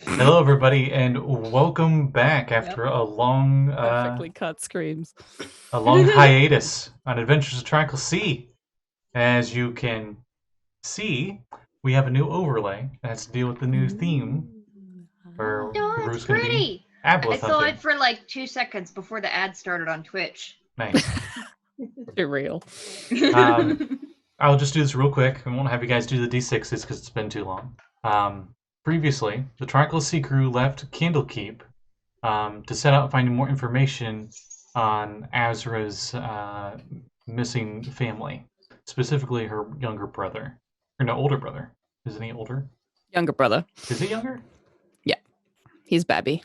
Hello, everybody, and welcome back Yep. after Perfectly cut screams. a long hiatus on Adventures of Trackless Sea. As you can see, we have a new overlay that has to deal with the new theme, where Ah. the No, it's group's going to be pretty. I aboleth saw it hunting. for like 2 seconds before the ad started on Twitch. Nice. Too real. I'll just do this real quick. I won't have you guys do the D6s because it's been too long. Previously, the Trackless Sea crew left Candlekeep to set out finding more information on Azra's missing family, specifically her younger brother. Or no, older brother. Isn't he older? Younger brother. Is he younger? Yeah. He's Babby.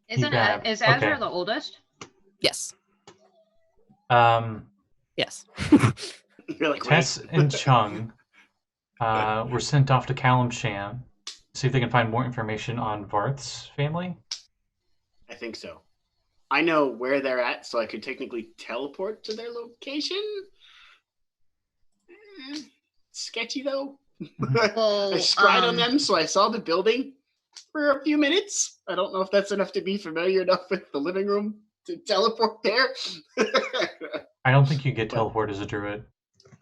Isn't Bab. is Okay. Azra the oldest? Yes. Um, Yes. You're like, Tess and Chung were sent off to Kalimshan to see if they can find more information on Varth's family. I think so. I know where they're at, so I could technically teleport to their location. Sketchy though. Well, I scryed on them, so I saw the building for a few minutes. I don't know if that's enough to be familiar enough with the living room to teleport there. I don't think you get teleported as a druid.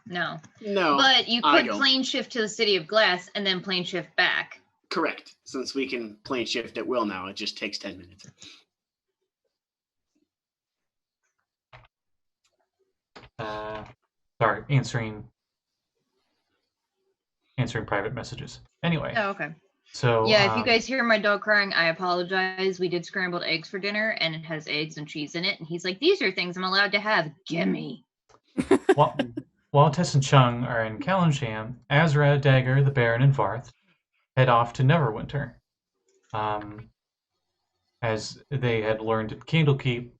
No. No. But you I could don't. plane shift to the City of Glass and then plane shift back. Correct. Since we can plane shift at will now, it just takes 10 minutes. Sorry, answering private messages. Anyway. Oh, okay. So yeah, if you guys hear my dog crying, I apologize. We did scrambled eggs for dinner, and it has eggs and cheese in it. And he's like, "These are things I'm allowed to have. Gimme." While Tess and Chung are in Kalimshan, Azra, Dagger, the Baron, and Varth head off to Neverwinter. As they had learned at Candlekeep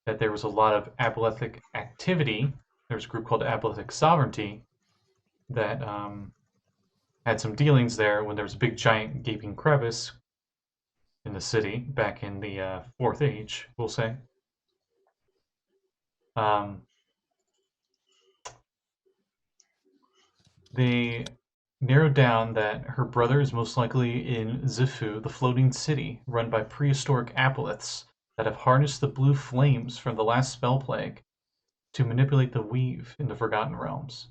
that there was a lot of abolithic activity. There was a group called Abolithic Sovereignty that had some dealings there when there was a big giant gaping crevice in the city back in the Fourth Age, we'll say. They narrowed down that her brother is most likely in Zifu, the floating city, run by prehistoric aboleths that have harnessed the blue flames from the last spell plague to manipulate the weave in the Forgotten Realms.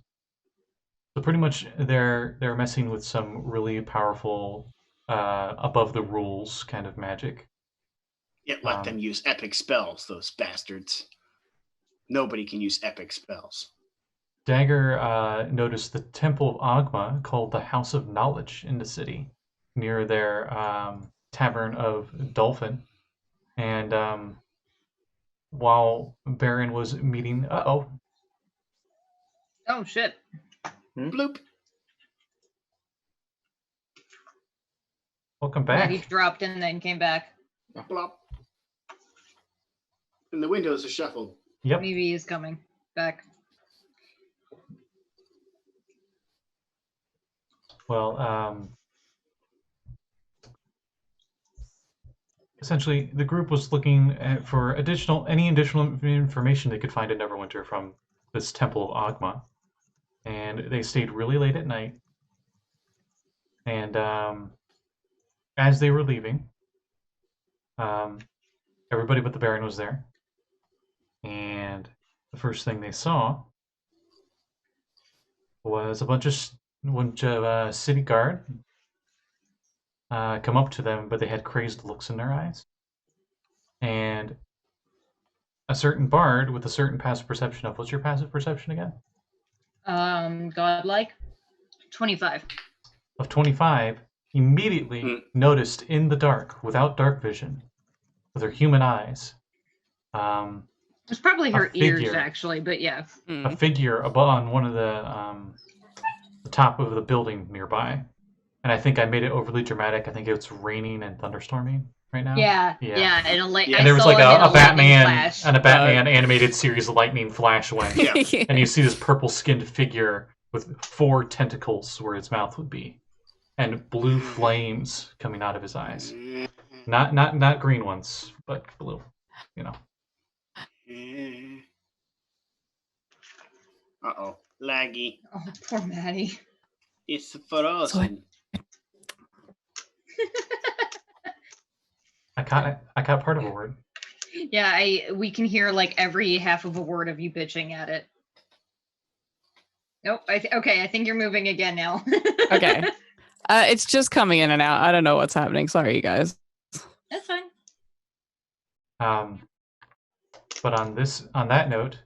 So pretty much they're messing with some really powerful above the rules kind of magic. Yet let them use epic spells, those bastards. Nobody can use epic spells. Dagger noticed the Temple of Agma, called the House of Knowledge, in the city, near their Tavern of Dolphin. And while Baron was meeting... Oh, shit. Bloop. Welcome back. Yeah, he dropped and then came back. Blop. And the windows are shuffled. Yep. Maybe he's coming back. Well, essentially, the group was looking for any additional information they could find in Neverwinter from this Temple of Agma. And they stayed really late at night. And as they were leaving, everybody but the Baron was there. And the first thing they saw was a bunch of city guard come up to them, but they had crazed looks in their eyes. And a certain bard with a certain passive perception of... What's your passive perception again? Godlike. 25. Of 25, immediately noticed in the dark, without dark vision, with her human eyes. It's probably her ears, actually, but yeah. A figure above on one of the top of the building nearby. And I think I made it overly dramatic. I think it's raining and thunderstorming right now. Yeah. And there was like a Batman animated series of lightning flash went. Yeah. And you see this purple-skinned figure with 4 tentacles where his mouth would be, and blue flames coming out of his eyes. Not green ones, but blue. You know. Uh-oh. Laggy. Oh, poor Maddie. It's frozen. caught part of a word. Yeah, we can hear like every half of a word of you bitching at it. Nope. Okay, I think you're moving again now. Okay. It's just coming in and out. I don't know what's happening. Sorry, you guys. That's fine. But on that note,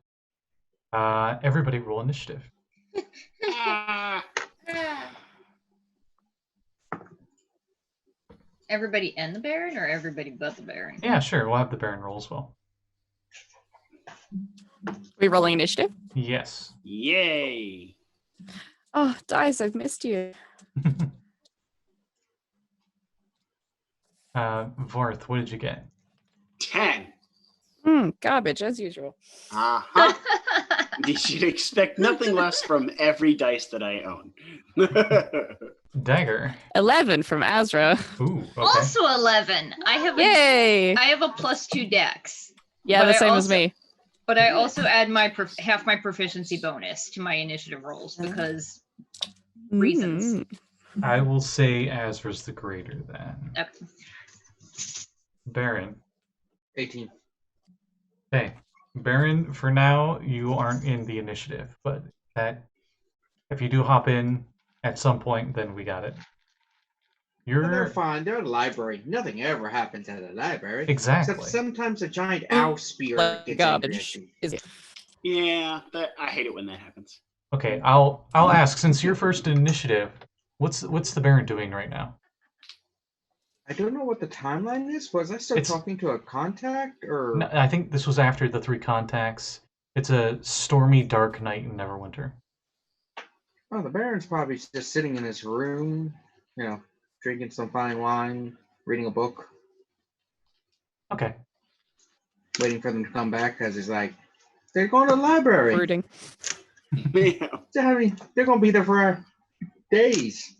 everybody roll initiative. Everybody and the Baron, or everybody but the Baron? Yeah, sure. We'll have the Baron roll as well. We rolling initiative? Yes. Yay! Oh, Dice, I've missed you. Varth, what did you get? 10. Garbage, as usual. Uh-huh. You should expect nothing less from every dice that I own. Dagger. 11 from Azra. Ooh, okay. Also 11. I have Yay! I have a +2 dex. Yeah, but the I same as also- me. But I also add my half my proficiency bonus to my initiative rolls because reasons. I will say Azra's the greater then. Yep. Baron. 18. Okay. Baron, for now, you aren't in the initiative, but if you do hop in at some point, then we got it. They're fine. They're a library. Nothing ever happens at a library. Exactly. Except sometimes a giant owl spear gets angry at you. Yeah, I hate it when that happens. Okay, I'll ask, since you're first in initiative, what's the Baron doing right now? I don't know what the timeline is. Was I still talking to a contact, or? No, I think this was after the 3 contacts. It's a stormy, dark night in Neverwinter. Oh, the Baron's probably just sitting in his room, drinking some fine wine, reading a book. Okay. Waiting for them to come back because he's like, they're going to the library. Brooding. Yeah. They're going to be there for days.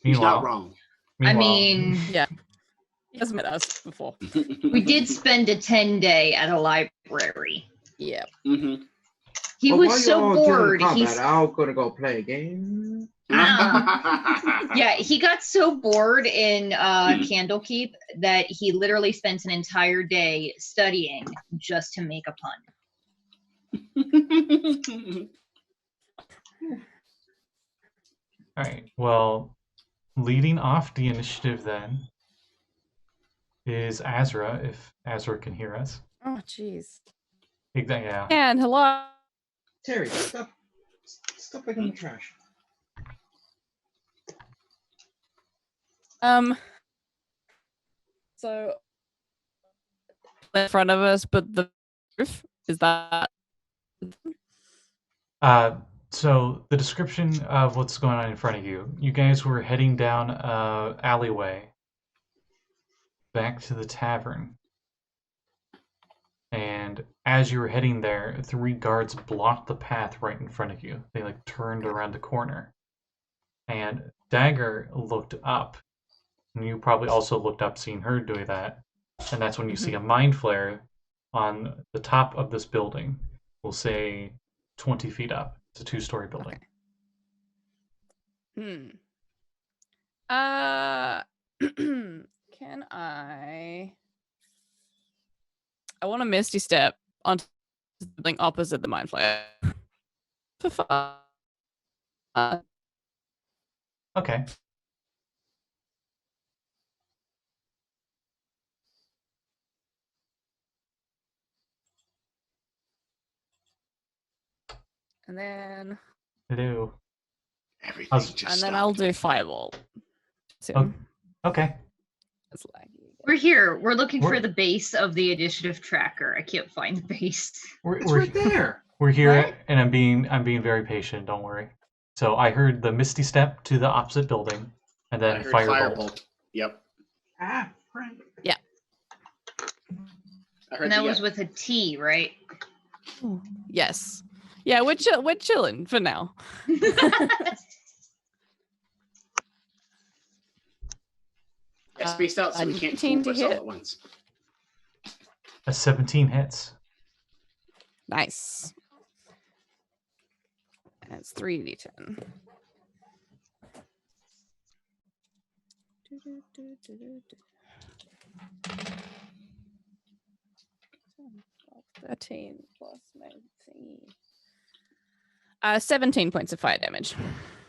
He's not wrong. I mean, yeah, he has met us before. we did spend a 10-day at a library. Yeah. Mm-hmm. He was so bored. He's I'm gonna go play a game. Yeah, he got so bored in Candlekeep that he literally spent an entire day studying just to make a pun. All right. Well, leading off the initiative then is Azra, if Azra can hear us. Oh, jeez. Exactly. Yeah. And hello. Terry, stop picking the trash. So in front of us, but the roof is that. So the description of what's going on in front of you. You guys were heading down a alleyway back to the tavern. And as you were heading there, 3 guards blocked the path right in front of you. They turned around the corner. And Dagger looked up. And you probably also looked up, seeing her doing that. And that's when you see a mind flare on the top of this building. We'll say 20 feet up. It's a 2-story building. Okay. Can I want to Misty Step onto something opposite the mind flare. For fun. Okay. And then Hello. Everything just and then stopped. I'll do Fireball. Oh, okay. It's laggy. We're here. We're looking for the base of the initiative tracker. I can't find the base. It's right there. We're here, What? and I'm being very patient. Don't worry. So I heard the Misty Step to the opposite building, and I then heard Firebolt. Yep. Frank. Yeah. I heard And that the, was with a T, right? Yes. Yeah, we're chilling for now. spaced out so we can't fool 19 to ourselves hit. at once. A 17 hits. Nice. And it's 3d10. $13 plus my thingy. 17 points of fire damage.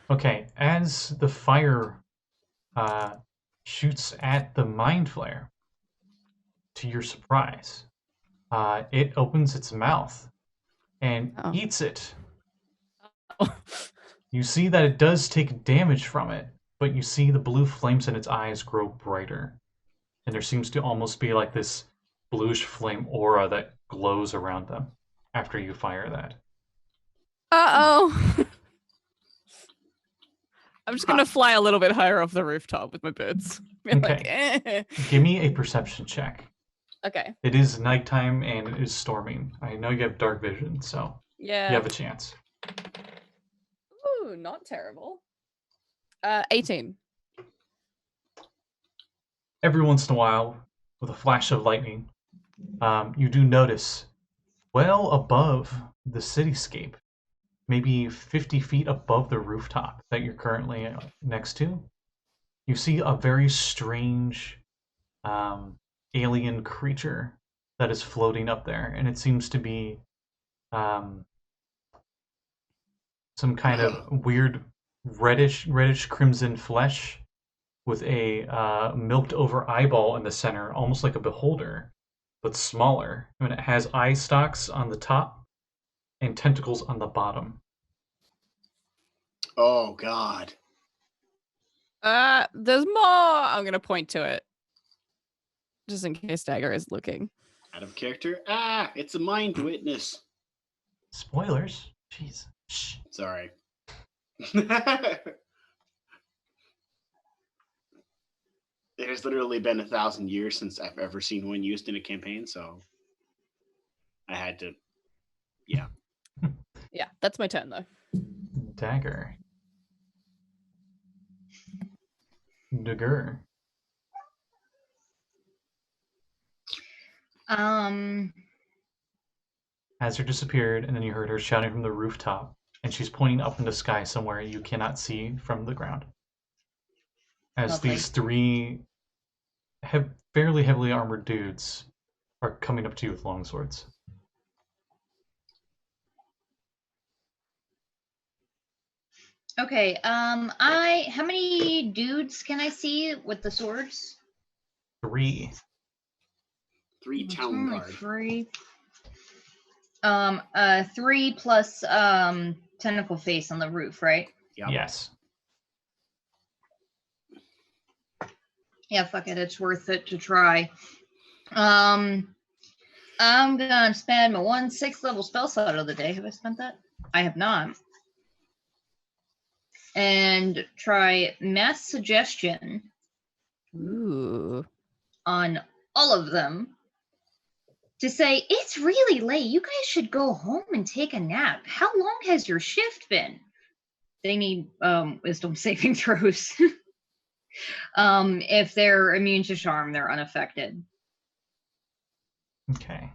Okay, as the fire shoots at the mind flare, to your surprise, it opens its mouth and eats it. Oh. You see that it does take damage from it, but you see the blue flames in its eyes grow brighter. And there seems to almost be like this bluish flame aura that glows around them after you fire that. Uh-oh. I'm just going to fly a little bit higher off the rooftop with my birds. Be like, Okay. Give me a perception check. Okay. It is nighttime and it is storming. I know you have dark vision, so Yeah. you have a chance. Ooh, not terrible. 18. Every once in a while, with a flash of lightning, you do notice, well above the cityscape, maybe 50 feet above the rooftop that you're currently next to, you see a very strange alien creature that is floating up there, and it seems to be some kind of weird reddish crimson flesh with a milked over eyeball in the center, almost like a beholder, but smaller. And it has eye stalks on the top and tentacles on the bottom. Oh, God. There's more. I'm going to point to it. Just in case Dagger is looking. Out of character. It's a mind witness. Spoilers. Jeez. Shh. Sorry. There's literally been 1,000 years since I've ever seen one used in a campaign, so I had to, yeah. Yeah, that's my turn, though. Dagger. Dagger. Azra disappeared, and then you heard her shouting from the rooftop, and she's pointing up in the sky somewhere you cannot see from the ground. As Lovely. these three fairly heavily armored dudes are coming up to you with longswords. Okay, how many dudes can I see with the swords? 3. 3 town guard. 3. 3 plus tentacle face on the roof, right? Yep. Yes. Yeah, fuck it, it's worth it to try. I'm gonna spend my 1 6th level spell slot of the day. Have I spent that? I have not. And try mass suggestion. Ooh. On all of them to say, it's really late. You guys should go home and take a nap. How long has your shift been? They need wisdom saving throws. If they're immune to charm, they're unaffected. Okay.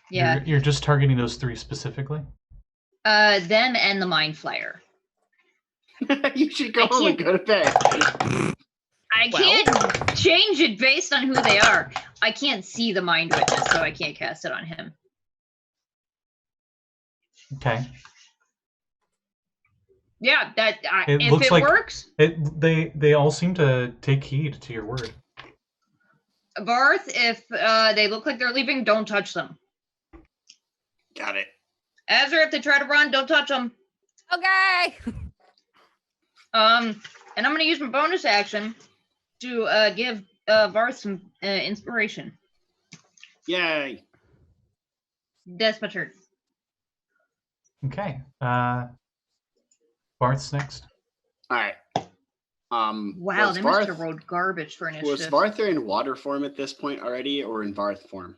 Yeah. You're just targeting those 3 specifically? Them and the mind flayer. You should go home and go to bed. I can't change it based on who they are. I can't see the mind witness, so I can't cast it on him. Okay. Yeah, that It if looks it like works. They all seem to take heed to your word. Varth, if they look like they're leaving, don't touch them. Got it. Azra, if they try to run, don't touch them. Okay. And I'm going to use my bonus action to give Varth some inspiration. Yay. That's my turn. Okay. Barth's next. All right. Wow, they must have rolled garbage for initiative. Was Varth in water form at this point already, or in Varth form?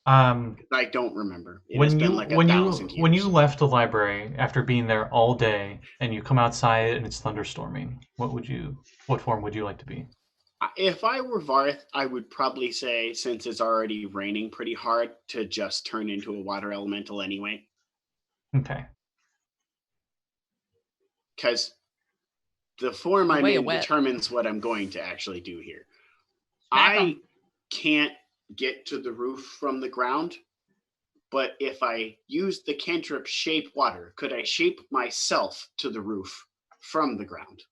I don't remember. When you left the library after being there all day and you come outside and it's thunderstorming, what form would you like to be? If I were Varth, I would probably say, since it's already raining pretty hard, to just turn into a water elemental anyway. Okay. Because the form I'm Way in wet. determines what I'm going to actually do here. Smack 'em. I can't get to the roof from the ground, but if I use the cantrip shape water, could I shape myself to the roof from the ground?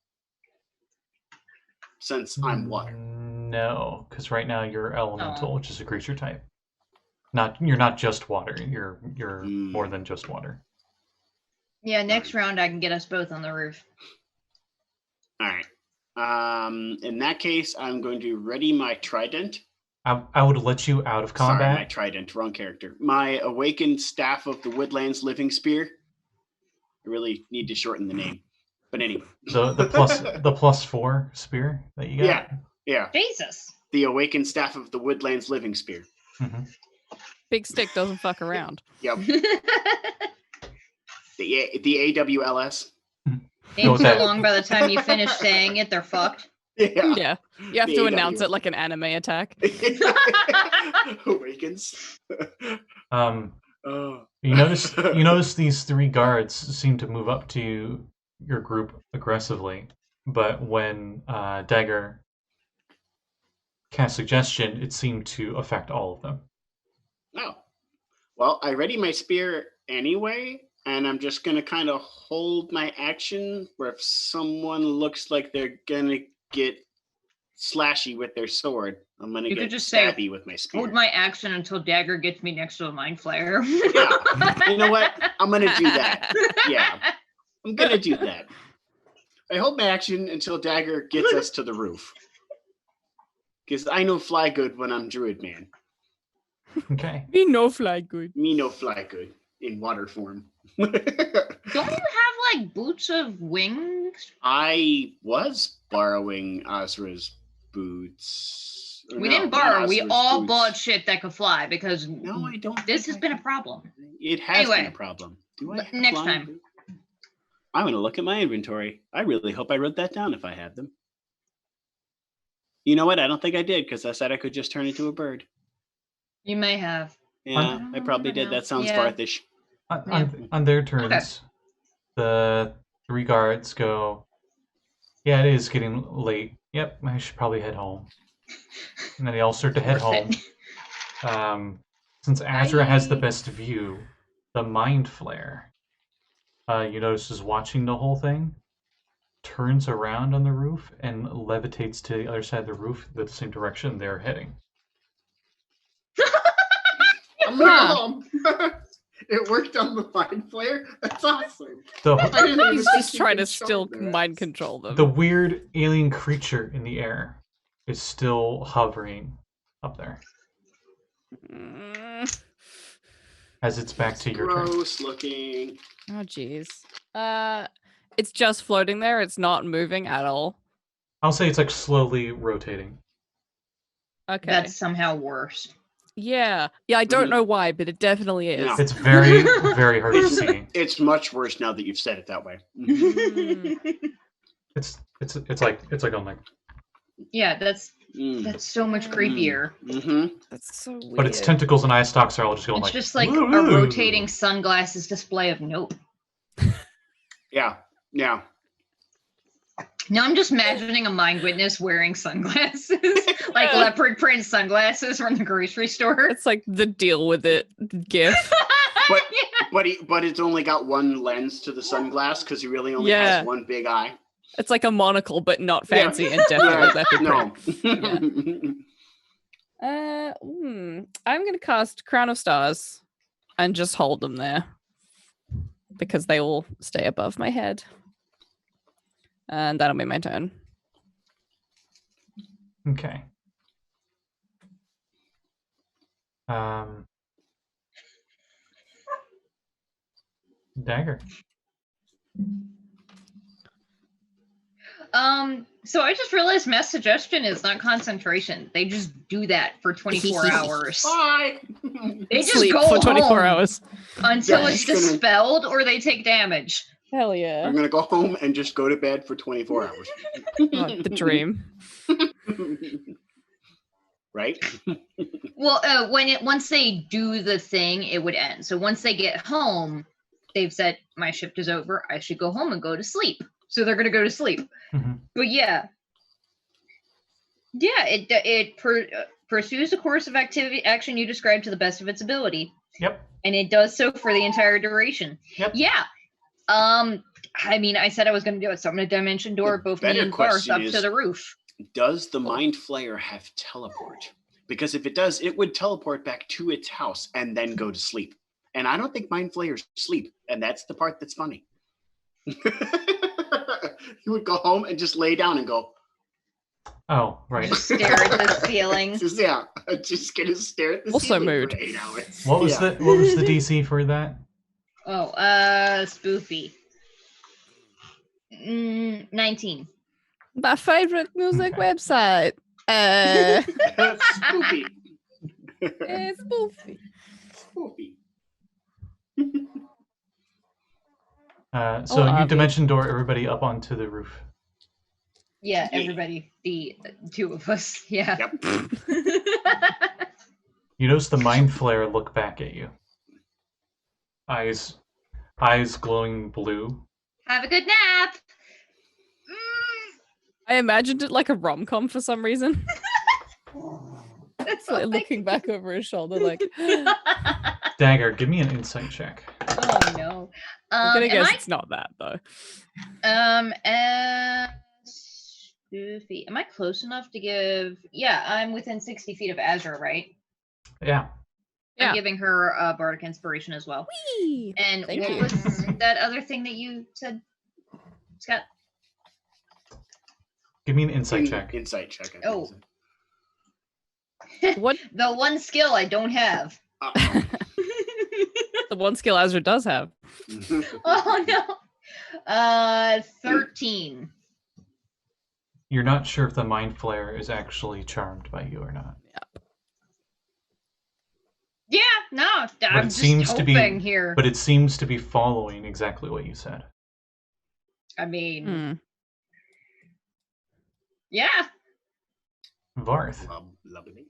Since I'm water. No, because right now you're elemental, Oh. which is a creature type. You're not just water. You're more Hmm. than just water. Yeah, next round I can get us both on the roof. All right. In that case, I'm going to ready my trident. I would let you out of Sorry, combat. my trident, wrong character. My awakened staff of the woodlands living spear. I really need to shorten the name, but anyway. The +4 spear that you got. Yeah. Jesus. The awakened staff of the woodlands living spear. Mm-hmm. Big stick doesn't fuck around. Yep. The AWLS. Name with so that. long by the time you finish saying it, they're fucked. Yeah. Yeah. You have The to AW. announce it like an anime attack. Awakens. Oh. You notice these 3 guards seem to move up to your group aggressively, but when Dagger cast suggestion, it seemed to affect all of them. Oh. Well, I ready my spear anyway, and I'm just going to kind of hold my action where if someone looks like they're going to get slashy with their sword, I'm going to You get could just say, stabby with my spear. Hold my action until Dagger gets me next to a mind flayer. Yeah. You know what? I'm going to do that. Yeah. I'm going to do that. I hold my action until Dagger gets us to the roof. Because I know fly good when I'm Druid man. Okay. Me no fly good. Me no fly good in water form. Don't you have like boots of wings? I was borrowing Azra's boots. Or We no, didn't not borrow. We Azra's all boots. bought shit that could fly because No, I don't. this think has I been a can. problem. It has been Anyway, a problem. Do I but have next flying time. boots? I'm going to look at my inventory. I really hope I wrote that down if I have them. You know what? I don't think I did because I said I could just turn into a bird. You may have. Yeah, I probably did. That sounds Yeah. Varthish. On their turns, the 3 guards go, yeah, it is getting late. Yep, I should probably head home. And then they all start to head Worth home. Since Azra has the best view, the Mind Flare, you notice, is watching the whole thing, turns around on the roof, and levitates to the other side of the roof, the same direction they're heading. I'm going to go home. It worked on the mind flare. That's awesome. I didn't even He's think just you trying to could still control that. mind control them. The weird alien creature in the air is still hovering up there as it's back to your turn. Gross looking. Oh jeez. It's just floating there. It's not moving at all. I'll say it's like slowly rotating. Okay. That's somehow worse. Yeah. I don't know why, but it definitely is. No. It's very, very hard to see. It's much worse now that you've said it that way. It's like on like. Yeah, that's so much creepier. Mm-hmm. That's so weird. But its tentacles and eye stalks are all just going It's like. just like "Woo!" a rotating sunglasses display of nope. Yeah. Now I'm just imagining a mind witness wearing sunglasses, like leopard print sunglasses from the grocery store. It's like the deal with it gif. But it's only got one lens to the sunglass because he really only has one big eye. It's like a monocle, but not fancy and definitely leopard No. print. I'm gonna cast Crown of Stars and just hold them there because they all stay above my head. And that'll be my turn. Okay. Dagger. So I just realized mass suggestion is not concentration. They just do that for 24 hours. Bye. They just Sleep go for 24 home hours. until Yeah, it's just gonna- dispelled or they take damage. Hell yeah. I'm gonna go home and just go to bed for 24 hours. Oh, the dream. Right? Well, once they do the thing, it would end. So once they get home, they've said my shift is over. I should go home and go to sleep. so they're gonna go to sleep. Mhm. But yeah, it pursues a course of action you describe to the best of its ability. Yep. And it does so for the entire duration. Yep. Yeah. I mean, I said I was going to do it, so I'm going to dimension door both me better and Varth question up is- to the roof. Does the Mind Flayer have teleport? Because if it does, it would teleport back to its house and then go to sleep. And I don't think Mind Flayers sleep, and that's the part that's funny. He would go home and just lay down and go, Oh, right. Just stare at the ceiling. just gonna stare at the Also ceiling mood. for 8 hours. What was the DC for that? Oh, spoofy. 19. My favorite music Okay. website. Spoopy. It's Spoofy. Spoopy. So you Avi. dimension door everybody up onto the roof. Yeah, Yeah. everybody. The two of us. Yeah. Yep. You notice the Mind Flayer look back at you. Eyes glowing blue. Have a good nap. I imagined it like a rom-com for some reason. That's It's like looking back over his shoulder, like Dagger, give me an insight check. Oh no. I'm gonna Am guess I it's not that though. Spoofy. Am I close enough to give? Yeah, I'm within 60 feet of Azra, right? Yeah. Yeah. I'm giving her bardic inspiration as well. Whee! And Thank what you. was that other thing that you said, Scott? Give me an insight check. Insight check. I think Oh. so. What The one skill I don't have. Uh-oh. the one skill Azra does have. Oh no. 13. You're not sure if the Mind Flayer is actually charmed by you or not. Yeah, no, I'm it just seems to be- hoping here. But it seems to be following exactly what you said. I mean, Hmm. yeah. Varth. Lovely.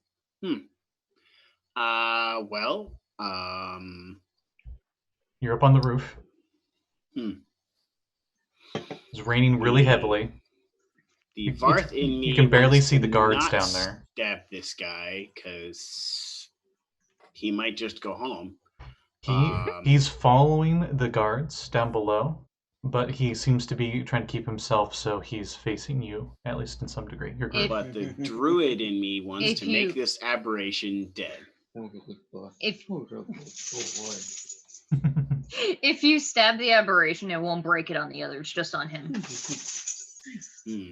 Well, You're up on the roof. It's raining really heavily. the You- Varth in me. you can barely wants see to the guards not down there. Stab this guy because he might just go home. He's following the guards down below, but he seems to be trying to keep himself so he's facing you, at least in some degree. Your group. But the Druid in me wants If to you- make this aberration dead. If Oh boy. if you stab the aberration, it won't break it on the others, just on him. Hmm.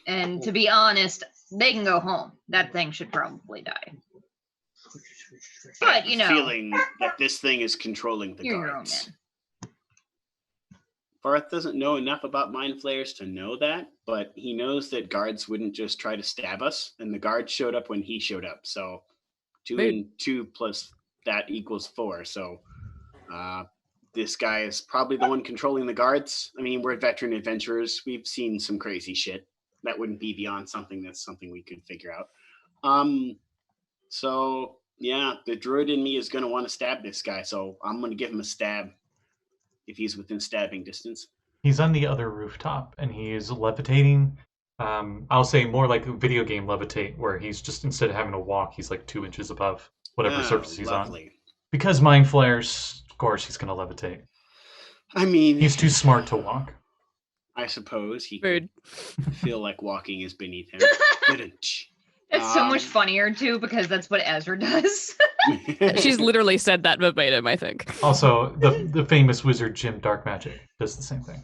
And to be honest, they can go home. That thing should probably die. But you know, Feeling that this thing is controlling the you're your own guards. man. Varth doesn't know enough about mind flayers to know that, but he knows that guards wouldn't just try to stab us, and the guards showed up when he showed up. So 2 Right. and 2 plus that equals 4. So this guy is probably the one controlling the guards. I mean, we're veteran adventurers. We've seen some crazy shit. That wouldn't be beyond something we could figure out. So yeah, the druid in me is going to want to stab this guy. So I'm going to give him a stab if he's within stabbing distance. He's on the other rooftop and he's levitating. I'll say more like a video game levitate, where he's just, instead of having to walk, he's like 2 inches above whatever surface he's on. Lovely. Because mind flares, of course, he's going to levitate. I mean, He's too smart to walk. I suppose he Rude. could feel like walking is beneath him. It's so much Um, funnier too, because that's what Azra does. She's literally said that verbatim, I think. Also, the famous wizard Jim Dark Magic does the same thing.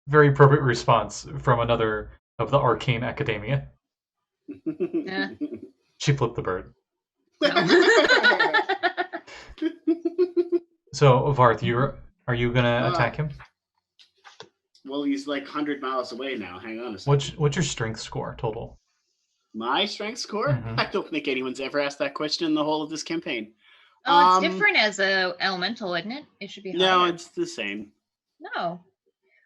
Very appropriate response from another of the arcane academia. Yeah. She flipped the bird. No. So, Varth, are you gonna attack him? Well, he's like 100 miles away now. Hang on a second. What's your strength score total? My strength score? Mhm. I don't think anyone's ever asked that question in the whole of this campaign. Oh, it's different as a elemental, isn't it? It should be higher. No, it's the same. No.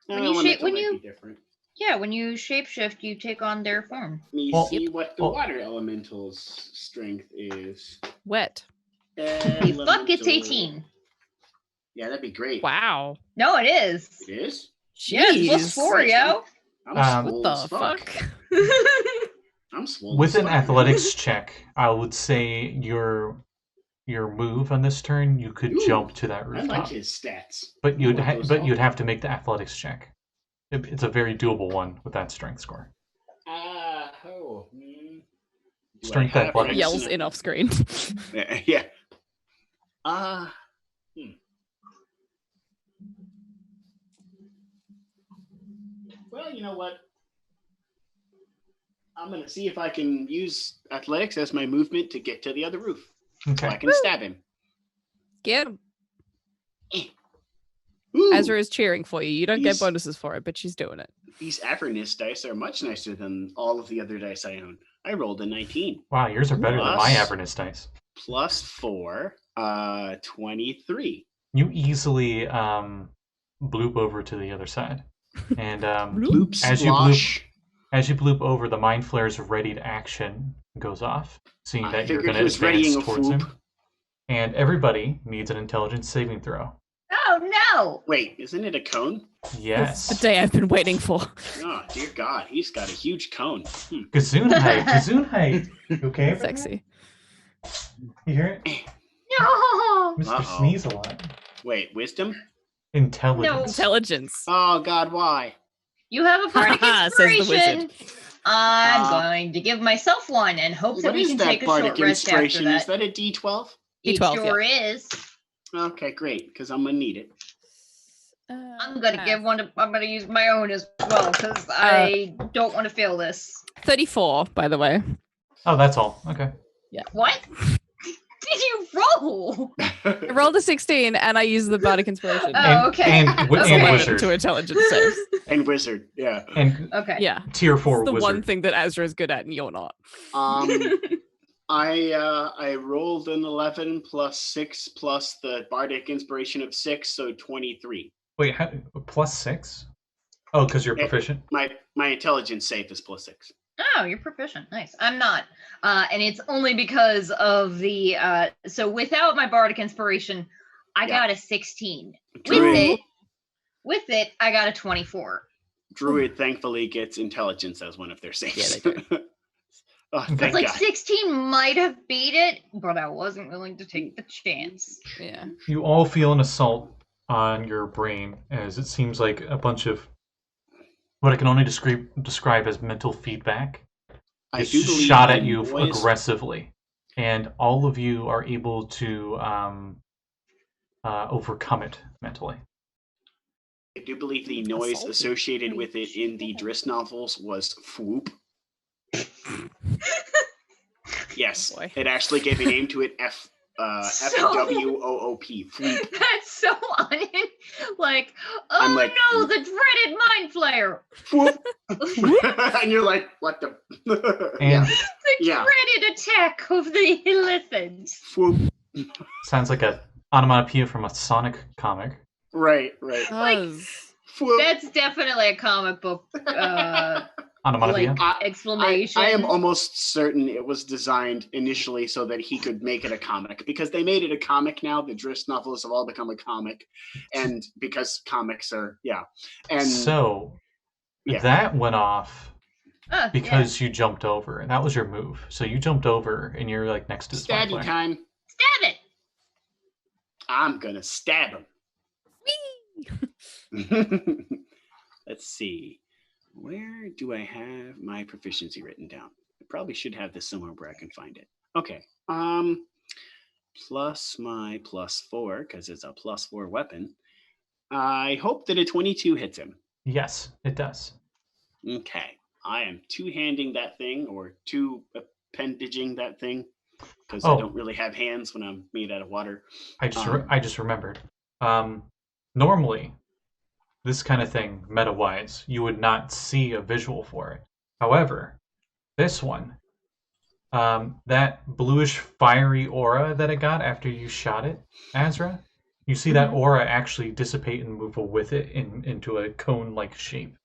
I When don't you want it shape- to when might you- be different. Yeah, when you shapeshift, you take on their form. Let me Well- see what the well- water elemental's strength is. Wet. Hey, fuck, it's Elemental 18. Yeah, that'd be great. Wow. No, it is. It is? Yeah, it's +4, Christ, yo. I'm What swole the as fuck. fuck? I'm swole With as an fuck. athletics check, I would say your move on this turn, you could Ooh, jump to that I rooftop. like his stats. But I want those all. have to make the athletics check. It's a very doable one with that strength score. Do Strength I have athletics. Yells X in off screen. Yeah. Well, you know what? I'm going to see if I can use athletics as my movement to get to the other roof. So I Okay. can stab him. Get him. Ooh, Azra is cheering for you. You don't get These- bonuses for it, but she's doing it. These Avernus dice are much nicer than all of the other dice I own. I rolled a 19. Wow, yours are better than my Plus- Avernus dice. +4, 23. You easily bloop over to the other side. And Bloop As you splosh. as you bloop over, the Mind Flayer's ready to action goes off, seeing I that you're figured going he to was advance readying a towards whoop. him. And everybody needs an intelligence saving throw. Oh no! Wait, isn't it a cone? Yes. The day I've been waiting for. Oh, dear God. He's got a huge cone. Gesundheit. Gesundheit. You okay? over Sexy. there? You hear it? No! Mr. Uh-oh. Sneeze a lot. Wait, wisdom? Intelligence. Intelligence. Oh, God, why? You have a bardic Says the inspiration. wizard. I'm going to give myself one and hope that What we is can that take a bardic short rest after inspiration? that. Is that a D12? It D12, sure is. Okay, great, because I'm going to need it. I'm gonna give one. I'm gonna use my own as well because I don't want to fail this. 34, by the way. Oh, that's all. Okay. What did you roll? I rolled a 16 and I used the bardic inspiration. Oh, okay. And That's Okay. 11 wizard. to intelligence saves. And wizard, yeah. And Okay. Yeah. tier 4 It's the wizard. one thing that Azra is good at and you're not. I rolled an 11 plus 6 plus the bardic inspiration of 6, so 23. Wait, +6? Oh, because you're Eh. proficient? My intelligence save is +6. Oh, you're proficient. Nice. I'm not. And it's only because of the so without my bardic inspiration, I Yeah. got a 16. Druid, With it, I got a 24. Druid thankfully gets intelligence as one of their saves. Yeah, they Oh, Okay. thank It's like God. 16 might have beat it, but I wasn't willing to take the chance. Yeah. You all feel an assault on your brain as it seems like a bunch of what I can only describe as mental feedback I is do believe shot at the you noise- aggressively. And all of you are able to overcome it mentally. I do believe the noise Assaulted. associated with it in the Driss novels was whoop. Yes, Boy. it actually gave a name to it. FWOOP. Whoop. That's so like, oh I'm like- no, the dreaded mind flayer. Whoop. And you're like, what the? And The Yeah. dreaded attack of the Illithids. Whoop. sounds like a onomatopoeia from a Sonic comic. Right. Whoop. That's definitely a comic book Onomatopoeia. like exclamation. I am almost certain it was designed initially so that he could make it a comic, because they made it a comic now. The Driss novels have all become a comic, and because comics are and So yeah. that went off yeah. because you jumped over. That was your move. So you jumped over and you're like next to this stabby player. time. Stab it. I'm gonna stab him. Let's see. Where do I have my proficiency written down? I probably should have this somewhere where I can find it. Okay. Plus my +4, because it's a +4 weapon. I hope that a 22 hits him. Yes, it does. Okay. I am two-handing that thing, or two-appendaging that thing, because I Oh. don't really have hands when I'm made out of water. I just remembered. Normally, this kind of thing, meta-wise, you would not see a visual for it. However, this one, that bluish fiery aura that it got after you shot it, Azra, you see that aura actually dissipate and move with it into a cone-like shape.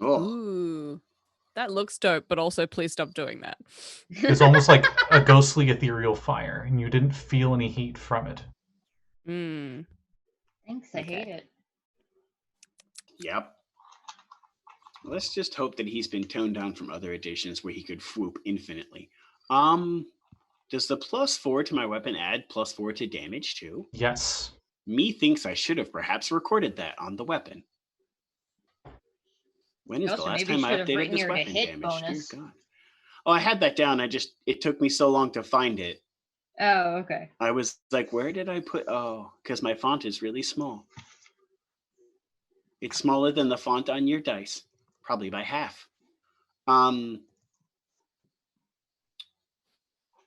Oh, Ooh. That looks dope, but also please stop doing that. It's almost like a ghostly ethereal fire, and you didn't feel any heat from it. Mm. Thanks, I hate it. Yep. Let's just hope that he's been toned down from other editions where he could swoop infinitely. Does the +4 to my weapon add +4 to damage too? Yes. Methinks I should have perhaps recorded that on the weapon. When is the Also, last maybe you time I should have updated written this your weapon hit damage? bonus. Dear God. Oh, I had that down. It took me so long to find it. Oh, okay. I was like, where did I put? Oh, because my font is really small. It's smaller than the font on your dice, probably by half.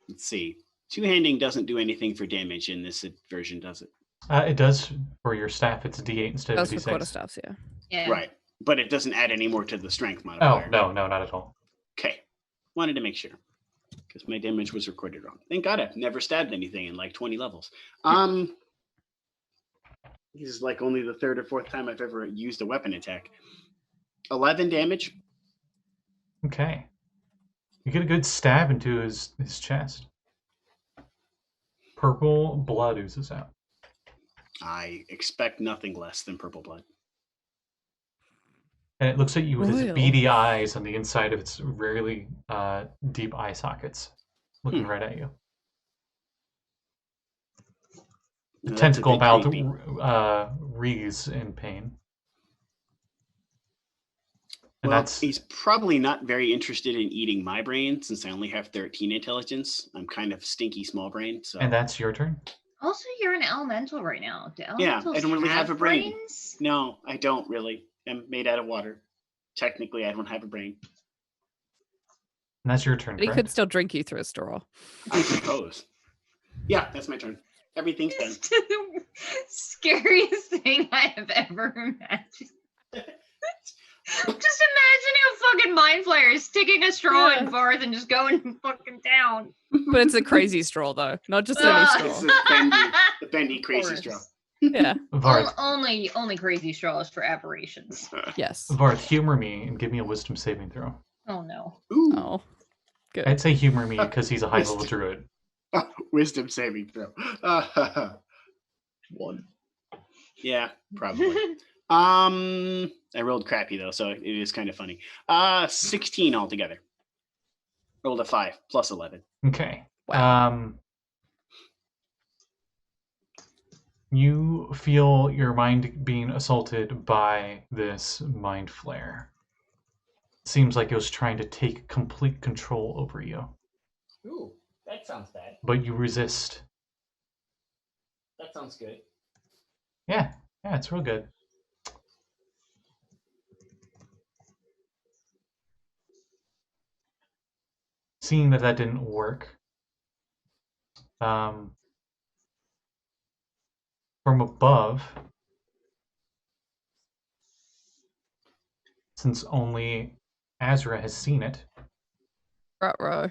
Let's see. Two-handing doesn't do anything for damage in this version, does it? It does for your staff. It's a D8 instead of That's a for D6. quarterstaffs, yeah. Yeah. Right. But it doesn't add any more to the strength Oh, modifier. no, not at all. Okay. Wanted to make sure. Because my damage was recorded wrong. Thank God I've never stabbed anything in like 20 levels. This is like only the third or fourth time I've ever used a weapon attack. 11 damage. Okay. You get a good stab into his chest. Purple blood oozes out. I expect nothing less than purple blood. And it looks at you with its Oil. beady eyes on the inside of its really deep eye sockets, looking right at you. The Now, that's a tentacle bit mouth creepy. wreathes in pain. And Well, that's he's probably not very interested in eating my brain since I only have 13 intelligence. I'm kind of stinky small brain. So and that's your turn. Also, you're an elemental right now. Do Yeah, I elementals don't really have a brain. brains? No, I don't really. I'm made out of water. Technically, I don't have a brain. And that's your turn, But he correct? could still drink you through a straw. I suppose. Yeah, that's my turn. Everything's done. It's the scariest thing I have ever imagined. Just imagining a fucking mind flayer sticking a straw in Yeah. Varth and just going fucking down. But it's a crazy straw, though, not just any Ah. It's straw. the bendy, crazy course. straw. Yeah, Varth, Only crazy straws for aberrations. yes. Varth, humor me and give me a wisdom saving throw. Oh no. Ooh, Oh, good. I'd say humor me because he's a high level Wisdom. druid. wisdom saving throw. 1. Yeah, probably. I rolled crappy though, so it is kind of funny. 16 altogether. Rolled a 5 plus 11. Okay. Wow. You feel your mind being assaulted by this mind flare. Seems like it was trying to take complete control over you, Ooh, that sounds bad. but you resist. That sounds good. Yeah, it's real good. Seeing that didn't work, from above, since only Azra has seen it, Ruh-roh.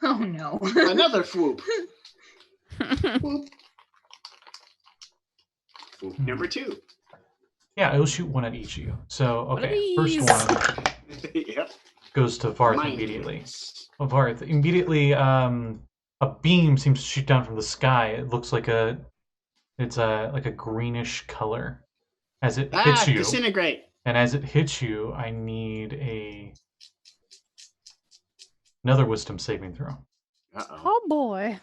Oh no. Another swoop. Swoop. Swoop number 2. yeah, it'll shoot one at each of you. So, One of okay, first these. one Yep. goes to Varth Mind immediately. games. Varth, immediately, a beam seems to shoot down from the sky. It looks like it's like a greenish color as it hits you. Disintegrate. And as it hits you, I need another wisdom saving throw. Uh-oh. Oh boy.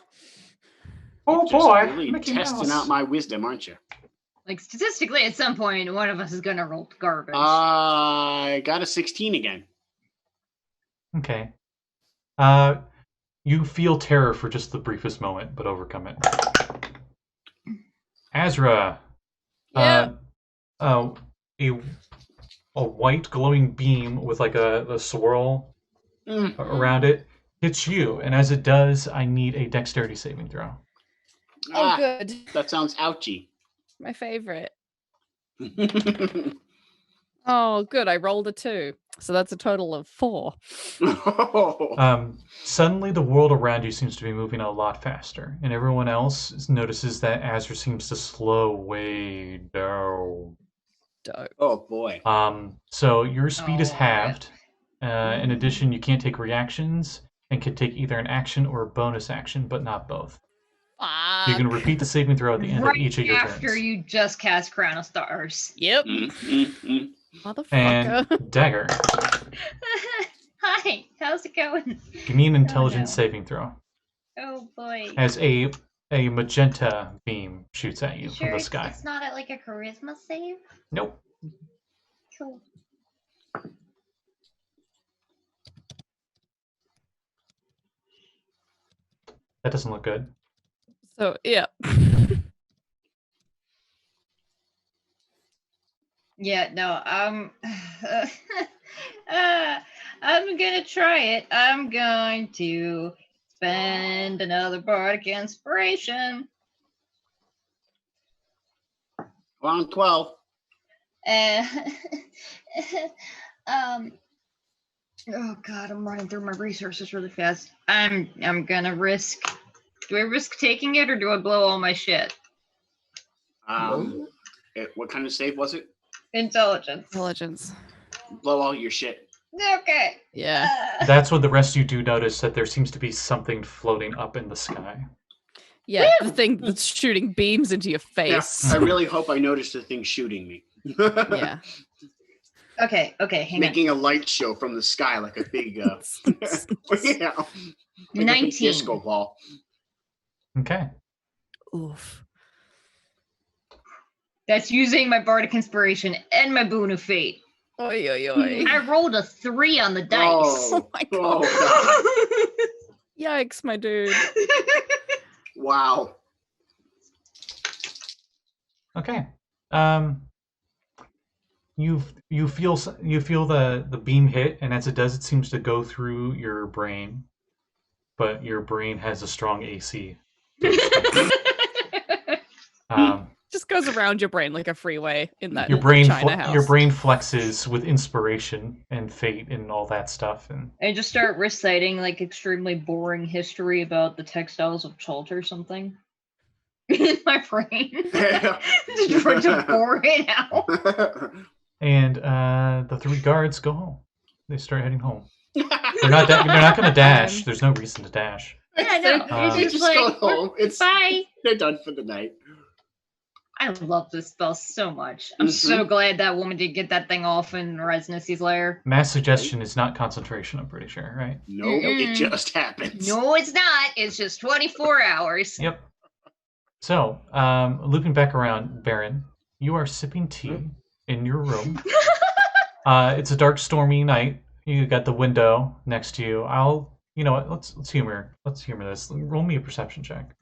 Oh Just really testing out my wisdom, aren't you? Like statistically, at some point, one of us is gonna roll garbage. I got a 16 again. Okay. You feel terror for just the briefest moment, but overcome it. Azra. Yeah. A white glowing beam with like a swirl around it hits you, and as it does, I need a dexterity saving throw. Oh, good. That sounds ouchy. My favorite. Oh, good. I rolled a 2. So that's a total of 4. Suddenly, the world around you seems to be moving a lot faster, and everyone else notices that Azra seems to slow way down. Dope. Oh boy. So your speed is Oh, halved. In addition, you can't take reactions and can take either an action or a bonus action, but not both. You can repeat the saving throw at the end of each of your after turns. you just cast Crown of Stars. Yep. Mm. Motherfucker. And Dagger, Hi, how's it going? give me an intelligence no. saving throw. Oh boy. As a magenta beam shoots at you sure from the sky. it's not at like a charisma save? Nope. Cool. That doesn't look good. So, yeah. Yeah, no, I'm gonna try it. I'm going to spend another bardic inspiration. On 12. Oh god, I'm running through my resources really fast. I'm gonna risk. Do I risk taking it or do I blow all my shit? What kind of save was it? Intelligence. Intelligence. Blow all your shit. Okay. Yeah. That's when the rest of you do notice that there seems to be something floating up in the sky. Yeah, the thing that's shooting beams into your face. Yeah, I really hope I noticed the thing shooting me. Yeah. Okay, hang Making a light show from the sky like a big, yeah, like 19. a big disco ball. Okay. Oof. That's using my bardic inspiration and my boon of fate. Oi, oi, oi. I rolled a 3 on the dice. Oh, my God. oh God. Yikes, my dude. Wow. Okay. You feel the beam hit, and as it does, it seems to go through your brain, but your brain has a strong AC. Just goes around your brain like a freeway in that Your brain China house. your brain flexes with inspiration and fate and all that stuff, and I just start reciting like extremely boring history about the textiles of Chult or something in my brain. Just trying to bore it out. and the 3 guards go home. They start heading home. They're not going to dash. There's no reason to dash. Yeah, no, They it's just just go like, home. It's bye. They're done for the night. I love this spell so much. I'm so glad that woman did get that thing off in Resnacy's lair. Mass suggestion is not concentration, I'm pretty sure, right? Nope, it just happens. No, it's not. It's just 24 hours. Yep. So, looping back around, Baron, you are sipping tea in your room. It's a dark, stormy night. You got the window next to you. You know what? Let's humor this. Roll me a perception check.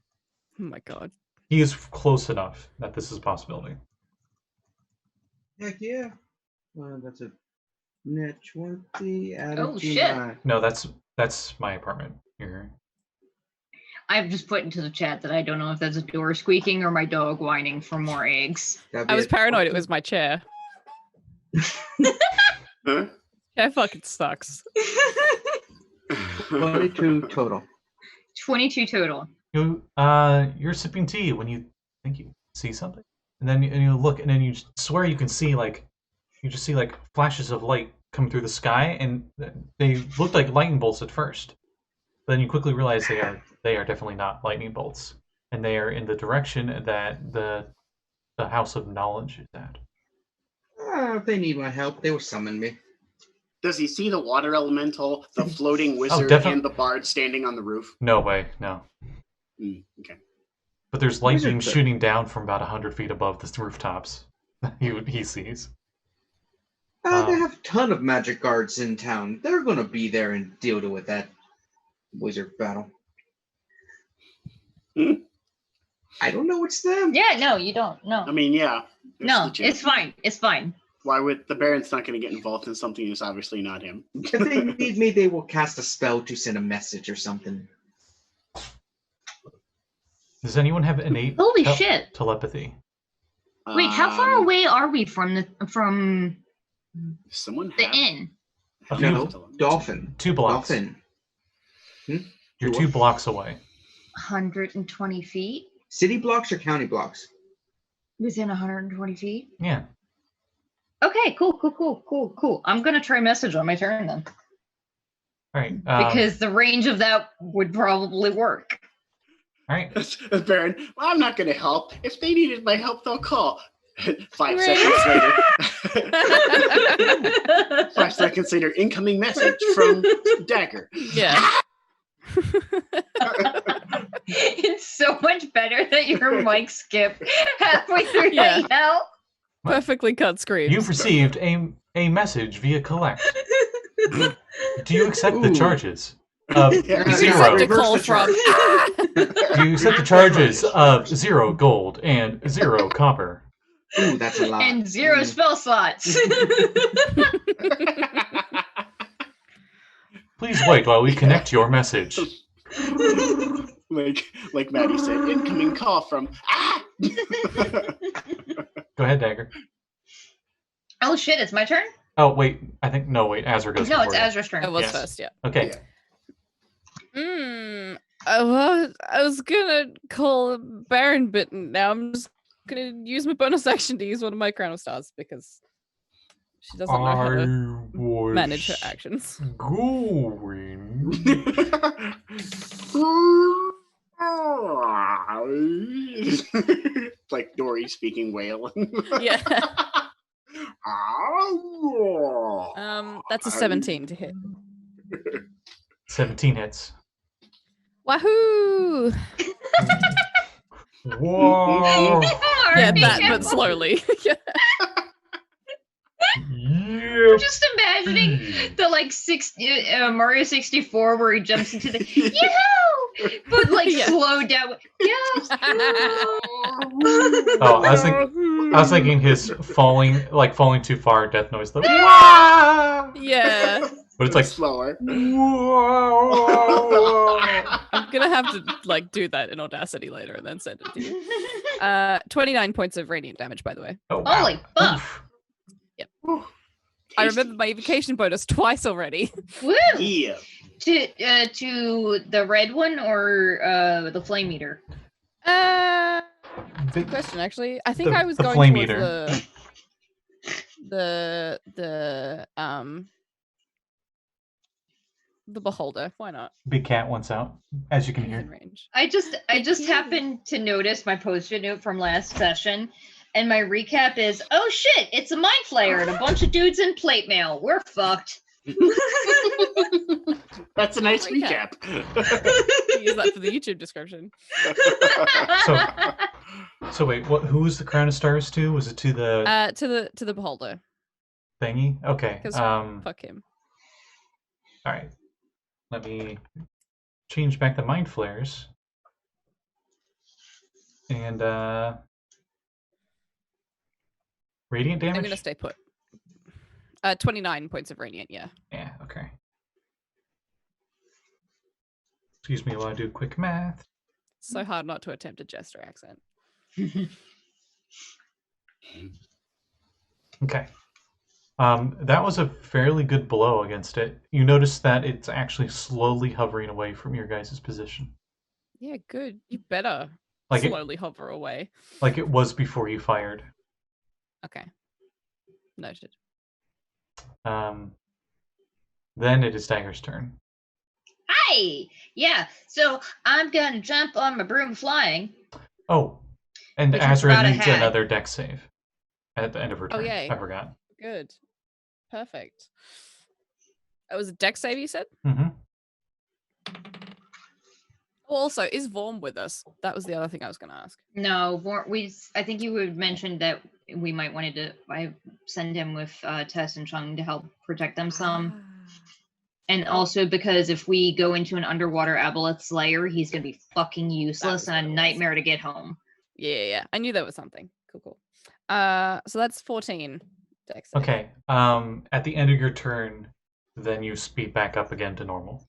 Oh my God. He is close enough that this is a possibility. Heck yeah. That's a net 20 out Oh, of shit. 9. No, that's my apartment. Here. I've just put into the chat that I don't know if that's a door squeaking or my dog whining for more eggs. I was paranoid it was my chair. Huh? Chair fucking sucks. 22 total. 22 total. You're sipping tea when you think you see something, and then you look, and then you swear you can see you just see flashes of light come through the sky, and they look like lightning bolts at first. But then you quickly realize they are definitely not lightning bolts, and they are in the direction that the House of Knowledge is at. If they need my help, they will summon me. Does he see the water elemental, the floating wizard, definitely. and the bard standing on the roof? No way, no. Okay. But there's light Wizard beams thing. shooting down from about 100 feet above the rooftops. he sees. They have a ton of magic guards in town. They're going to be there and deal with that wizard battle. I don't know it's them. Yeah, no, you don't. No. I mean, yeah. No, legit. it's fine. It's fine. Why would the Baron's not going to get involved in something that's obviously not him? If they need me, they will cast a spell to send a message or something. Does anyone have innate Holy shit. telepathy? Wait, how far away are we from the Someone the have inn? A few- No, Dolphin. 2 blocks. Dolphin. You're 2 blocks away. 120 feet? City blocks or county blocks? Within 120 feet? Yeah. Okay, cool. I'm gonna try message on my turn then. All right. Because the range of that would probably work. All right. Baron, well, I'm not going to help. If they needed my help, they'll call. 5 Great. seconds later. 5 seconds later, incoming message from Dagger. Yeah. It's so much better that your mic skipped halfway through Yeah. that yell. Perfectly cut screams. You've received a message via collect. Do you accept the Ooh. charges? Yeah. You Zero. accept a Reverse call the charge. from. Do you accept the charges of 0 gold and 0 copper? Ooh, that's a lot. And 0 spell slots. Please wait while we connect your message. like Maddie said, incoming call from Go ahead, Dagger. Oh shit, it's my turn? Oh, wait. Azra goes No, it's before you. Azra's turn. It was Yes. first, yeah. Okay. I was gonna call Baron, but now I'm just gonna use my bonus action to use one of my Crown of Stars because she doesn't know how to manage her actions. Going. Like Dory speaking whale. Yeah. That's a 17 to hit. 17 hits. Wahoo! Whoa! Yeah, that, but slowly. Yeah. Yep. Just imagining the like Mario 64 where he jumps into the yoo-hoo! But like Yeah. slow down. Yes. Oh, I was thinking his falling too far death noise. The wah! Yeah. But it's like slower. whoa. I'm gonna have to like do that in Audacity later and then send it to you. 29 points of radiant damage, by the way. Oh, wow. Holy fuck. Oof. I remember my evocation bonus twice already. Woo! Yeah. To the red one or the flame meter? The- Good question, actually. I think the- I was the going flame towards eater. the beholder. Why not? Big cat wants out, as you can Within hear. range. I just you. happened to notice my post-it note from last session, and my recap is, oh shit, it's a mind flayer and a bunch of dudes in plate mail. We're fucked. That's a nice Recap. recap. Use that for the YouTube description. So wait, who was the crown of stars to? Was it to the To the beholder. thingy? Okay. 'Cause fuck him. All right. Let me change back the mind flares. And radiant damage? I'm gonna stay put. 29 points of radiant, yeah. Yeah, okay. Excuse me while I do quick math. So hard not to attempt a jester accent. Okay. That was a fairly good blow against it. You notice that it's actually slowly hovering away from your guys' position. Yeah, good. You better Like it, slowly hover away. like it was before you fired. Okay. Noted. Then it is Dagger's turn. Hi! Yeah, so I'm gonna jump on my broom flying. Oh, and Which I Azra forgot I needs had. another dex save at the end of her Oh, turn. yay. I forgot. Good. Perfect. It was a dex save, you said? Mm-hmm. Oh, also, is Vorm with us? That was the other thing I was going to ask. No, I think you had mentioned that we might wanted to send him with Tess and Chung to help protect them some. And also because if we go into an underwater aboleth's lair, he's going to be fucking useless and a nightmare to get home. Yeah. I knew there was something. Cool. So that's 14 dex save. Okay. At the end of your turn, then you speed back up again to normal.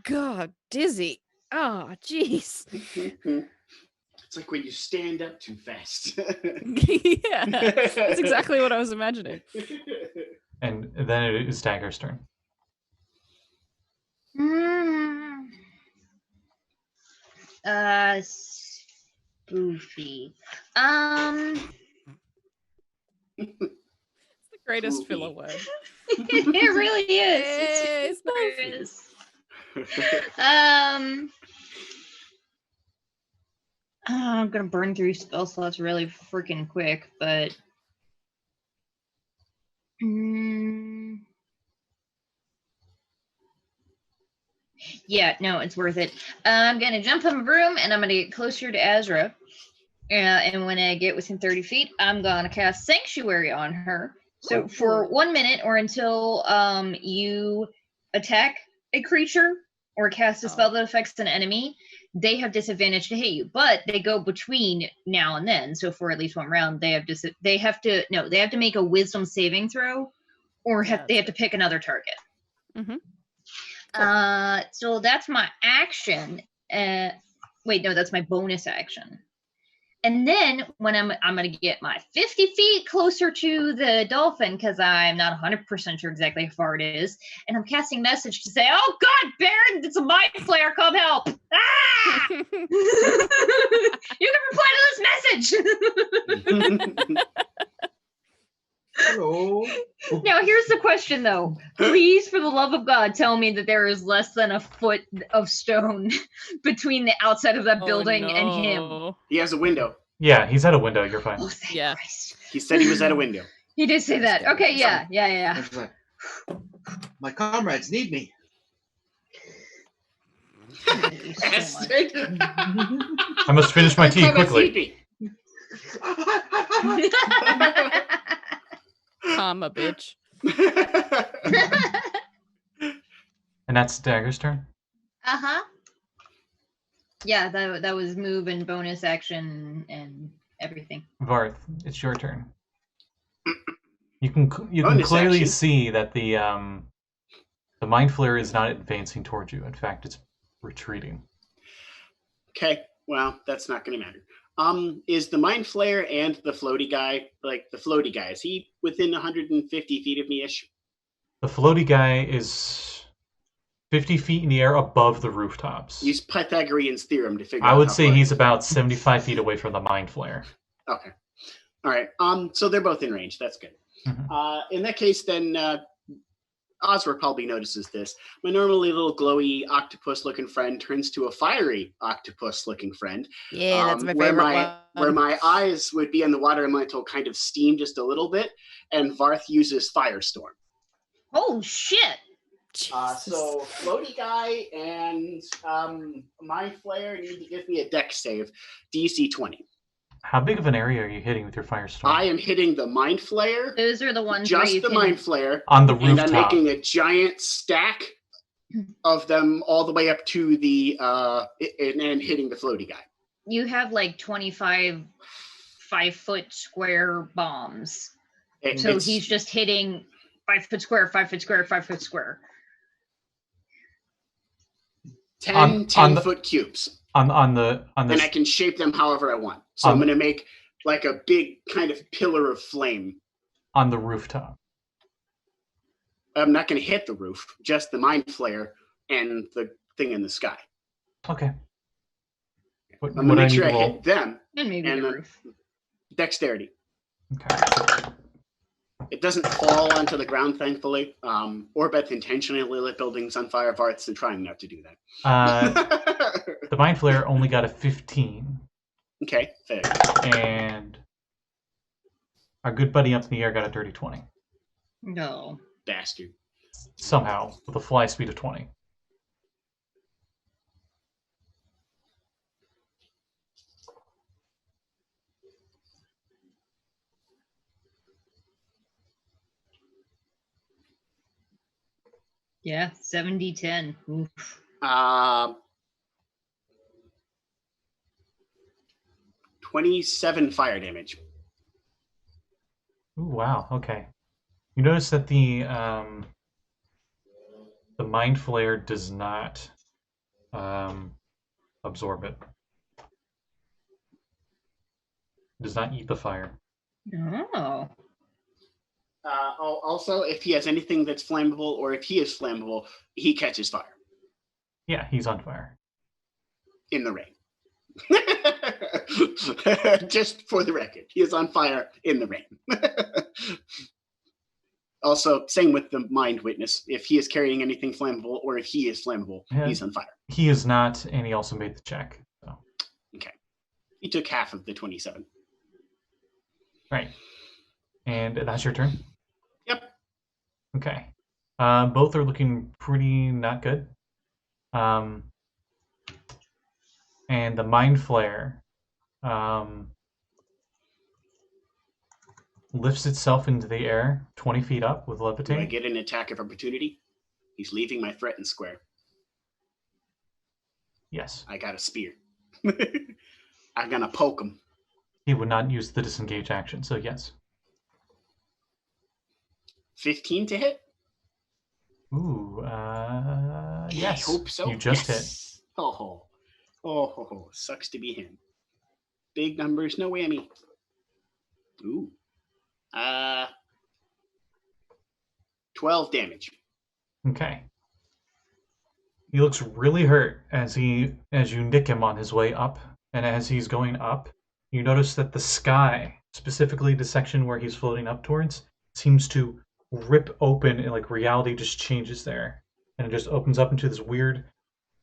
God, dizzy. Oh, jeez. It's like when you stand up too fast. Yeah, that's exactly what I was imagining. And then it is Dagger's turn. Spoofy. It's the greatest Poopy. filler word. It really is. Yes, It super is. I'm gonna burn through spell slots really freaking quick, but yeah, no, it's worth it. I'm gonna jump from a room and I'm gonna get closer to Azra. And when I get within 30 feet, I'm gonna cast Sanctuary on her. So for 1 minute or until you attack a creature or cast a spell that affects an enemy, they have disadvantage to hit you, but they go between now and then. So for at least 1 round, they have to make a Wisdom saving throw, or they have to pick another target. Mm-hmm. So that's my action. Wait, no, that's my bonus action. And then when I'm gonna get my 50 feet closer to the dolphin, because I'm not 100% sure exactly how far it is, and I'm casting message to say, "Oh God, Baron, it's a mind flare. Come help! Ah! You can reply to this message." Hello. Now here's the question, though. Please, for the love of God, tell me that there is less than a foot of stone between the outside of that building and him. He has a window. Yeah, he's at a window. You're fine. Oh, thank Christ. He said he was at a window. He did say that. Okay, yeah. My comrades need me. I must finish my tea quickly. Comma, bitch. And that's Dagger's turn? Uh-huh. Yeah, that was move and bonus action and everything. Varth, it's your turn. You can Bonus clearly action. see that the mind flare is not advancing towards you. In fact, it's retreating. Okay, well, that's not going to matter. Is the mind flare and the floaty guy, is he within 150 feet of me-ish? The floaty guy is 50 feet in the air above the rooftops. Use Pythagorean's theorem to figure out. I would how say far he's about 75 feet away from the mind flare. Okay. All right. So they're both in range. That's good. Mm-hmm. In that case, then Azra probably notices this. My normally little glowy octopus-looking friend turns to a fiery octopus-looking friend. Yeah, that's my favorite one. Where my eyes would be in the water elemental kind of steam just a little bit, and Varth uses Firestorm. Oh, shit! So floaty guy and Mind Flayer need to give me a dex save, DC 20. How big of an area are you hitting with your firestorm? I am hitting the Mind Flayer. Those are the ones just the Mind Flayer on the rooftop. And I'm making a giant stack of them all the way up to the and hitting the floaty guy. You have like 25 5-foot square bombs. So he's just hitting 5-foot square, 5-foot square, 5-foot square. 10-foot cubes. On the and I can shape them however I want. So I'm going to make like a big kind of pillar of flame on the rooftop. I'm not going to hit the roof, just the Mind Flayer and the thing in the sky. Okay. I'm going to make sure I hit them and maybe the roof. Dexterity. Okay. It doesn't fall onto the ground, thankfully. Orbeth intentionally lit buildings on fire. Varth's trying not to do that. The Mind Flayer only got a 15. Okay, fair. And our good buddy up in the air got a dirty 20. No. Bastard. Somehow, with a fly speed of 20. Yeah, 70-10. Oof. 27 fire damage. Ooh, wow, okay. You notice that the Mind Flayer does not absorb it. It does not eat the fire. Oh. Also, if he has anything that's flammable, or if he is flammable, he catches fire. Yeah, he's on fire. In the rain. Just for the record, he is on fire in the rain. Also, same with the Mind Witness. If he is carrying anything flammable, or if he is flammable, he's on fire. He is not, and he also made the check. So. Okay. He took half of the 27. Right. And that's your turn? Yep. Okay. Both are looking pretty not good. And the Mind Flare lifts itself into the air 20 feet up with Do I levitate. get an attack of opportunity? He's leaving my threatened square. Yes. I got a spear. I'm gonna poke him. He would not use the disengage action, so yes. 15 to hit? Ooh, yes. I hope so. You just yes. Hit. Oh, sucks to be him. Big numbers, no whammy. Ooh. 12 damage. Okay. He looks really hurt as you nick him on his way up, and as he's going up, you notice that the sky, specifically the section where he's floating up towards, seems to rip open and like reality just changes there. And it just opens up into this weird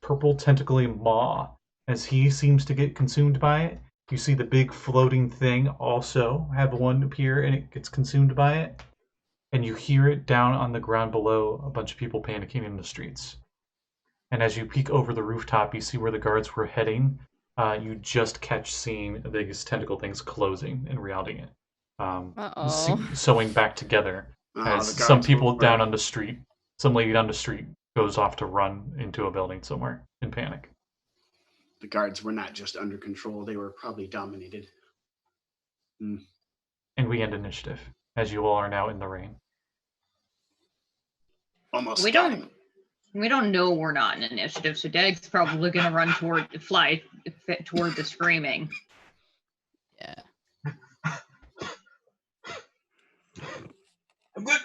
purple tentacly maw. As he seems to get consumed by it, you see the big floating thing also have one appear and it gets consumed by it. And you hear it down on the ground below, a bunch of people panicking in the streets. And as you peek over the rooftop, you see where the guards were heading. You just catch seeing the biggest tentacle things closing and routing it. Sewing back together as some people down on the street, some lady down the street goes off to run into a building somewhere in panic. The guards were not just under control, they were probably dominated. And we end initiative, as you all are now in the rain. Almost. We don't know we're not in initiative, so Dag's probably gonna fly toward the screaming. Yeah. I'm good.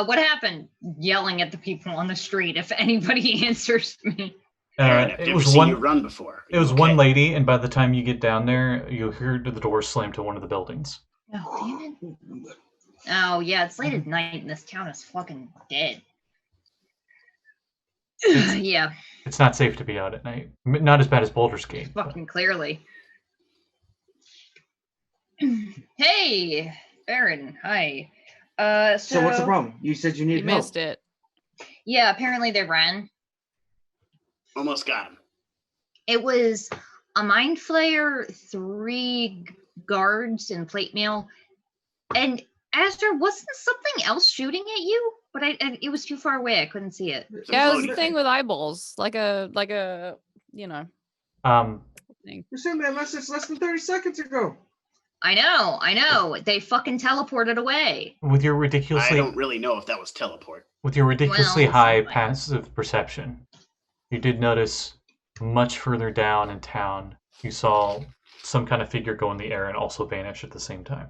What happened? Yelling at the people on the street if anybody answers me. It was one. You run before. It was one lady, and by the time you get down there, you hear the door slam to one of the buildings. Oh, damn it. Oh, yeah, it's late at night and this town is fucking dead. Yeah. It's not safe to be out at night. Not as bad as Baldur's Gate. Fucking clearly. Hey, Baron. Hi. So what's the problem? You said you needed You help. missed it. Yeah, apparently they ran. Almost got him. It was a Mind Flayer, 3 guards, and plate mail. And Azra, wasn't something else shooting at you? But it was too far away. I couldn't see it. Yeah, it was the thing with eyeballs, like a you know. Thing. You sent me a message less than 30 seconds ago. I know. They fucking teleported away. With your ridiculously, I don't really know if that was teleport. with your ridiculously high something. passive perception, you did notice much further down in town. You saw some kind of figure go in the air and also vanish at the same time.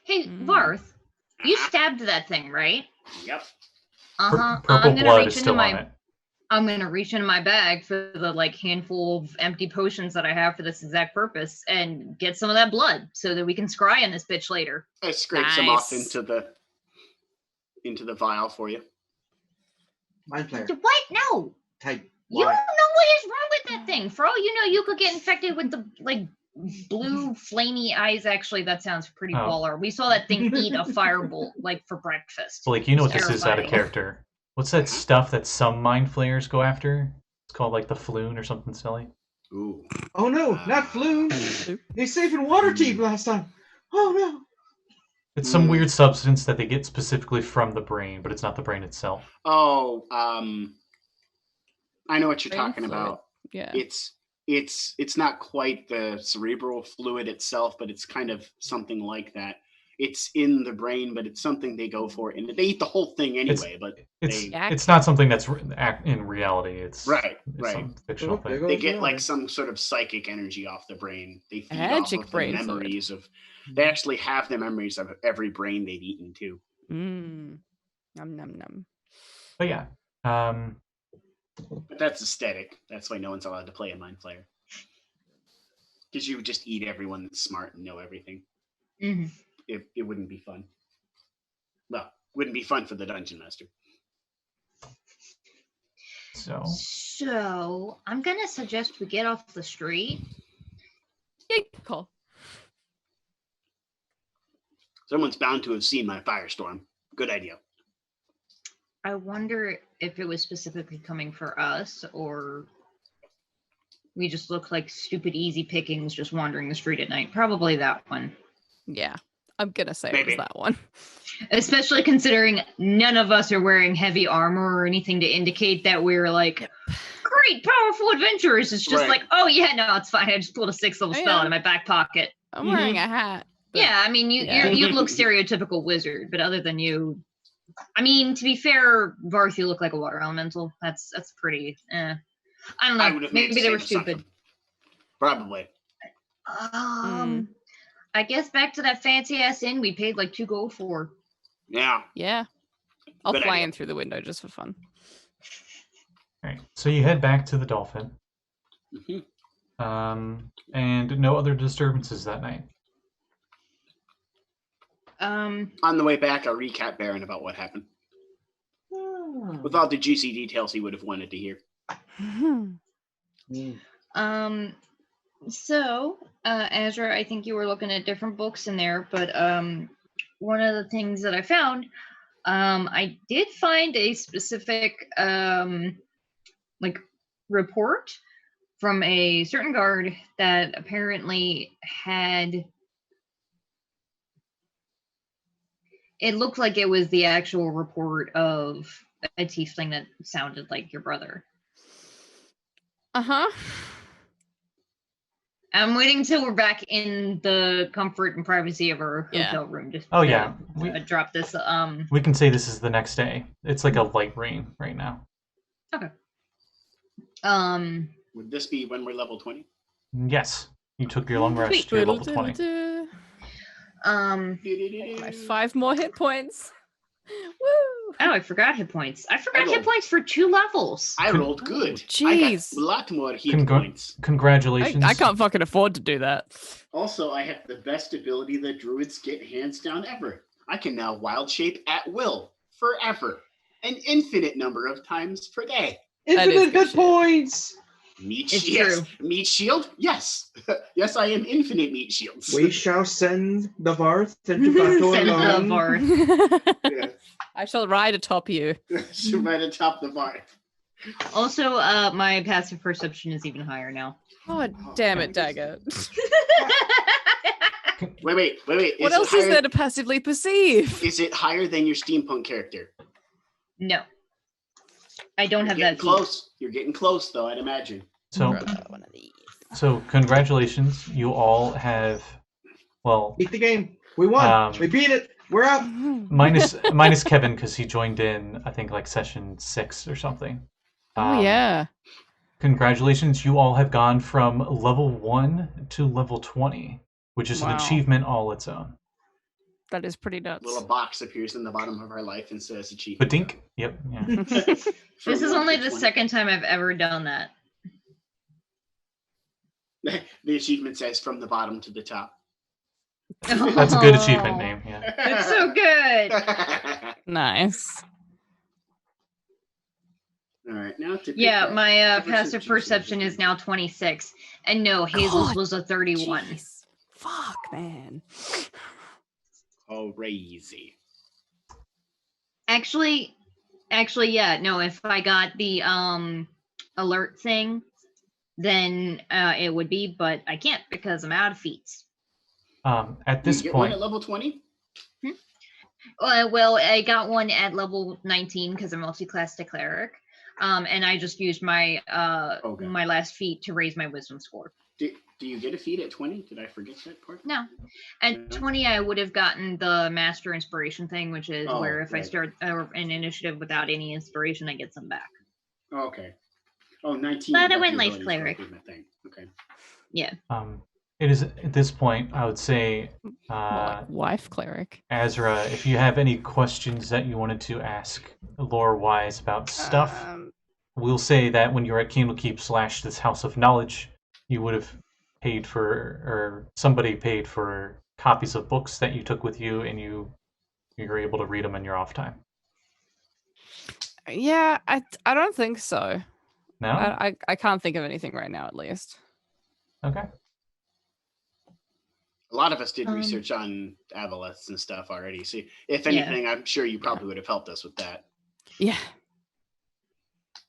Hey, Varth, you stabbed that thing, right? Yep. Purple blood is still on it. I'm gonna reach into my bag for the handful of empty potions that I have for this exact purpose and get some of that blood so that we can scry on this bitch later. I scraped some off into the vial for you. Mind Flayer. What? No. Type You Y. don't know what is wrong with that thing. For all you know, you could get infected with the blue flamey eyes. Actually, that sounds pretty baller. We saw that thing eat a firebolt for breakfast. Blake, you know what this is out of Terrifying. character. What's that stuff that some Mind Flayers go after? It's called the Floon or something silly. Ooh. Oh no, not Flume. He's saving water teeth last time. Oh no. It's some weird substance that they get specifically from the brain, but it's not the brain itself. Oh, I know what you're Brain talking fluid. about. Yeah. It's not quite the cerebral fluid itself, but it's kind of something like that. It's in the brain, but it's something they go for, and they eat the whole thing anyway. It's not something that's in reality. It's right. some fictional thing. They get some sort of psychic energy off the brain. They feed Magic off of brain the memories of. They actually have the memories of every brain they've eaten too. Num num num. But yeah, But that's aesthetic. That's why no one's allowed to play a Mind Flayer. Because you would just eat everyone that's smart and know everything. Mm-hmm. It wouldn't be fun. Well, wouldn't be fun for the dungeon master. So I'm gonna suggest we get off the street. Yeah, cool. Someone's bound to have seen my firestorm. Good idea. I wonder if it was specifically coming for us, or we just look like stupid easy pickings just wandering the street at night. Probably that one. Yeah, I'm gonna say it Maybe. was that one. Especially considering none of us are wearing heavy armor or anything to indicate that we're like great, powerful adventurers. It's just Right. like, oh yeah, no, it's fine. I just pulled a 6th level Oh, spell yeah. out of my back pocket. I'm wearing a hat. but- Yeah, I mean, Yeah. you look stereotypical wizard, but other than you, I mean, to be fair, Varth, you look like a water elemental. That's pretty. I don't know. I would have made Maybe the they were same assumption. stupid. Probably. I guess back to that fancy ass inn we paid like 2 gold for. Yeah. Yeah. I'll Good fly idea. in through the window just for fun. All right, so you head back to the Dolphin, Mhm. and no other disturbances that night. On the way back, I'll recap Baron about what happened. With all the juicy details he would have wanted to hear. So, Azra, I think you were looking at different books in there, but one of the things that I found, I did find a specific like report from a certain guard that apparently had. It looked like it was the actual report of a tiefling that sounded like your brother. Uh-huh. I'm waiting until we're back in the comfort and privacy of our Yeah. hotel room. Just Oh to, yeah, drop this. we can say this is the next day. It's like a light rain right now. Would this be when we're level 20? Yes, you took your long rest. You're level 20. My 5 more hit points. Woo! Oh, I forgot hit points. I forgot I hit rolled- points for 2 levels. I rolled good. Jeez. I got a lot more hit Congra- points. Congratulations. I can't fucking afford to do that. Also, I have the best ability that druids get hands down ever. I can now wild shape at will, forever, an infinite number of times per day. That is Infinite good hit shit. points. Meat It's shield. true. Meat shield? Yes. Yes, I am infinite meat shields. We shall send the Varth into Send the battle alone. Varth. Yeah. I shall ride atop you. Should right atop the bar. Also, my passive perception is even higher now. God damn it, Dagger. Wait. What else is there to passively perceive? Is it higher than your steampunk character? No. I don't have that feat. Close. You're getting close, though, I'd imagine. So, One of these. so congratulations. You all have, well, Beat the game. We won. We beat it. We're up. minus Kevin because he joined in, I think, like session 6 or something. Oh yeah. Congratulations, you all have gone from level 1 to level 20, which is an Wow. achievement all its own. That is pretty nuts. Little box appears in the bottom of our life and says achievement. Badink. Yep. Yeah. This is only the second time I've ever done that. The achievement says from the bottom to the top. That's a good achievement name. Yeah. It's so good. Nice. All right, now to pick Yeah, up my ever passive since perception you- is now 26. And no, Hazel's God, was a 31. Jeez. Fuck, man. Crazy. Actually, yeah, no, if I got the alert thing, then it would be, but I can't because I'm out of feats. At this you get one point, at level 20? Well, I got one at level 19 because I'm multi-class to cleric. And I just used my Okay. my last feat to raise my wisdom score. Do you get a feat at 20? Did I forget that part? No. At Mhm. 20, I would have gotten the master inspiration thing, which is Oh, where if I right. start an initiative without any inspiration, I get some back. Oh, okay. Oh, 19. But I that's went your life ability cleric. for improvement thing. Okay. it is at this point, I would say, More like wife cleric. Azra, if you have any questions that you wanted to ask lore-wise about stuff, we'll say that when you're at Candlekeep / this House of Knowledge, you would have paid for, or somebody paid for copies of books that you took with you, and you're able to read them in your off time. Yeah, I don't think so. No? I can't think of anything right now, at least. Okay. A lot of us did Um, research on aboleths and stuff already. So if Yeah. anything, I'm sure you probably would have helped us with that. Yeah.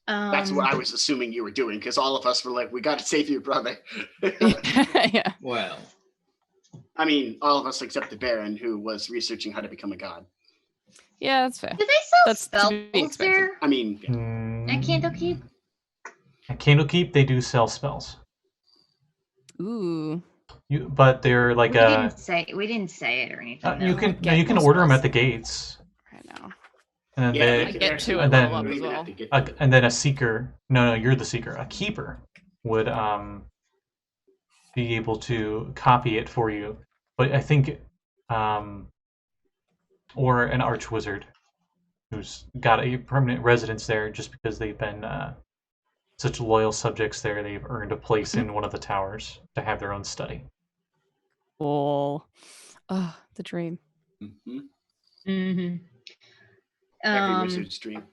That's what I was assuming you were doing, because all of us were like, we got to save your brother. Yeah. Well, I mean, all of us except the Baron, who was researching how to become a god. Yeah, that's fair. Do they sell That's to be spells expected. there I mean, yeah. at Candlekeep? At Candlekeep, they do sell spells. Ooh. But they're like we didn't say it or anything. you though. can Get you can more order them spells. at the gates, Right now. and then Yeah, they, they I could get actually- to and it level then- up You as even have well. to get and then a seeker. No, you're the seeker. A keeper would be able to copy it for you, but I think or an archwizard who's got a permanent residence there just because they've been such loyal subjects there. They've earned a place in one of the towers to have their own study. Cool. Oh, the dream. Mhm. Mm-hmm. Every wizard's dream.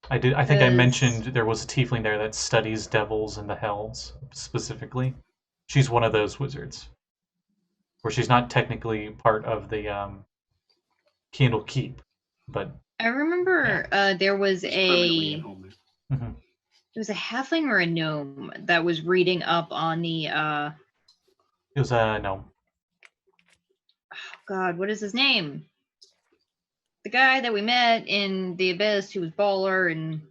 I think I 'Cause- mentioned there was a tiefling there that studies devils and the hells specifically. She's one of those wizards, where she's not technically part of the Candlekeep, but I remember there was Permanently in a home. mhm. halfling or a gnome that was reading up on the It was a gnome. God, what is his name? The guy that we met in the Abyss who was baller and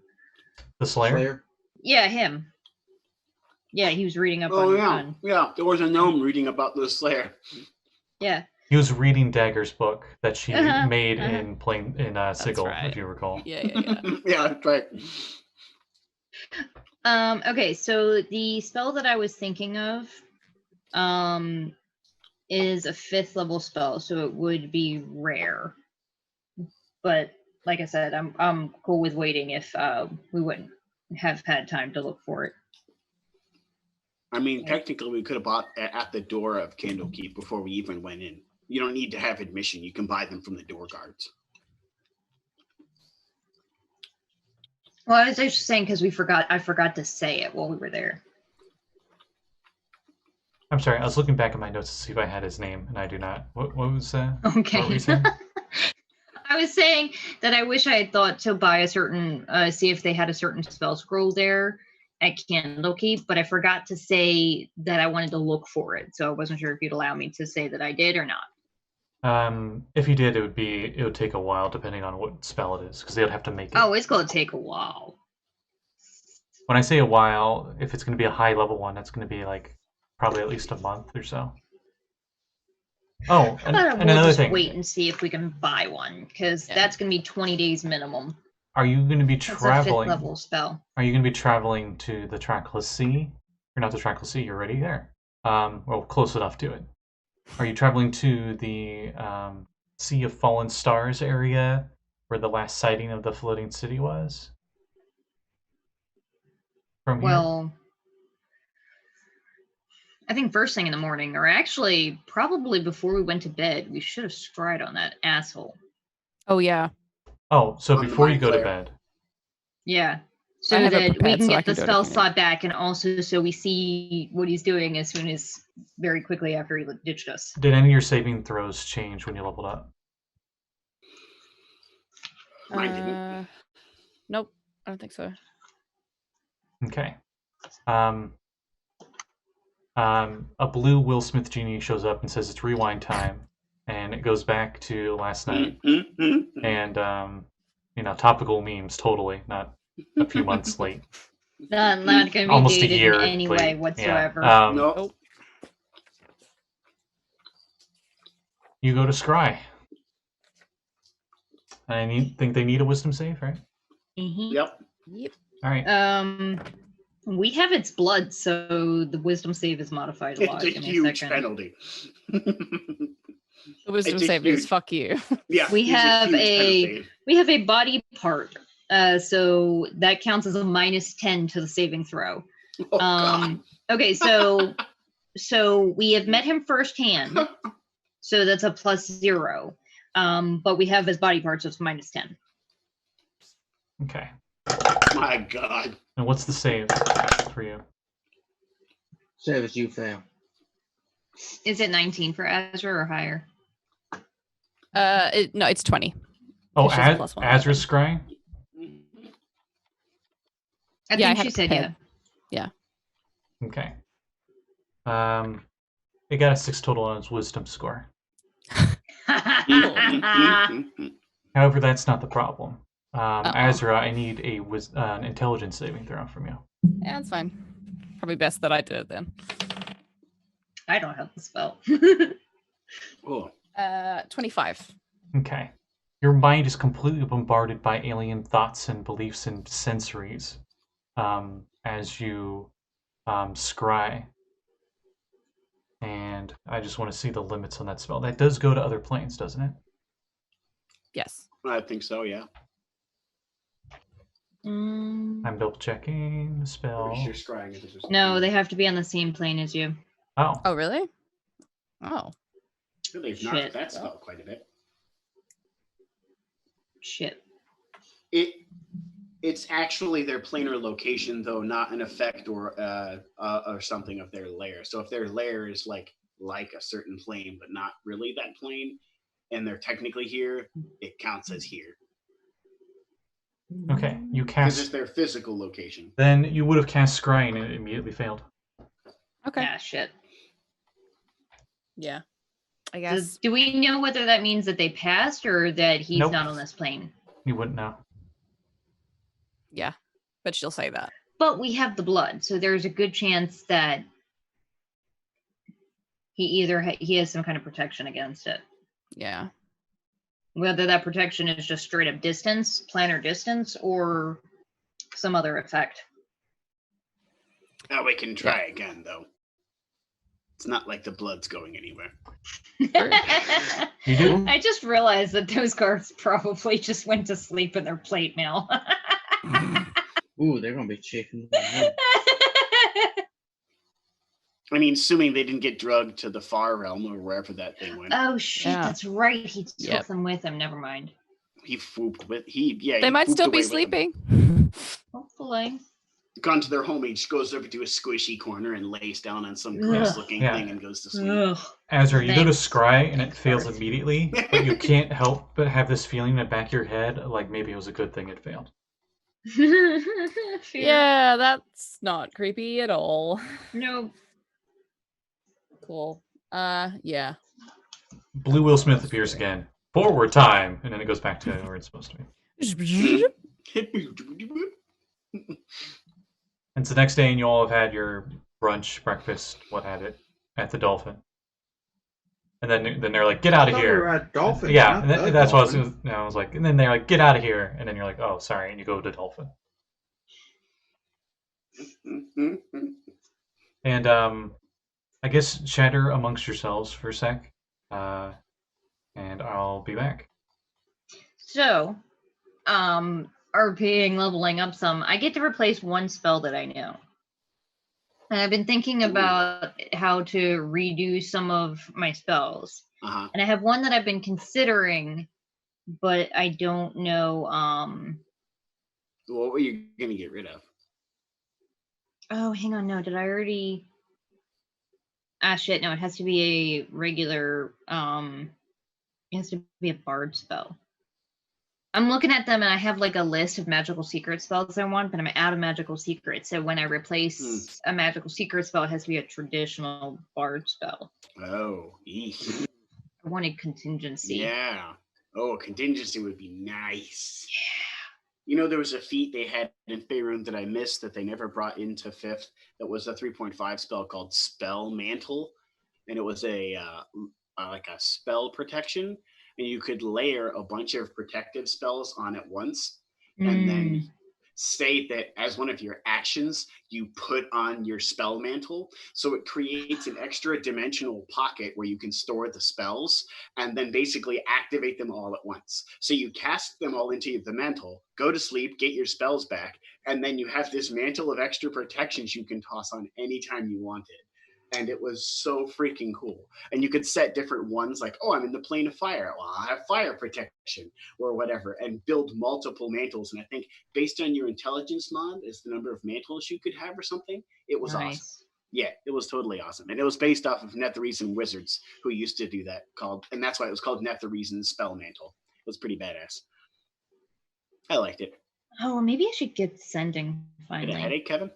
The Slayer. Slayer. yeah, him. Yeah, he was reading up Oh, on, yeah. on Yeah, there was a gnome reading about the Slayer. yeah. He was reading Dagger's book that she Uh-huh, made uh-huh. in Sigil, right. if you recall. Yeah, yeah, yeah. Yeah, that's right. Okay, so the spell that I was thinking of is a 5th level spell, so it would be rare. But like I said, I'm cool with waiting if we wouldn't have had time to look for it. I mean, technically, we could have bought at the door of Candlekeep before we even went in. You don't need to have admission. You can buy them from the door guards. Well, I was just saying because I forgot to say it while we were there. I'm sorry, I was looking back at my notes to see if I had his name, and I do not. What was that? Okay. What were you saying? I was saying that I wish I had thought to buy a certain, see if they had a certain spell scroll there at Candlekeep, but I forgot to say that I wanted to look for it. So I wasn't sure if you'd allow me to say that I did or not. If you did, it would take a while depending on what spell it is, because they would have to make it. Oh, it's going to take a while. When I say a while, if it's going to be a high level one, that's going to be like probably at least a month or so. Oh, How and about we'll another just thing. wait and see if we can buy one, because that's going to be 20 days minimum. Are you going to be That's a 5th traveling? level spell. Are you going to be traveling to the Trackless Sea? You're not the Trackless Sea. You're already there. Well, close enough to it. Are you traveling to the Sea of Fallen Stars area, where the last sighting of the floating city was? From here? Well, I think first thing in the morning, or actually probably before we went to bed, we should have scryed on that asshole. Oh, yeah. Oh, so On the before you mind go to flayer. bed. Yeah. I So have it that we prepared, can so I get can the do it spell if you need. slot back, and also so we see what he's doing as soon as very quickly after he ditched us. Did any of your saving throws change when you leveled up? Mine didn't. Nope, I don't think so. Okay. A blue Will Smith genie shows up and says it's rewind time, and it goes back to last night. And topical memes, totally, not a few months late. Not going to be Almost a dated year in any way late. whatsoever. Yeah. Nope. You go to Scry. I think they need a wisdom save, right? Mhm. Yep. Yep. All right. We have its blood, so the wisdom save is modified a lot. It's a Give me a huge second. penalty. The wisdom It's a save is huge- fuck you. Yeah. We it's have huge a- penalty. We have a body part, so that counts as a -10 to the saving throw. Oh, God. Okay, so we have met him firsthand, so that's a +0. But we have his body part, so it's -10. Okay. My God. And what's the save for you? Save as you fail. Is it 19 for Azra or higher? No, it's 20. Oh, She has a plus one. Azra's scrying? I Yeah, I think had she it said prepared. yeah. Okay. It got a 6 total on its wisdom score. However, that's not the problem. Azra, I need an intelligence saving throw from you. Yeah, that's fine. Probably best that I did it then. I don't have the spell. Oh. 25. Okay. Your mind is completely bombarded by alien thoughts and beliefs and sensories as you scry. And I just want to see the limits on that spell. That does go to other planes, doesn't it? Yes. I think so, yeah. I'm double checking the spell. Pretty sure scrying is just- No, they have to be on the same plane as you. Oh. Oh, really? Oh. They've Shit. knocked that spell quite a bit. Shit. It's actually their planar location, though, not an effect or something of their lair. So if their lair is like a certain plane, but not really that plane, and they're technically here, it counts as here. Okay. You Because it's cast. their physical location. Then you would have cast scrying and it immediately failed. Okay. Yeah, shit. Yeah. I So guess. do we know whether that means that they passed or that he's Nope. not on this plane? You wouldn't know. Yeah. But she'll say that. But we have the blood, so there's a good chance that he has some kind of protection against it. Yeah. Whether that protection is just straight up distance, planar distance, or some other effect. Now we can try again, though. It's not like the blood's going anywhere. You do? I just realized that those guards probably just went to sleep in their plate mail. Ooh, they're gonna be chafing. I mean, assuming they didn't get drugged to the far realm or wherever that thing went. Oh shit, Yeah. that's right. He took Yep. them with him. Never mind. He swooped with They might swooped still be away with them. sleeping. Hopefully. Gone to their home, he just goes over to a squishy corner and lays down on some gross-looking Yeah. thing and goes to sleep. Ugh. Azra, you go to Thanks. scry and it Thanks, fails Varth. immediately, but you can't help but have this feeling in the back of your head like maybe it was a good thing it failed. Fear. Yeah, that's not creepy at all. No. Cool. Yeah. Blue Will Smith appears again. Forward time! And then it goes back to where it's supposed to be. And it's the next day and you all have had your brunch, breakfast, what have it, at the Dolphin. And then they're like, get out of We here. were at Dolphin. Yeah, not and the that's what Dolphin. I was like, and then they're like, get out of here. And then you're like, oh, sorry. And you go to Dolphin. And I guess chatter amongst yourselves for a sec. And I'll be back. So, RPing leveling up some, I get to replace one spell that I know. And I've been thinking about how to redo some of my spells. Uh-huh. And I have one that I've been considering, but I don't know. What were you going to get rid of? Oh, hang on. No, did I already? Ah, shit. No, it has to be a regular. It has to be a bard spell. I'm looking at them and I have like a list of magical secret spells I want, but I'm out of magical secrets. So when I replace a magical secret spell, it has to be a traditional bard spell. Oh, eesh. I wanted contingency. Yeah. Oh, contingency would be nice. Yeah. You know, there was a feat they had in Faerun that I missed that they never brought into 5th. That was a 3.5 spell called Spell Mantle. And it was a like a spell protection. And you could layer a bunch of protective spells on at once. And then state that as one of your actions, you put on your spell mantle. So it creates an extra dimensional pocket where you can store the spells and then basically activate them all at once. So you cast them all into the mantle, go to sleep, get your spells back, and then you have this mantle of extra protections you can toss on anytime you want it. And it was so freaking cool. And you could set different ones like, oh, I'm in the plane of fire. Well, I have fire protection or whatever, and build multiple mantles. And I think based on your intelligence mod is the number of mantles you could have or something. It was awesome. Yeah, it was totally awesome. And it was based off of Netherreason Wizards who used to do that and that's why it was called Netherreason Spell Mantle. It was pretty badass. I liked it. Oh, maybe I should get sending finally. Get a headache, Kevin?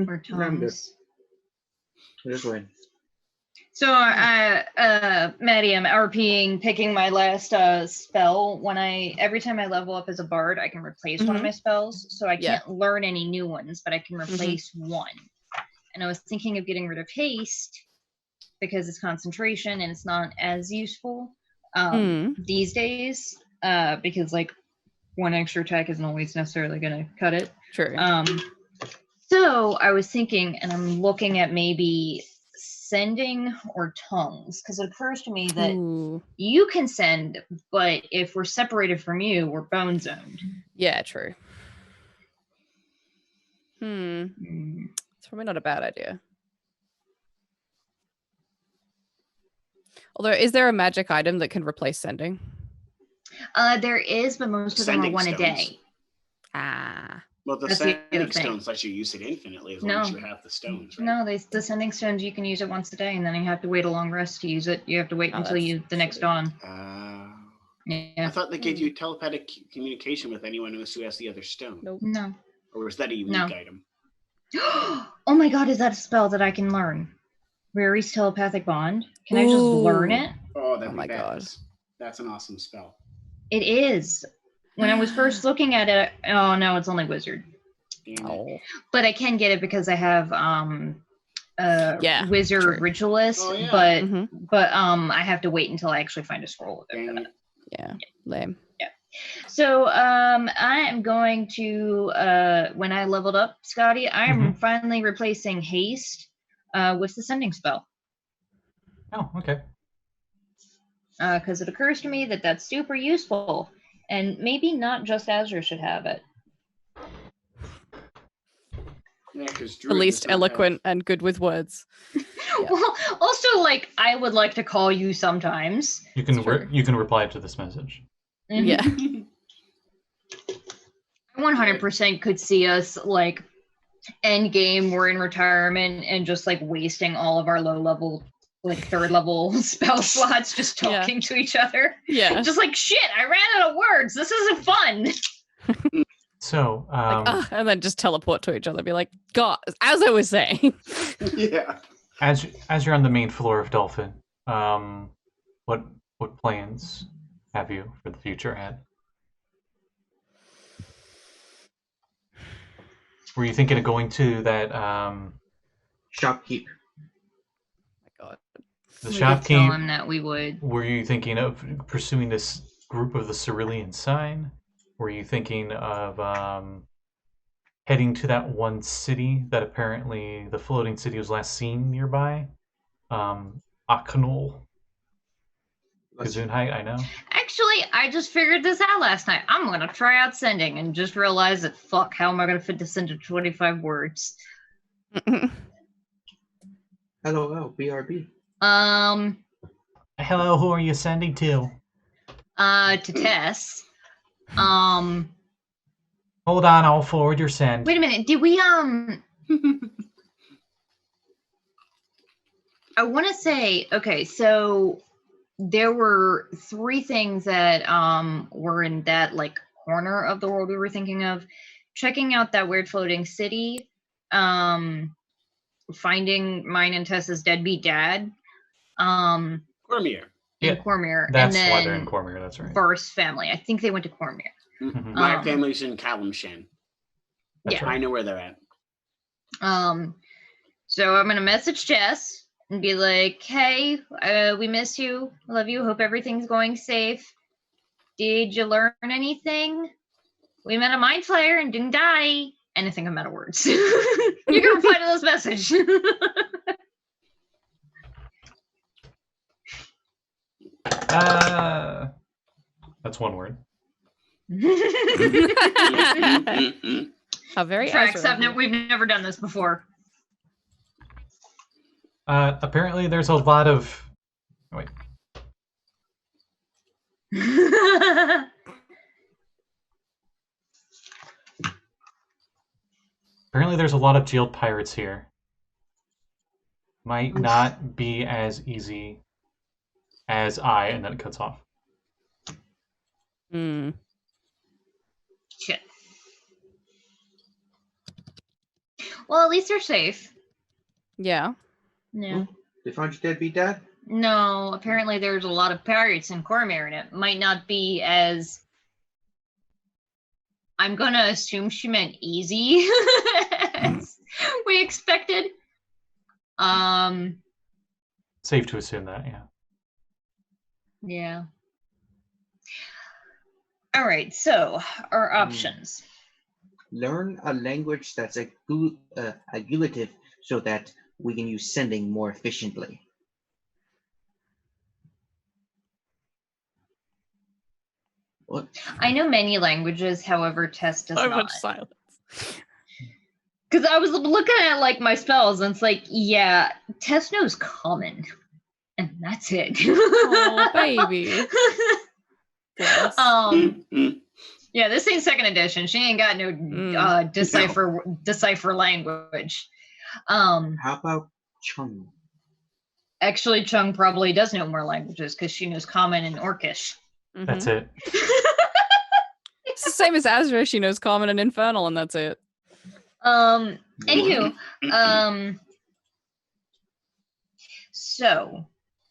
Or tongues. This way. So, Maddie, I'm RPing, picking my last spell. Every time I level up as a bard, I can replace one of my spells. So I can't learn any new ones, but I can replace one. And I was thinking of getting rid of haste because it's concentration and it's not as useful these days. Because like one extra attack isn't always necessarily going to cut it. Sure. So I was thinking, and I'm looking at maybe sending or tongues, because it occurs to me that you can send, but if we're separated from you, we're bone zoned. Yeah, true. It's probably not a bad idea. Although, is there a magic item that can replace sending? There is, but most of them are one a day. Well, the sending stones let you use it infinitely as long as you have the stones, right? No, the sending stones, you can use it once a day, and then you have to wait a long rest to use it. You have to wait until the next dawn. I thought they gave you telepathic communication with anyone who has the other stone. Nope. No. Or was that a unique item? Oh my god, is that a spell that I can learn? Rary's telepathic bond? Can I just learn it? Oh, that'd be bad. That's an awesome spell. It is. When I was first looking at it, oh no, it's only wizard. But I can get it because I have wizard ritualist, but I have to wait until I actually find a scroll with it. Lame. Yeah. So I am going to when I leveled up, Scotty, I am finally replacing haste with the sending spell. Oh, okay. Because it occurs to me that that's super useful. And maybe not just Azra should have it. Yeah, the least eloquent and good with words. Well, also, like, I would like to call you sometimes. You can you can reply to this message. Yeah. I 100% could see us, like, end game, we're in retirement, and just, like, wasting all of our low-level, like, third-level spell slots just talking to each other. Yeah. Just like, shit, I ran out of words. This isn't fun. So, and then just teleport to each other, be like, God, as I was saying. Yeah. As you're on the main floor of Dolphin, what plans have you for the future ahead? Were you thinking of going to that shopkeep? Oh my god. The we shopkeep? Tell him that we would. Were you thinking of pursuing this group of the Cerulean Sign? Were you thinking of heading to that one city that apparently the floating city was last seen nearby? Aknul. Gesundheit, I know. Actually, I just figured this out last night. I'm going to try out sending and just realize that, fuck, how am I going to fit this into 25 words? LOL, BRB. Hello, who are you sending to? To Tess. Hold on, I'll forward your send. Wait a minute, did we, I want to say, okay, so there were 3 things that were in that, like, corner of the world we were thinking of. Checking out that weird floating city, finding mine and Tessa's deadbeat dad, Cormier. Yeah, Cormier. That's and then why they're in Cormier, that's right. Varth's family. I think they went to Cormier. My family's in Kalimshan. That's Yeah. right. I know where they're at. So I'm gonna message Jess and be like, hey, we miss you, love you, hope everything's going safe. Did you learn anything? We met a mind flayer and didn't die. And I think I'm out of words. You can reply to this message. That's one word. How very Tracks, Azra. we've never done this before. Apparently there's a lot of... Wait. Apparently there's a lot of jailed pirates here. Might not be as easy as and then it cuts off. Hmm. Shit. Well, at least they're safe. Yeah. No. They found your deadbeat dad? No, apparently there's a lot of pirates in Cormyr, and it might not be as... I'm gonna assume she meant easy as we expected. Safe to assume that, yeah. Yeah. All right, so our options. Learn a language that's agglutinative so that we can use sending more efficiently. What? I know many languages, however, Tess does So not. much silence. Because I was looking at like my spells, and it's like, yeah, Tess knows common, and that's it. Oh, baby. Bless. Yeah, this ain't second edition. She ain't got no decipher language. How about Chung? Actually, Chung probably does know more languages because she knows Common and Orcish. Mhm. That's it. It's the same as Azra. She knows Common and Infernal, and that's it. Anywho, so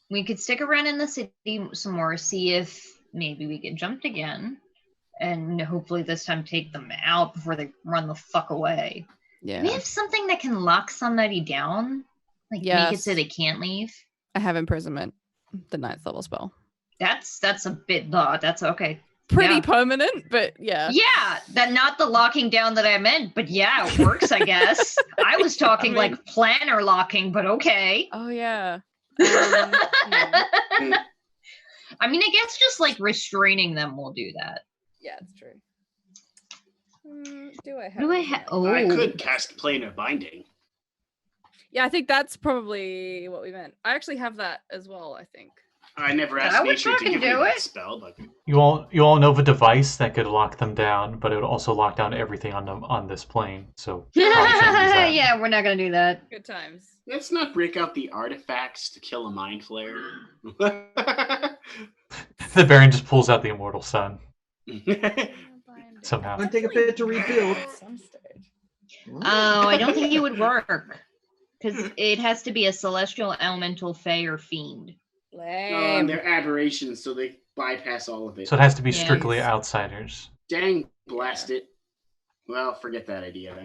we could stick around in the city some more, see if maybe we get jumped again, and hopefully this time take them out before they run the fuck away. Yeah. Do we have something that can lock somebody down? Like make it so Yes. they can't leave? I have imprisonment, the 9th level spell. That's a bit that's okay. Pretty Yeah. permanent, but yeah. Yeah, that not the locking down that I meant, but yeah, it works, I guess. I was talking I mean- like planner locking, but okay. Oh yeah. I mean, I guess just like restraining them will do that. Yeah, it's true. Do I have? Do I anything have? like Oh, I could cast planar binding. Yeah, I think that's probably what we meant. I actually have that as well, I think. I never I asked would Nature to fucking give me do that it. spell, but You all know of a device that could lock them down, but it would also lock down everything on this plane. So probably shouldn't use that. yeah, we're not gonna do that. Good times. let's not break out the artifacts to kill a mind flayer. The Baron just pulls out the Immortal Sun somehow. Gonna take a bit to rebuild. At some stage. Oh, I don't think it would work because it has to be a celestial, elemental, fey, or fiend. Lame. They're aberrations, so they bypass all of it. So it has to be Yeah. strictly outsiders. Dang, blast it. Well, forget that idea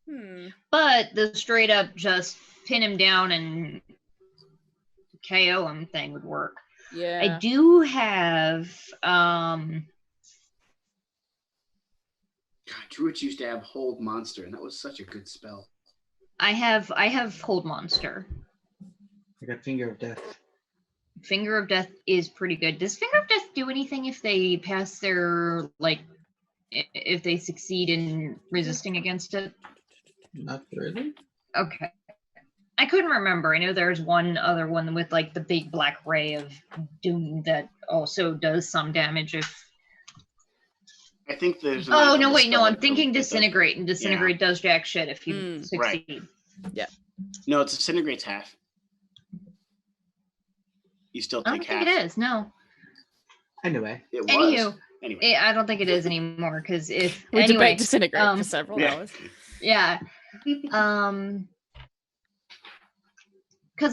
then. But the straight up just pin him down and KO him thing would work. Yeah. I do have God, Druids used to have Hold Monster, and that was such a good spell. I have Hold Monster. I got Finger of Death. Finger of Death is pretty good. Does Finger of Death do anything if they pass their if they succeed in resisting against it? Not really. Okay. I couldn't remember. I know there's one other one with like the big black ray of doom that also does some damage if I think there's. Oh no, another wait, no, spell I'm that thinking does- disintegrate, and disintegrate does jack shit if you succeed. Right. No, it's disintegrates half. You still I don't take think half. it is. No. Anyway, It was. Anywho, Anyway. I don't think it is anymore because if We anyway, debate disintegrate for several yeah. hours. yeah. Because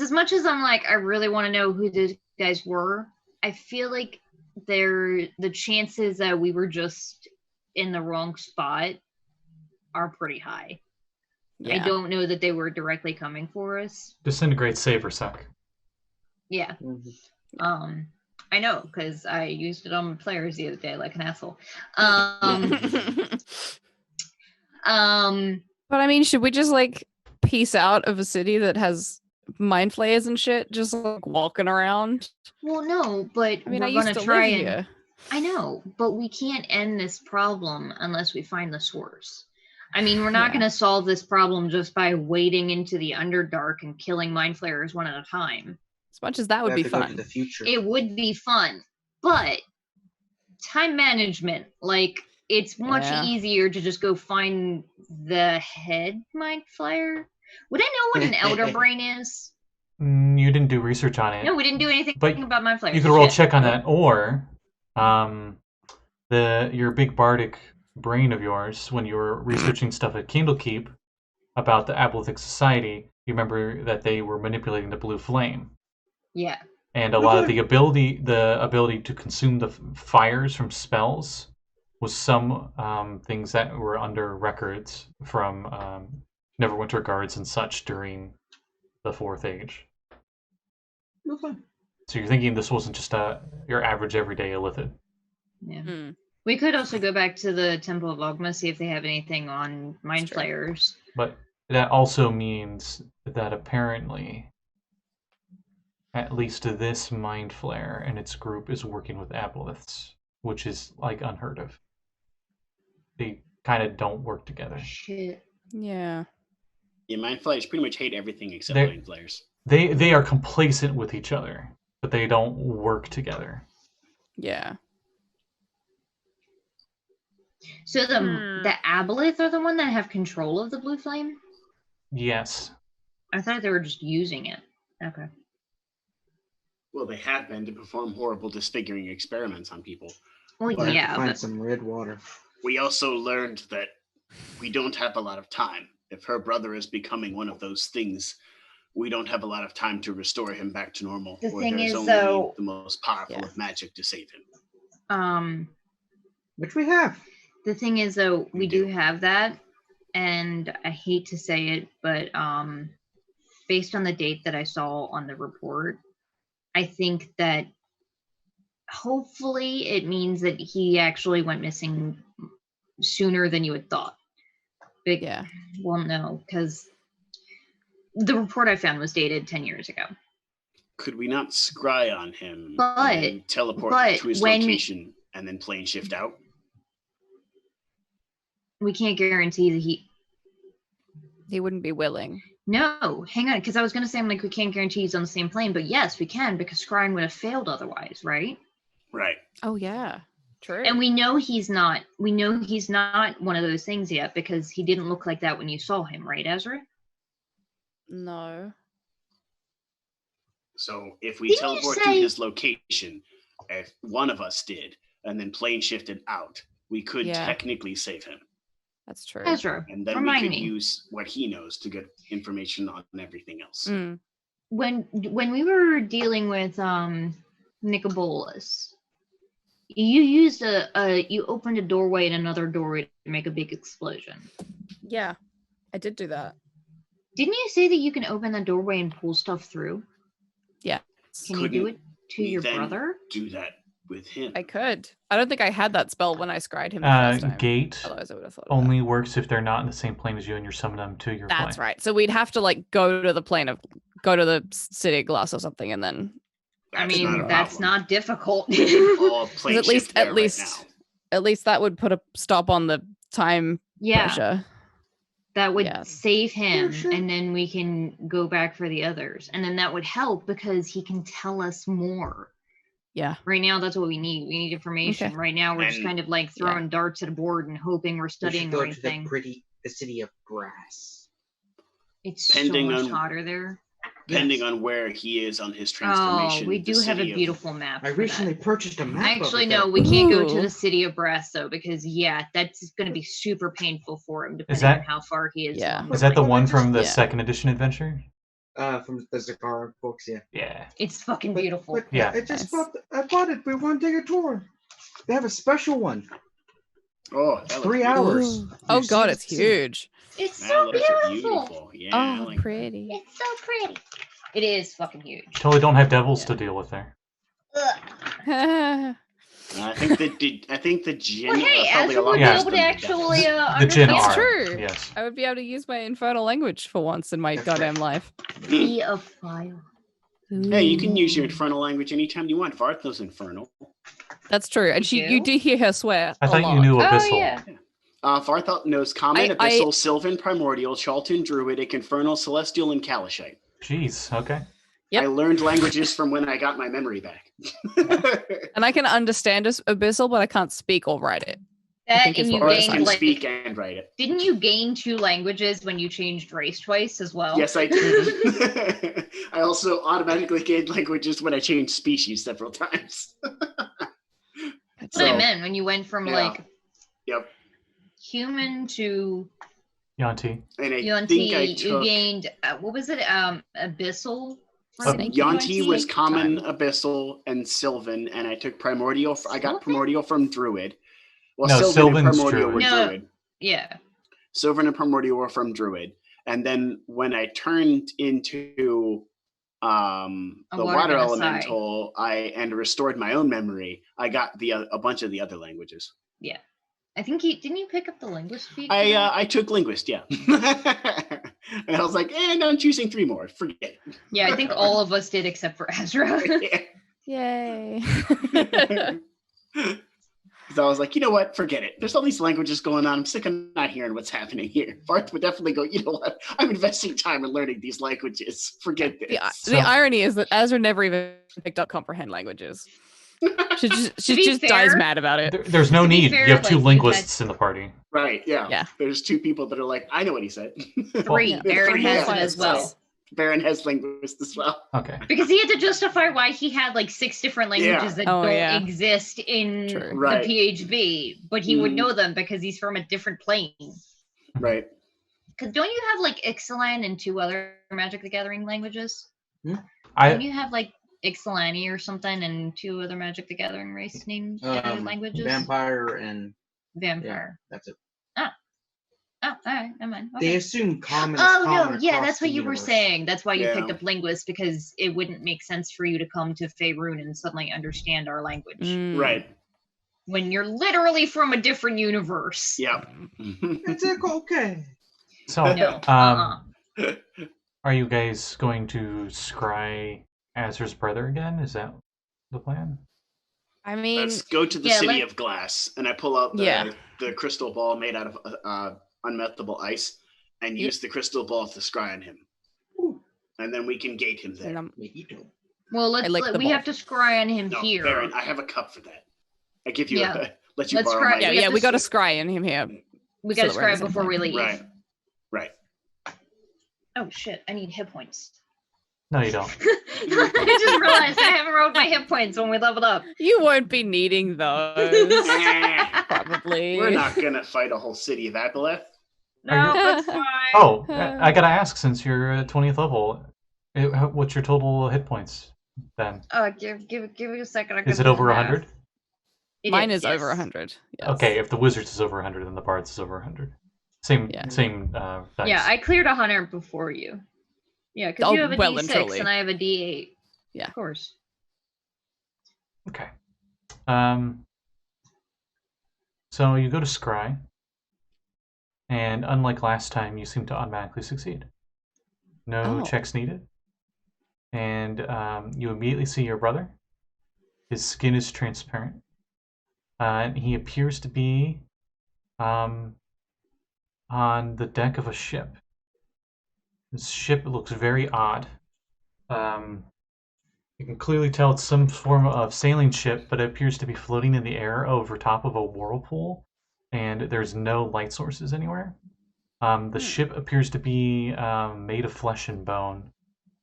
as much as I'm like, I really want to know who these guys were, I feel like the chances that we were just in the wrong spot are pretty high. Yeah. I don't know that they were directly coming for us. Disintegrate, save, or suck. Yeah. I know because I used it on my players the other day like an asshole. But I mean, should we just like peace out of a city that has mind flayers and shit, just like walking around? Well, no, but I mean, we're I used gonna to try live and here. I know, but we can't end this problem unless we find the source. I mean, we're not Yeah. going to solve this problem just by wading into the Underdark and killing mind flayers one at a time. As much as that would We be have to go to fun. the future. It would be fun, but time management, like, it's much Yeah. easier to just go find the head mind flayer. Would I know what an elder brain is? You didn't do research on it. No, we didn't do anything But about mind flayers. You could roll a Shit. check on that, or your big bardic brain of yours, when you were researching stuff at Candlekeep about the Abolithic Society, you remember that they were manipulating the blue flame. Yeah. And a lot of the ability to consume the fires from spells was some things that were under records from Neverwinter guards and such during the Fourth Age. Okay. So you're thinking this wasn't just your average everyday illithid. Yeah. Mm. We could also go back to the Temple of Ogma, see if they have anything on mind true. flayers. But that also means that apparently at least this mind flayer and its group is working with aboliths, which is like unheard of. They kind of don't work together. Shit. Yeah. Yeah, mind flayers pretty much hate everything except They're- mind flayers. They are complacent with each other, but they don't work together. Yeah. So the aboleth are the one that have control of the blue flame? Yes. I thought they were just using it. Okay. Well, they have been to perform horrible disfiguring experiments on people. Well, But- yeah, Find but some red water. We also learned that we don't have a lot of time. If her brother is becoming one of those things, we don't have a lot of time to restore him back to normal. The or thing there's is, only though- the most powerful Yeah. of magic to save him. Which we have. the thing is, though, we We do do. have that, and I hate to say it, but based on the date that I saw on the report, I think that hopefully it means that he actually went missing sooner than you had thought. Yeah. Well, no, because the report I found was dated 10 years ago. Could we not scry on him But- and teleport but to his when- location and then plane shift out? We can't guarantee that He wouldn't be willing. No, hang on, because I was going to say, I'm like, we can't guarantee he's on the same plane, but yes, we can, because scrying would have failed otherwise, right? Right. Oh yeah. True. And we know he's not one of those things yet, because he didn't look like that when you saw him, right, Azra? No. So if we Didn't you teleport to say- his location, if one of us did, and then plane shifted out, we could Yeah. technically save him. That's true. Ezra, And then remind we could me. use what he knows to get information on everything else. Mm. When we were dealing with Nicobolus, you used you opened a doorway in another doorway to make a big explosion. Yeah. I did do that. Didn't you say that you can open the doorway and pull stuff through? Yeah. Can you do Couldn't it to we your then brother? do that with him? I could. I don't think I had that spell when I scried him the first time. Gate Otherwise I would have thought of only works if they're not in the same plane as you and you're summoning them to your that. That's plane. right. So we'd have to like go to the city of glass or something, and then I That's mean, not a that's problem. not difficult. All plane at least- shift there at right least- now. at least that would put a stop on the time Yeah, pressure. that would Yeah. save him, sure. and then we can go back for the others. And then that would help because he can tell us more. Yeah. Right now, that's what we need. We need information. Okay. Right now, we're just And- kind of like throwing darts at a board and hoping we're We studying should the go right to thing. the city of brass. It's Pending so much on- hotter there. Depending Yes. on where he is on his Oh, transformation. we the do have a city of- beautiful map. I for recently that. purchased a map. of Actually, it no, there. we can't go to Ooh. the city of Brass though, because yeah, that's going to be super painful for him, depending that- on how far he is. Yeah. along Is that the line. one from the Yeah. second edition adventure? From the Zakar books, yeah. Yeah. It's fucking But- beautiful. But Yeah. I just Nice. I bought it. We want to take a tour. They have a special one. Oh, that looks 3 beautiful. hours. Ooh. Oh You god, see it's the- huge. It's That so looks beautiful. beautiful. Yeah, Oh, like pretty. It's so pretty. It is fucking huge. Totally don't have devils Yeah. to deal with there. Ugh. I think the gin Well, hey, are probably a Azra lot would Yeah. be less able than to the actually devils. The Jinn It's are. true. Yes. I would be able to use my infernal language for once in my That's goddamn right. life. be a file. Hey, you can use your infernal language anytime you want. Varth knows infernal. That's true. And You you do? do hear her swear. I a thought lot. you knew Oh Abyssal. yeah. Varth knows Common, Abyssal, Sylvan, Primordial, Chalton, Druidic, Infernal, Celestial, and Kalashite. Jeez, okay. Yep. I learned languages from when I got my memory back. And I can understand Abyssal, but I can't speak or write it. That and you Or I gained can like speak and write it. didn't you gain 2 languages when you changed race twice as well? Yes, I did. I also automatically gained languages when I changed species several times. That's what I meant when you went from like human to Yuan-Ti. And I Yuan-Ti, think I took... you gained what was it? Abyssal. Yuan-Ti was Common, Abyssal, and Sylvan, and I took Primordial. I got Primordial from Druid. Well, No, Sylvan and Sylvan's Primordial were Druid. Druid. Yeah. Sylvan and Primordial were from Druid. And then when I turned into the Water Elemental, and restored my own memory, I got a bunch of the other languages. Yeah. I think didn't you pick up the linguist feat? I took linguist, yeah. And I was like, I'm choosing 3 more. Forget it. Yeah, I think all of us did except for Azra. Yay. So I was like, you know what? Forget it. There's all these languages going on. I'm sick of not hearing what's happening here. Varth would definitely go, you know what? I'm investing time in learning these languages. Forget this. The irony is that Azra never even picked up comprehend languages. She just dies mad about it. There's no need. You have 2 linguists in the party. Right, yeah. There's 2 people that are like, I know what he said. 3. Baron has one as well. Baron has linguist as well. Okay. Because he had to justify why he had like 6 different languages that don't exist in the PHB, but he would know them because he's from a different plane. Right. Because don't you have like Ixalian and 2 other Magic the Gathering languages? Don't you have like Ixaliani or something and 2 other Magic the Gathering race names languages? Vampire and Vampire. Yeah, that's it. Oh, all right, never mind. Okay. They assume common. No, yeah, that's what you were saying. That's why you picked up linguist, because it wouldn't make sense for you to come to Faerun and suddenly understand our language. Right. When you're literally from a different universe. Yep. It's okay. So, are you guys going to scry Azra's brother again? Is that the plan? I mean, let's go to the City of Glass, and I pull out the crystal ball made out of unmeltable ice, and use the crystal ball to scry on him. And then we can gate him there. Well, we have to scry on him here. Baron, I have a cup for that. I give you let you borrow my... Yeah, we got to scry on him here. We got to scry before we leave. Right. Oh, shit. I need hit points. No, you don't. I just realized I haven't rolled my hit points when we leveled up. You won't be needing those. Probably. We're not going to fight a whole city of Apoleth. No, that's fine. Oh, I gotta ask, since you're at 20th level, what's your total hit points then? Give it a second. Is it over 100? Mine is over 100. Yes. Okay, if the wizard's is over 100, then the bard's is over 100. Same dice. Yeah, I cleared 100 before you. Yeah, because you have a D6 and I have a D8. Yeah, of course. Okay. So you go to scry, and unlike last time, you seem to automatically succeed. No checks needed. And you immediately see your brother. His skin is transparent. And he appears to be on the deck of a ship. This ship looks very odd. You can clearly tell it's some form of sailing ship, but it appears to be floating in the air over top of a whirlpool, and there's no light sources anywhere. The ship appears to be made of flesh and bone.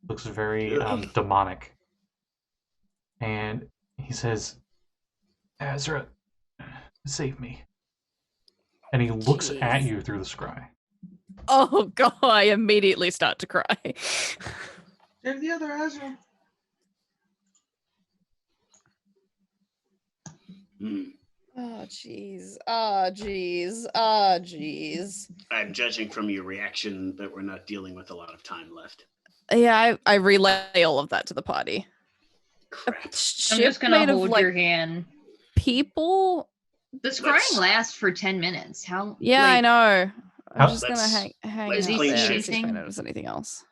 Looks very demonic. And he says, Azra, save me. And he looks at you through the scry. Oh god, I immediately start to cry. Save the other Azra. Oh jeez. Oh jeez. Oh jeez. I'm judging from your reaction that we're not dealing with a lot of time left. Yeah, I relay all of that to the party. Crap. I'm just gonna hold your hand. People. The scrying lasts for 10 minutes. How? Yeah, I know. I'm just gonna hang let's out plane there shift. if I notice anything else.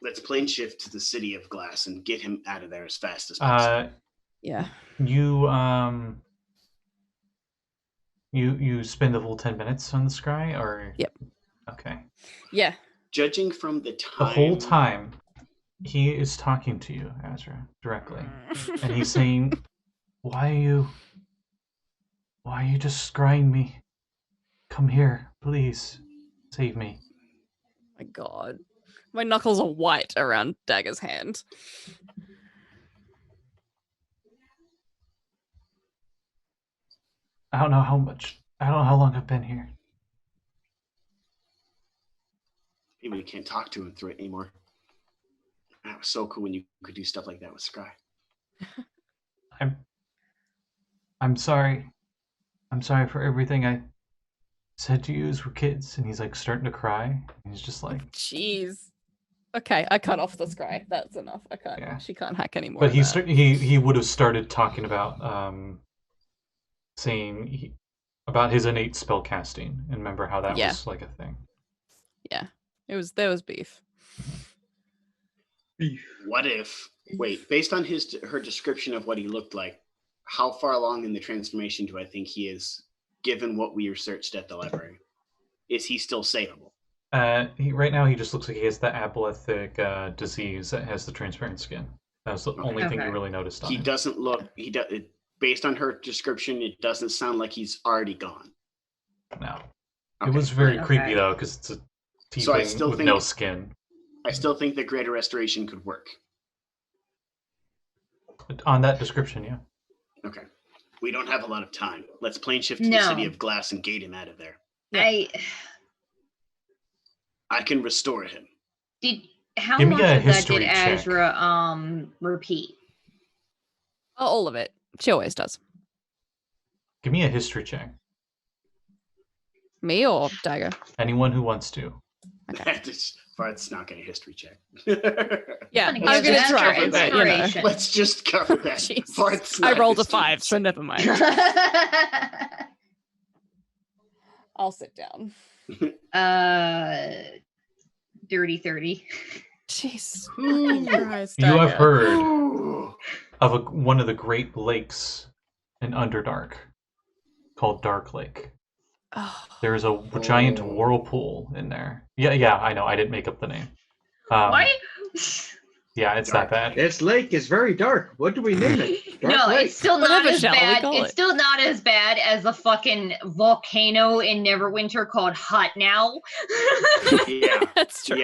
Let's plane shift to the City of Glass and get him out of there as fast as possible. Yeah. You You spend the full 10 minutes on the scry, or? Yep. Okay. Yeah. Judging from the time, The whole time, he is talking to you, Azra, directly, and he's saying, "Why are you just scrying me? Come here, please, save me." My God. My knuckles are white around Dagger's hand. I don't know how long I've been here. maybe we can't talk to him through it anymore. That was so cool when you could do stuff like that with Scry. I'm sorry. I'm sorry for everything I said to you as we're kids. And he's like starting to cry. He's just like, Jeez. Okay, I cut off the scry. That's enough. I can't. Yeah. She can't hack anymore. but he would have started talking about saying about his innate spell casting, and remember how that Yeah. was like a thing. Yeah, there was beef. What if? Wait, based on her description of what he looked like, how far along in the transformation do I think he is, given what we researched at the library? Is he still savable? Right now he just looks like he has the apoplectic disease that has the transparent skin. That's the only thing you Okay. really noticed on He him. doesn't look. Based on her description, it doesn't sound like he's already gone. No. Okay. It was very Okay. creepy though, because it's a So I tiefling still with think- no skin. I still think that greater restoration could work. On that description, yeah. Okay. We don't have a lot of time. Let's plane shift to the No. city of glass and gate him out of there. I I can restore him. how Give me much a of that history did check. Azra repeat? Oh, all of it. She always does. Give me a history check. Me or Dagger? Anyone who wants to. Okay. Farth's not going to history check. Yeah, Gonna I'm give gonna Azra try, but you know. inspiration. Let's just cover that. Jesus. Farth's I not rolled a history 5, so check. never mind. I'll sit down. Dirty 30. Jeez. Ooh. Christ, You have Dagger. heard Ooh. of one of the great lakes in Underdark called Dark Lake. Oh, There's a giant Oh. whirlpool in there. Yeah, I know. I didn't make up the name. What? Yeah, it's Dark that bad. This lake is very dark. What do we name it? Dark No, Lake. it's still not Whatever as shall we bad. call It's it? still not as bad as the fucking volcano in Neverwinter called Hot Now. Yeah. that's true.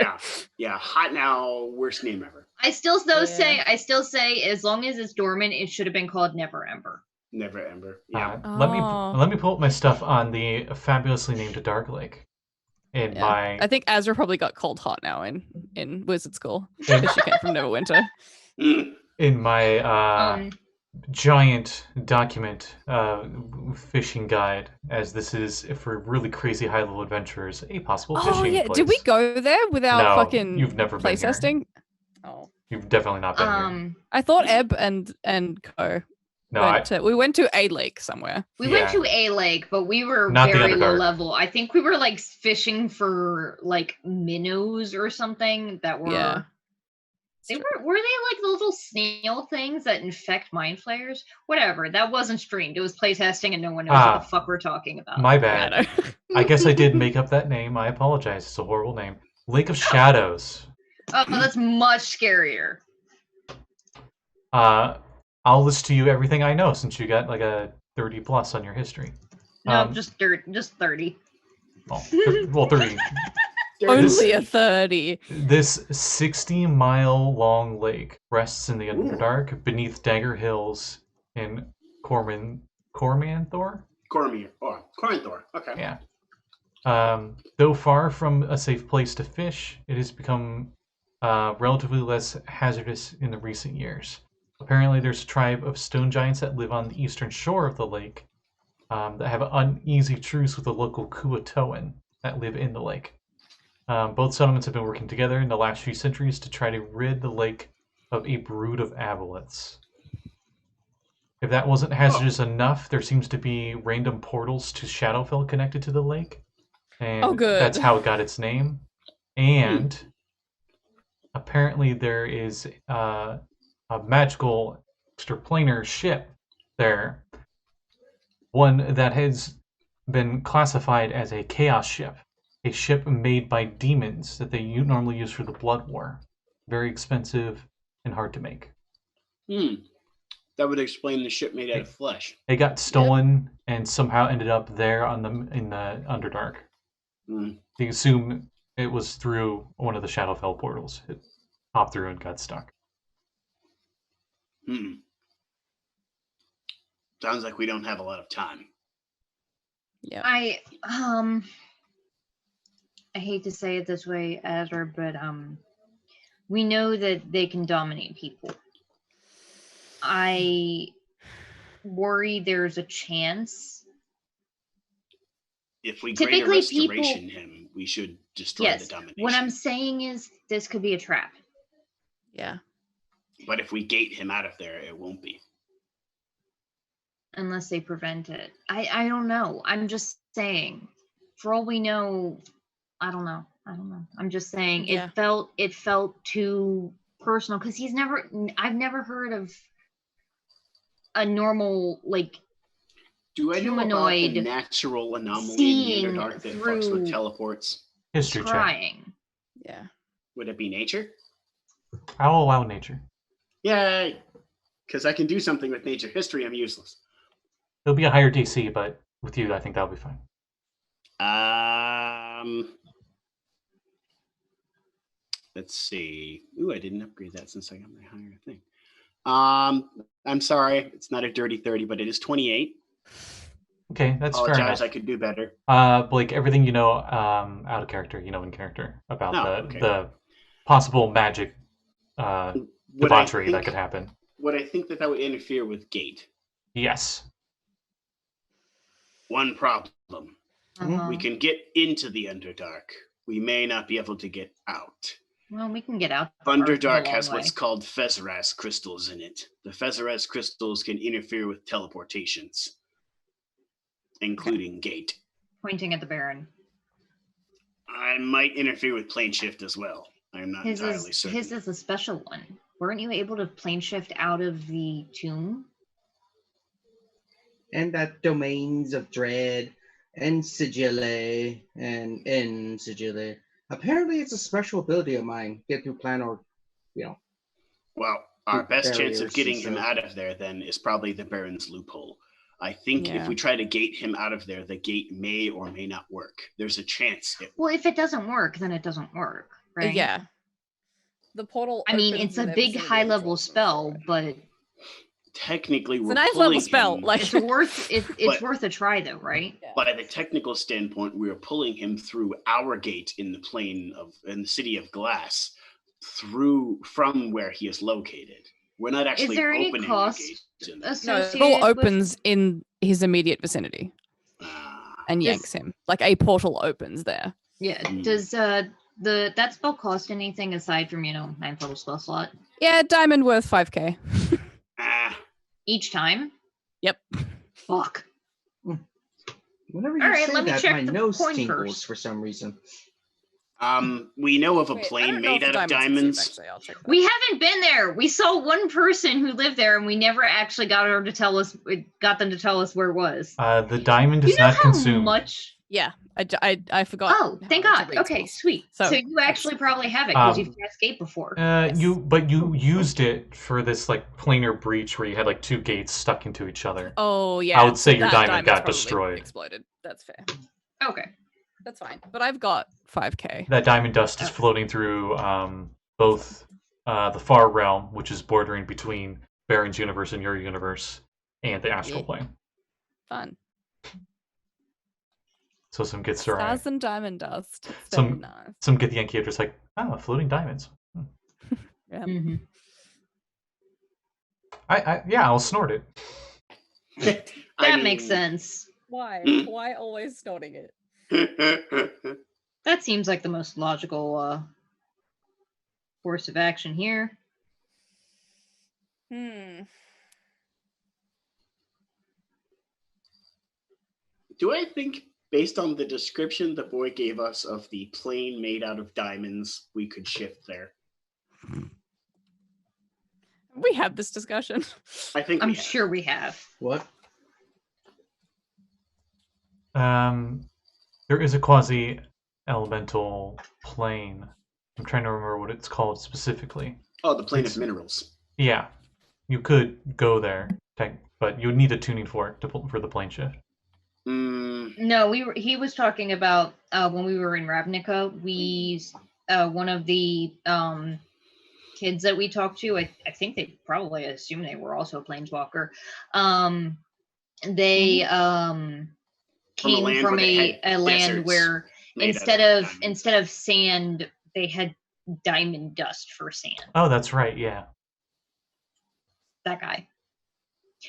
Yeah. Hot now, worst name ever. I still Yeah. say, as long as it's dormant, it should have been called Never Ember. Never Ember. Yeah. Let Oh. me pull up my stuff on the fabulously named Dark Lake. In Yeah. my I think Azra probably got called hot now in wizard school because she came from Neverwinter. Mm. in my giant document fishing guide, as this is for really crazy high level adventurers a possible Oh fishing yeah, place. did we go there without No, fucking you've never been here. playtesting? Oh, You've definitely not been here. I thought Ebb and Co. No, we went to a lake somewhere. We Yeah. went to a lake, but we were Not the very low Underdark. level. I think we were like fishing for like minnows or something that were. Yeah. They were they like the little snail things that infect mind flayers? Whatever. That wasn't streamed. It was playtesting, and no one knows what the fuck we're talking about. my Yeah, bad. I know. I guess I did make up that name. I apologize. It's a horrible name. Lake of Shadows. Oh, that's much scarier. I'll list to you everything I know since you got like a 30 plus on your history. No, just 30. Well, 30. Only a 30. This 60-mile-long lake rests in the Underdark beneath Dagger Hills in Cormanthor? Cormier. Oh, Corinthor. Okay. Yeah. Though far from a safe place to fish, it has become relatively less hazardous in the recent years. Apparently, there's a tribe of stone giants that live on the eastern shore of the lake that have an uneasy truce with the local Kuatoan that live in the lake. Both settlements have been working together in the last few centuries to try to rid the lake of a brood of aboleths. If that wasn't hazardous enough, there seems to be random portals to Shadowfell connected to the lake. And Oh, good. that's how it got its name. And apparently there is a magical extraplanar ship there. One that has been classified as a chaos ship, a ship made by demons that they normally use for the Blood War. Very expensive and hard to make. That would explain the ship made out of flesh. It got stolen and somehow ended up there in the Underdark. You assume it was through one of the Shadowfell portals. It popped through and got stuck. Sounds like we don't have a lot of time. Yeah. I hate to say it this way, Azra, but we know that they can dominate people. I worry there's a chance. If we Typically, greater restoration him, we should destroy the domination. What I'm saying is this could be a trap. Yeah. But if we gate him out of there, it won't be. Unless they prevent it. I don't know. I'm just saying. For all we know, I don't know. I'm just saying Yeah. it felt too personal because I've never heard of a normal Do I know about humanoid the natural anomaly in seeing the Underdark that fucks with through teleports? History check. trying. Yeah. Would it be nature? I'll allow nature. Yay! Because I can do something with nature. History, I'm useless. It'll be a higher DC, but with you, I think that'll be fine. Let's see. Ooh, I didn't upgrade that since I got my higher thing. I'm sorry, it's not a dirty 30, but it is 28. Okay, that's fair Apologize, enough. I could do better. Blake, everything you know out of character, you know in character about okay. the possible magic debauchery that could happen. Would I think that would interfere with gate? Yes. One problem. Uh-huh. We can get into the Underdark. We may not be able to get out. Well, we can get out. Underdark has what's called Fezaraz crystals in it. The Fezaraz crystals can interfere with teleportations, including gate. Pointing at the Baron. I might interfere with plane shift as well. I'm not entirely certain. His is a special one. Weren't you able to plane shift out of the tomb? And that domains of dread and sigille and in sigille. Apparently, it's a special ability of mine. Get through plan or, Well, our best chance of barriers getting and him stuff. out of there then is probably the Baron's loophole. I think if we try to gate him out of there, the gate may or may not work. There's a chance. Well, if it doesn't work, then it doesn't work, right? Yeah. The portal. I mean, opens it's a whenever big somebody high-level controls it. spell, but Technically, It's we're a nice pulling level spell. him, Like it's worth a try, though, right? Yeah. by the technical standpoint, we are pulling him through our gate in the city of glass, from where he is located. We're not actually there any opening cost the gate. No, associated the portal with- opens in his immediate vicinity and yanks him. Like a portal opens there. Yeah. Does that spell cost anything aside from 9th level spell slot Yeah, diamond worth 5k. each time? Yep. Fuck. Whenever you All right, say let me that, check my the nose coin tingles purse. for some reason. We know of a Wait, I plane don't know made if out of the diamonds. actually, I'll check that. We haven't been there. We saw one person who lived there, and we never actually got them to tell us where it was. The diamond is You know not how consumed. much? Yeah, I forgot. Oh, thank how to God. read Okay, spells. sweet. So you actually probably have it because you've escaped before. Yes. You used it for this planar breach where you had 2 gates stuck into each other. Oh yeah. I would say your that diamond got probably destroyed. Exploded. That's fair. Okay. That's fine. But I've got 5k. That diamond dust is floating through both the far realm, which is bordering between Baron's universe and your universe, and the astral plane. Fun. So some gets Stars and diamond dust. It's very nice. Some get the Yankee are just floating diamonds. Yeah. Mm-hmm. I'll snort it. That makes sense. Why? Why always snorting it? That seems like the most logical course of action here. Do I think, based on the description the boy gave us of the plane made out of diamonds, we could shift there? We had this discussion. I think I'm sure we have. What? There is a quasi-elemental plane. I'm trying to remember what it's called specifically. Oh, the plane of minerals. Yeah, you could go there, but you would need a tuning fork for the plane shift. No, he was talking about when we were in Ravnica. One of the kids that we talked to, I think they probably assumed they were also a planeswalker. They came from a land where instead of sand, they had diamond dust for sand. Oh, that's right. Yeah. That guy.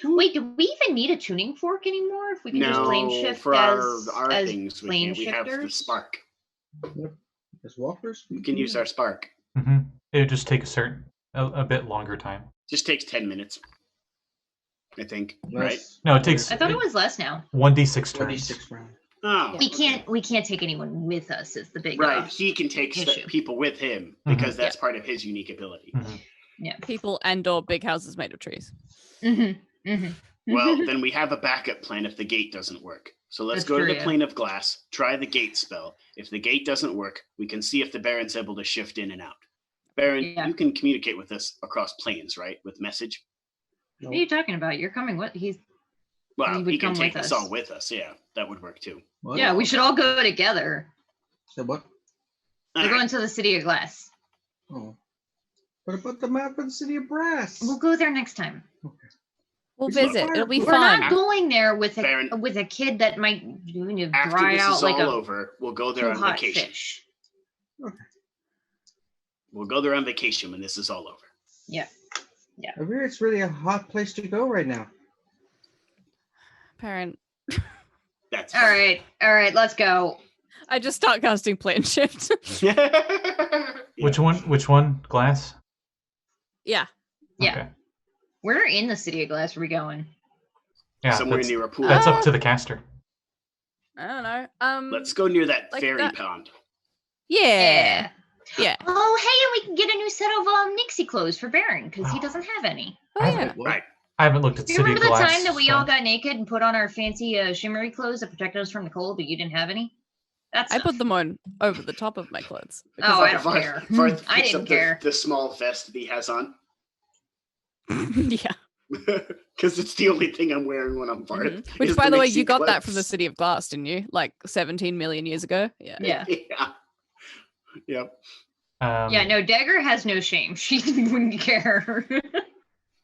Wait, do we even need a tuning fork anymore? If we can just plane shift for as things, plane we have the spark. Yep. As walkers, We can use our spark. Mm-hmm. It would just take a bit longer time. Just takes 10 minutes. I think, right? No, it takes. I thought it was less now. 1d6 turns. 1d6 round. Oh, We can't take anyone with us. Is the big right. He can take issue. people with him because that's part of his unique ability. Mm-hmm. Yeah. People and/or big houses made of trees. Mm-hmm. Mm-hmm. Well, then we have a backup plan if the gate doesn't work. So let's go to the plane of glass, try the gate spell. If the gate doesn't work, we can see if the Baron's able to shift in and out. Baron, you can communicate with us across planes, right? With message? What are you talking about? You're coming with Well, he can take us all with us. Yeah, that would work too. What? Yeah, we should all go together. So what? We're going to the City of Glass. Oh. What about the map of the City of Brass? We'll go there next time. Okay. We'll visit. It'll be We're fun. not going there with Baron, a kid that might after dry this out is like all a over, we'll go there on hot vacation. fish. Okay. We'll go there on vacation when this is all over. Yeah. I hear it's really a hot place to go right now. Parent. That's all right. Let's go. I just start casting plane shift. Which one? Glass? Yeah. Okay. Where in the City of Glass are we going? Yeah, somewhere near a pool. That's up to the caster. I don't know. Let's go near that like fairy that. pond. Yeah. Oh, hey, and we can get a new set of Nixie clothes for Baron because he doesn't have any. Oh yeah. Right. I haven't looked at Do you City remember of the Glass. time that we all got naked and put on our fancy shimmery clothes that protected us from the cold, but you didn't have any? I put them on over the top of my clothes. Oh, I don't care. Varth I picks didn't up care. the small vest that he has on. Yeah. Because it's the only thing I'm wearing when I'm Varth. Mm-hmm. Which, by the way, you got that from the City of Glass, didn't you? Like 17 million years ago. Yeah. Yeah. Yep. Yeah, no, Dagger has no shame. She wouldn't care.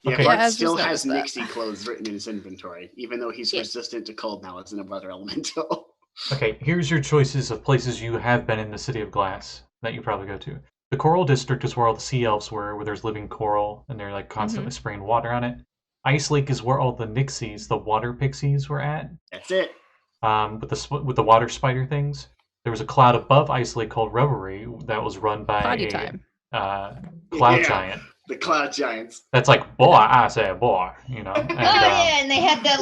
Yeah, Okay. Varth still has that. Nixie clothes written in his inventory, even though he's resistant to cold now as an weather elemental. Okay, here's your choices of places you have been in the City of Glass that you probably go to. The Coral District is where all the sea elves were, where there's living coral, and they're like constantly spraying water on it. Ice Lake is where all the Nixies, the water pixies, were at. That's it. With the water spider things. There was a cloud above Ice Lake called Revelry that was run by cloud giant. The cloud giants. That's like, boy, I say boy, you know. And, and they had that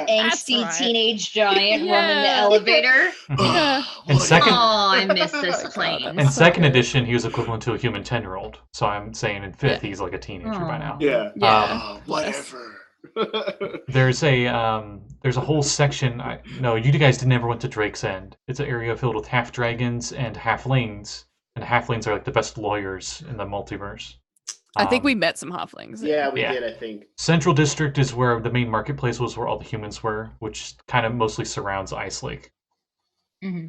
angsty teenage giant running the elevator. And second, I miss this plane. in second edition, he was equivalent to a human 10-year-old. So I'm saying in fifth, he's like a teenager by now. Yeah. Whatever. There's a whole section. No, you guys never went to Drake's End. It's an area filled with half dragons and halflings, and halflings are like the best lawyers in the multiverse. I think we met some halflings. Yeah, we did, I think. Central District is where the main marketplace was, where all the humans were, which kind of mostly surrounds Ice Lake. Mm-hmm.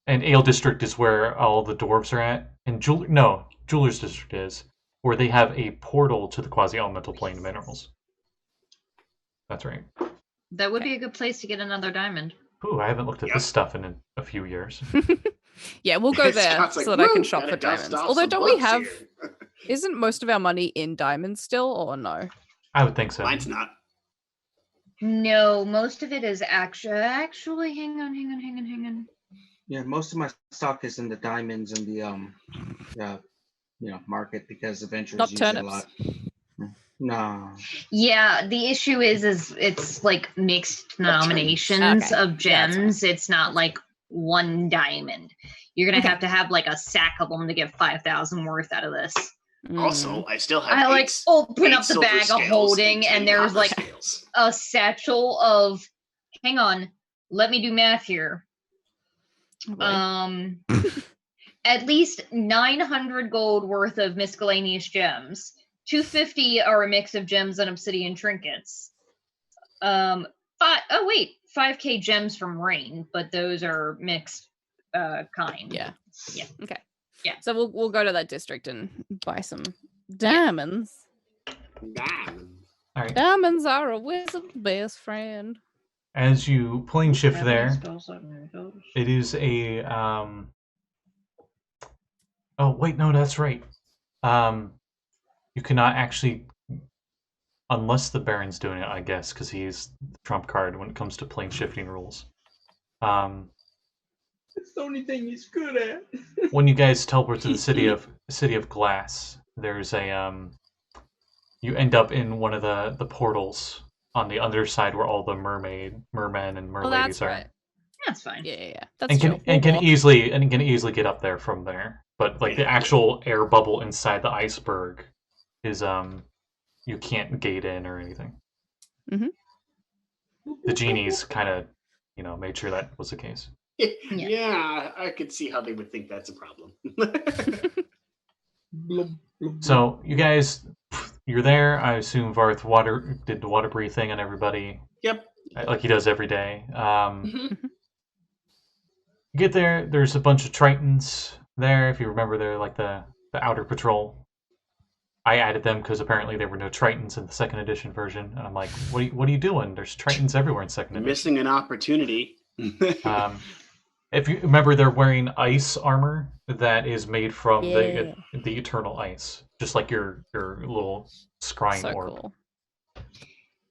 And Ale District is where all the dwarves are at. And Jeweler's District is where they have a portal to the quasi-elemental plane of minerals. That's right. That would be a good place to get another diamond. Ooh, I haven't looked at this stuff in a few years. Yeah, we'll go there Scott's like, so that I can "Woo, shop gotta for dust diamonds. off Although, some don't we books have... here." Isn't most of our money in diamonds still, or no? I would think so. Mine's not. No, most of it is actually. Hang on. Yeah, most of my stock is in the diamonds and the market because adventurers Not use turnips. it a lot. No. Yeah, the issue is it's like mixed denominations Okay. of gems. It's not like one diamond. You're gonna have to have like a sack of them to get 5,000 worth out of this. Also, I still have I open up the silver bag of scales holding, and and there's 10 like copper scales. a satchel of. Hang on, let me do math here. Oh, At least 900 gold worth of miscellaneous gems. 250 are a mix of gems and obsidian trinkets. 5k gems from rain, but those are mixed kind. Yeah. Yeah. Okay. Yeah. So we'll go to that district and buy some diamonds. Damn. All right. Diamonds are a wizard's best friend. As you plane shift Have any there, spells that many those? it is a Oh wait, no, that's right. You cannot actually, unless the Baron's doing it, I guess, because he's the trump card when it comes to plane shifting rules. It's the only thing he's good at. When you guys teleport to the city of glass, there's a you end up in one of the portals on the underside where all the mermen and merladies Oh, that's are. right. That's fine. Yeah. That's And true. can Walk. easily get up there from there. But like the actual air bubble inside the iceberg is you can't gate in or anything. Mhm. The genies kind of made sure that was the case. Yeah, I could see how they would think that's a problem. So you guys, you're there. I assume Varth did the water breathe thing on everybody. Yep. Like he does every day. Mhm. You get there. There's a bunch of Tritons there. If you remember, they're like the outer patrol. I added them because apparently there were no Tritons in the second edition version, and I'm like, what are you doing? There's Tritons everywhere in second edition. Missing an opportunity. If you remember, they're wearing ice armor that is made from Yeah. the eternal ice, just like your little scrying So orb. cool.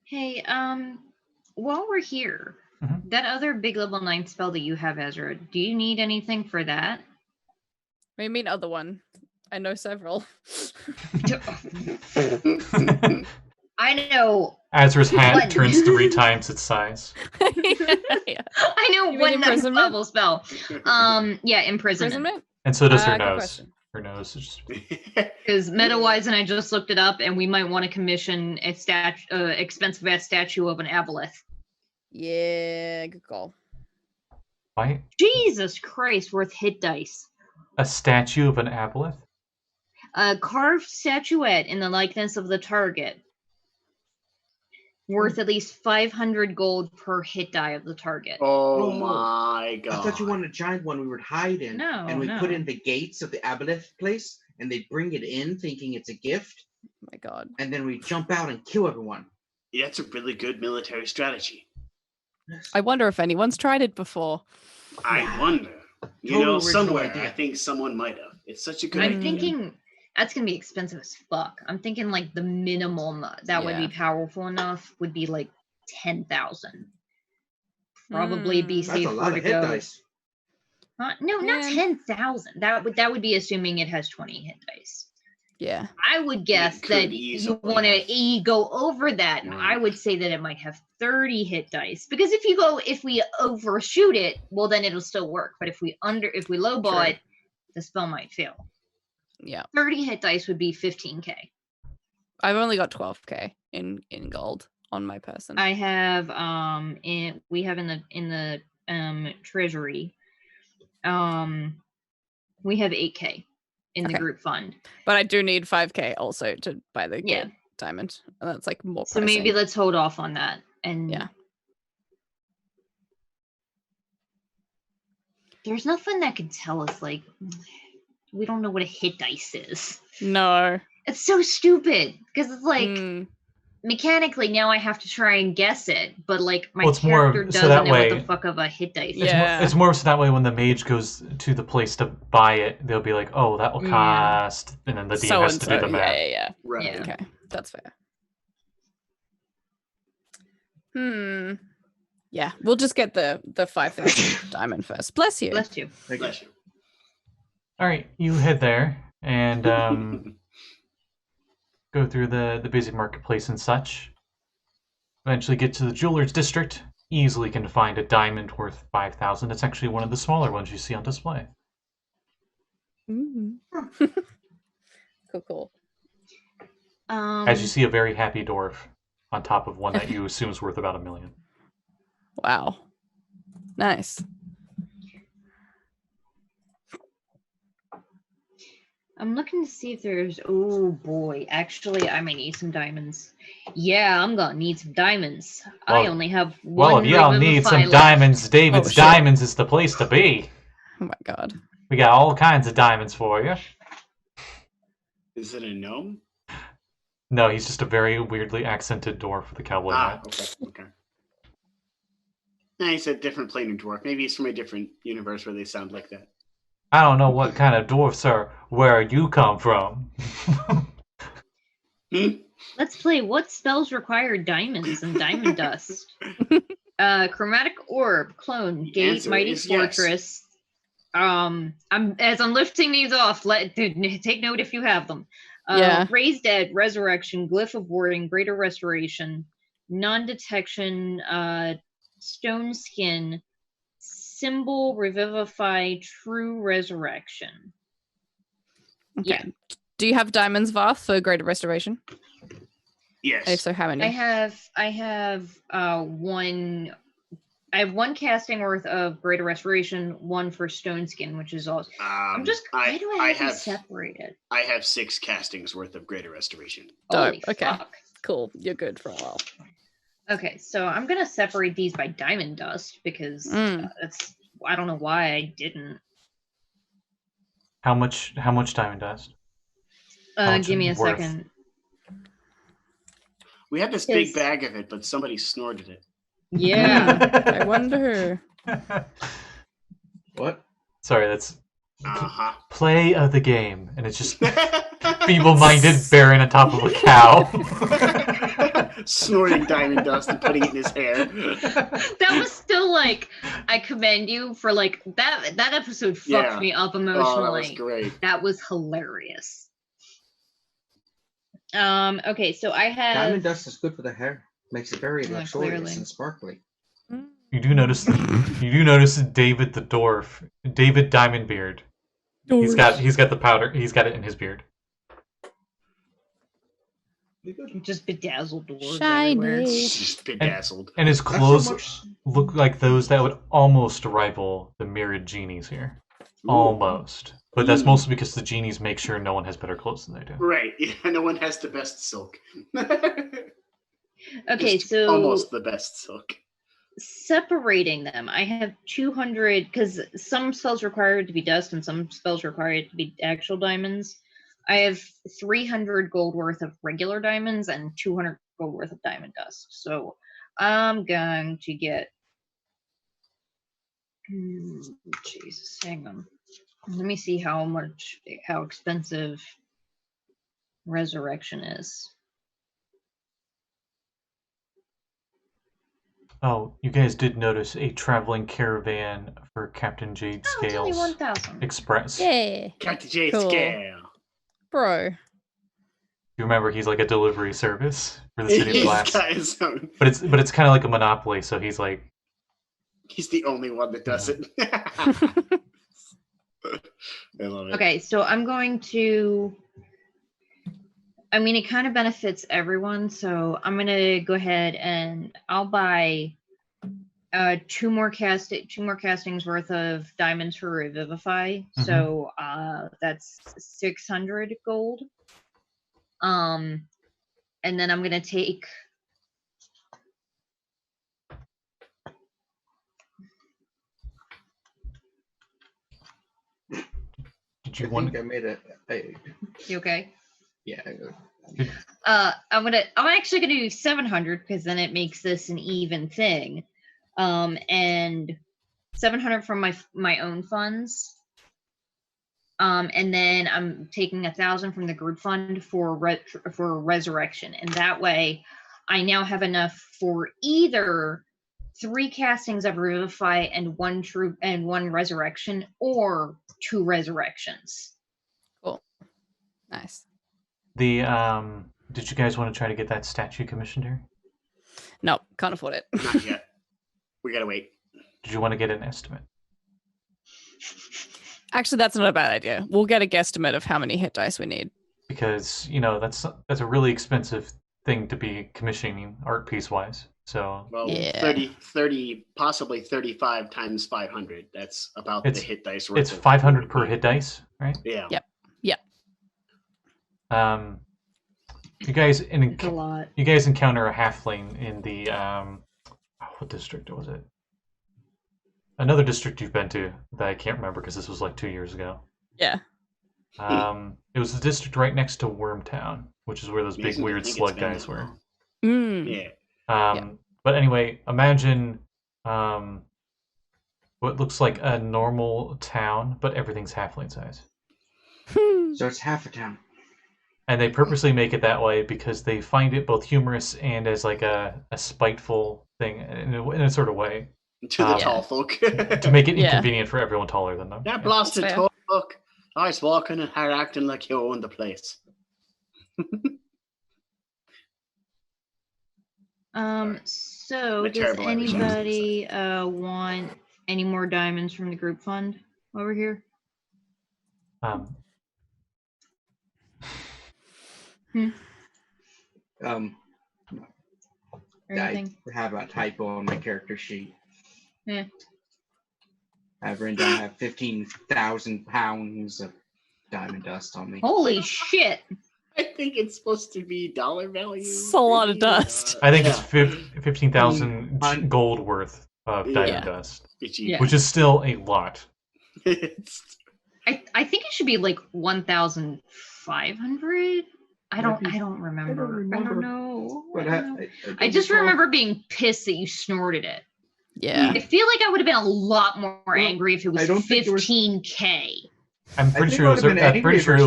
Hey, while we're here, Mhm. that other big level 9 spell that you have, Azra, do you need anything for that? What do you mean other one? I know several. I know. Azra's hat One. turns 3 times its size. Yeah. I know You mean one 9th imprisonment? level spell. Yeah, imprisonment. Imprisonment? And so does her Good nose. question. Her nose is just... Because meta-wise, and I just looked it up, and we might want to commission a expensive ass statue of an aboleth. Yeah, good call. Why? Jesus Christ, worth hit dice. A statue of an aboleth? A carved statuette in the likeness of the target. Worth at least 500 gold per hit die of the target. Oh my god. I thought you wanted a giant one we would hide in. No, and we no. put in the gates of the aboleth place, and they bring it in thinking it's a gift, Oh my god. and then we jump out and kill everyone. Yeah, that's a really good military strategy. I wonder if anyone's tried it before. Yeah. I wonder. You Total know, original somewhere, idea. I think someone might have. It's such a good I'm idea. thinking that's going to be expensive as fuck. I'm thinking like the minimum that would be Yeah. powerful enough would be like 10,000. Probably be That's a safer lot to of hit go. dice. No, not Yeah. 10,000. That would be assuming it has 20 hit dice. Yeah. I would guess could that easily you want to go over that. Right. I would say that it might have 30 hit dice because if we overshoot it, well then it'll still work. But if we lowball Sure. it, the spell might fail. Yeah. 30 hit dice would be 15k. I've only got 12k in gold on my person. I have we have in the treasury, we have 8k in the Okay. group fund. But I do need 5k also to buy the Yeah. good diamond. And that's like more So maybe pressing. let's hold off on that. And Yeah. there's nothing that can tell us like we don't know what a hit dice is. No. It's so stupid because it's like Mm, mechanically now I have to try and guess it, but like my Well, it's more character so doesn't that know way- what the fuck of a hit dice is. Yeah. It's more so that way when the mage goes to the place to buy it, they'll be like, "Oh, that will Yeah. cost," and then the DM so has and to so. do the math. Yeah. Right. Yeah. Okay. That's fair. Yeah. We'll just get the 5,000 diamond first. Bless you. Bless you. Thank you. Bless you. All right, you head there and go through the busy marketplace and such. Eventually get to the jeweler's district. Easily can find a diamond worth 5,000. It's actually one of the smaller ones you see on display. Mm. Cool. As you see a very happy dwarf on top of one that you assume is worth about 1 million. Wow. Nice. I'm looking to see if there's. Oh boy, actually, I might need some diamonds. Yeah, I'm gonna need some diamonds. I Well- only have Well, one. if y'all need Revivify some left. diamonds, David's shit. Diamonds is the place to be. Oh my god. We got all kinds of diamonds for you. Is it a gnome? No, he's just a very weirdly accented dwarf with a cowboy hat. Okay. Nah, he's a different plane of dwarf. Maybe he's from a different universe where they sound like that. I don't know what kind of dwarfs are where you come from. Let's play. What spells require diamonds and diamond dust? Chromatic orb, clone, gate, answer mighty is yes. fortress. I'm lifting these off. Take note if you have them. Yeah. Raise dead, resurrection, glyph of warding, greater restoration, non-detection, stone skin, symbol, revivify, true resurrection. Okay. Yeah. Do you have diamonds, Varth, for greater restoration? Yes. If so, how many? I have one. I have one casting worth of greater restoration, one for stone skin, which is also. I'm just. Why do I have these separated? I have 6 castings worth of greater restoration. Dope. Holy Okay. fuck. Cool. You're good for a while. Okay, so I'm gonna separate these by diamond dust because that's. I don't know why I didn't. How much diamond dust? How much Give me a worth? second. We had this big bag of it, but somebody snorted it. Yeah. I wonder. What? Sorry, that's Uh-huh. play of the game, and it's just feeble-minded Baron on top of a cow. Snorting diamond dust and putting it in his hair. That was still like, I commend you for like that episode fucked me up emotionally. Oh, that was great. That was hilarious. Okay, so I have Diamond dust is good for the hair. Makes it very Yeah, luxurious clearly. and sparkly. You do notice David the dwarf, David Diamondbeard. He's got the powder. He's got it in his beard. just bedazzled doors Shiny. everywhere. Just bedazzled. And his Not so clothes much- look like those that would almost rival the mirrored genies here. Ooh. Almost. But that's mostly because the genies make sure no one has better clothes than they do. Right. Yeah, no one has the best silk. Okay, Just so almost the best silk. separating them, I have 200 because some spells require it to be dust and some spells require it to be actual diamonds. I have 300 gold worth of regular diamonds and 200 gold worth of diamond dust. So I'm going to get. Jesus, hang on. Let me see how expensive resurrection is. Oh, you guys did notice a traveling caravan for Captain Jade Oh, it's only Scales 1,000. Express. Yeah. Captain J Cool. scale. Bro. You remember he's like a delivery service for the City of He's Glass. got his own. But it's kind of like a monopoly, so he's like, He's the only one that does it. I love it. Okay, so I'm going to. I mean, it kind of benefits everyone, so I'm gonna go ahead and I'll buy two more castings worth of diamonds for Revivify. So that's 600 gold. And then I'm gonna take. did you I want think I made it. You okay? Yeah. I'm actually gonna do 700 because then it makes this an even thing. And 700 from my own funds. And then I'm taking 1,000 from the group fund for resurrection, and that way, I now have enough for either 3 castings of Revivify and 1 true and 1 resurrection, or 2 resurrections. Cool. Nice. the did you guys want to try to get that statue commissioned here? No, can't afford it. Not yet. We gotta wait. Did you want to get an estimate? Actually, that's not a bad idea. We'll get a guesstimate of how many hit dice we need. Because that's a really expensive thing to be commissioning art piece wise. So Well, Yeah. 30, possibly 35 times 500. That's about It's- the hit dice. it's worth of 500 food. per hit dice, right? Yeah. Yep. You guys It's a lot. encounter a halfling in the what district was it? Another district you've been to that I can't remember because this was like 2 years ago. Yeah. It was the district right next to Wormtown, which is where those big Amazing to weird think it's slug been guys that were. long. Mm. Yeah. But anyway, imagine what looks like a normal town, but everything's halfling size. So it's half a town. And they purposely make it that way because they find it both humorous and as like a spiteful thing in a sort of way To the Yeah. tall folk. to make it Yeah. inconvenient for everyone taller than them. That Yeah. blasted Fair. tall folk. I was walking and her acting like you owned the place. So I'm a does terrible Irish accent, anybody want any more diamonds from the group fund over here? Um, Or anything? I have a typo on my character sheet. Yeah. I've written down I have 15,000 pounds of diamond dust on me. Holy shit! I think it's supposed to be dollar value. It's a lot of maybe? dust. I think Yeah. it's 15,000 gold worth of diamond Yeah. dust, It's Yeah. which is still a lot. It's- I think it should be like 1,500. I don't remember. I don't know. But I just remember being pissed that you snorted it. Yeah. I feel like I would have been a lot more angry if it was I don't think there was- 15K. I'm pretty sure it was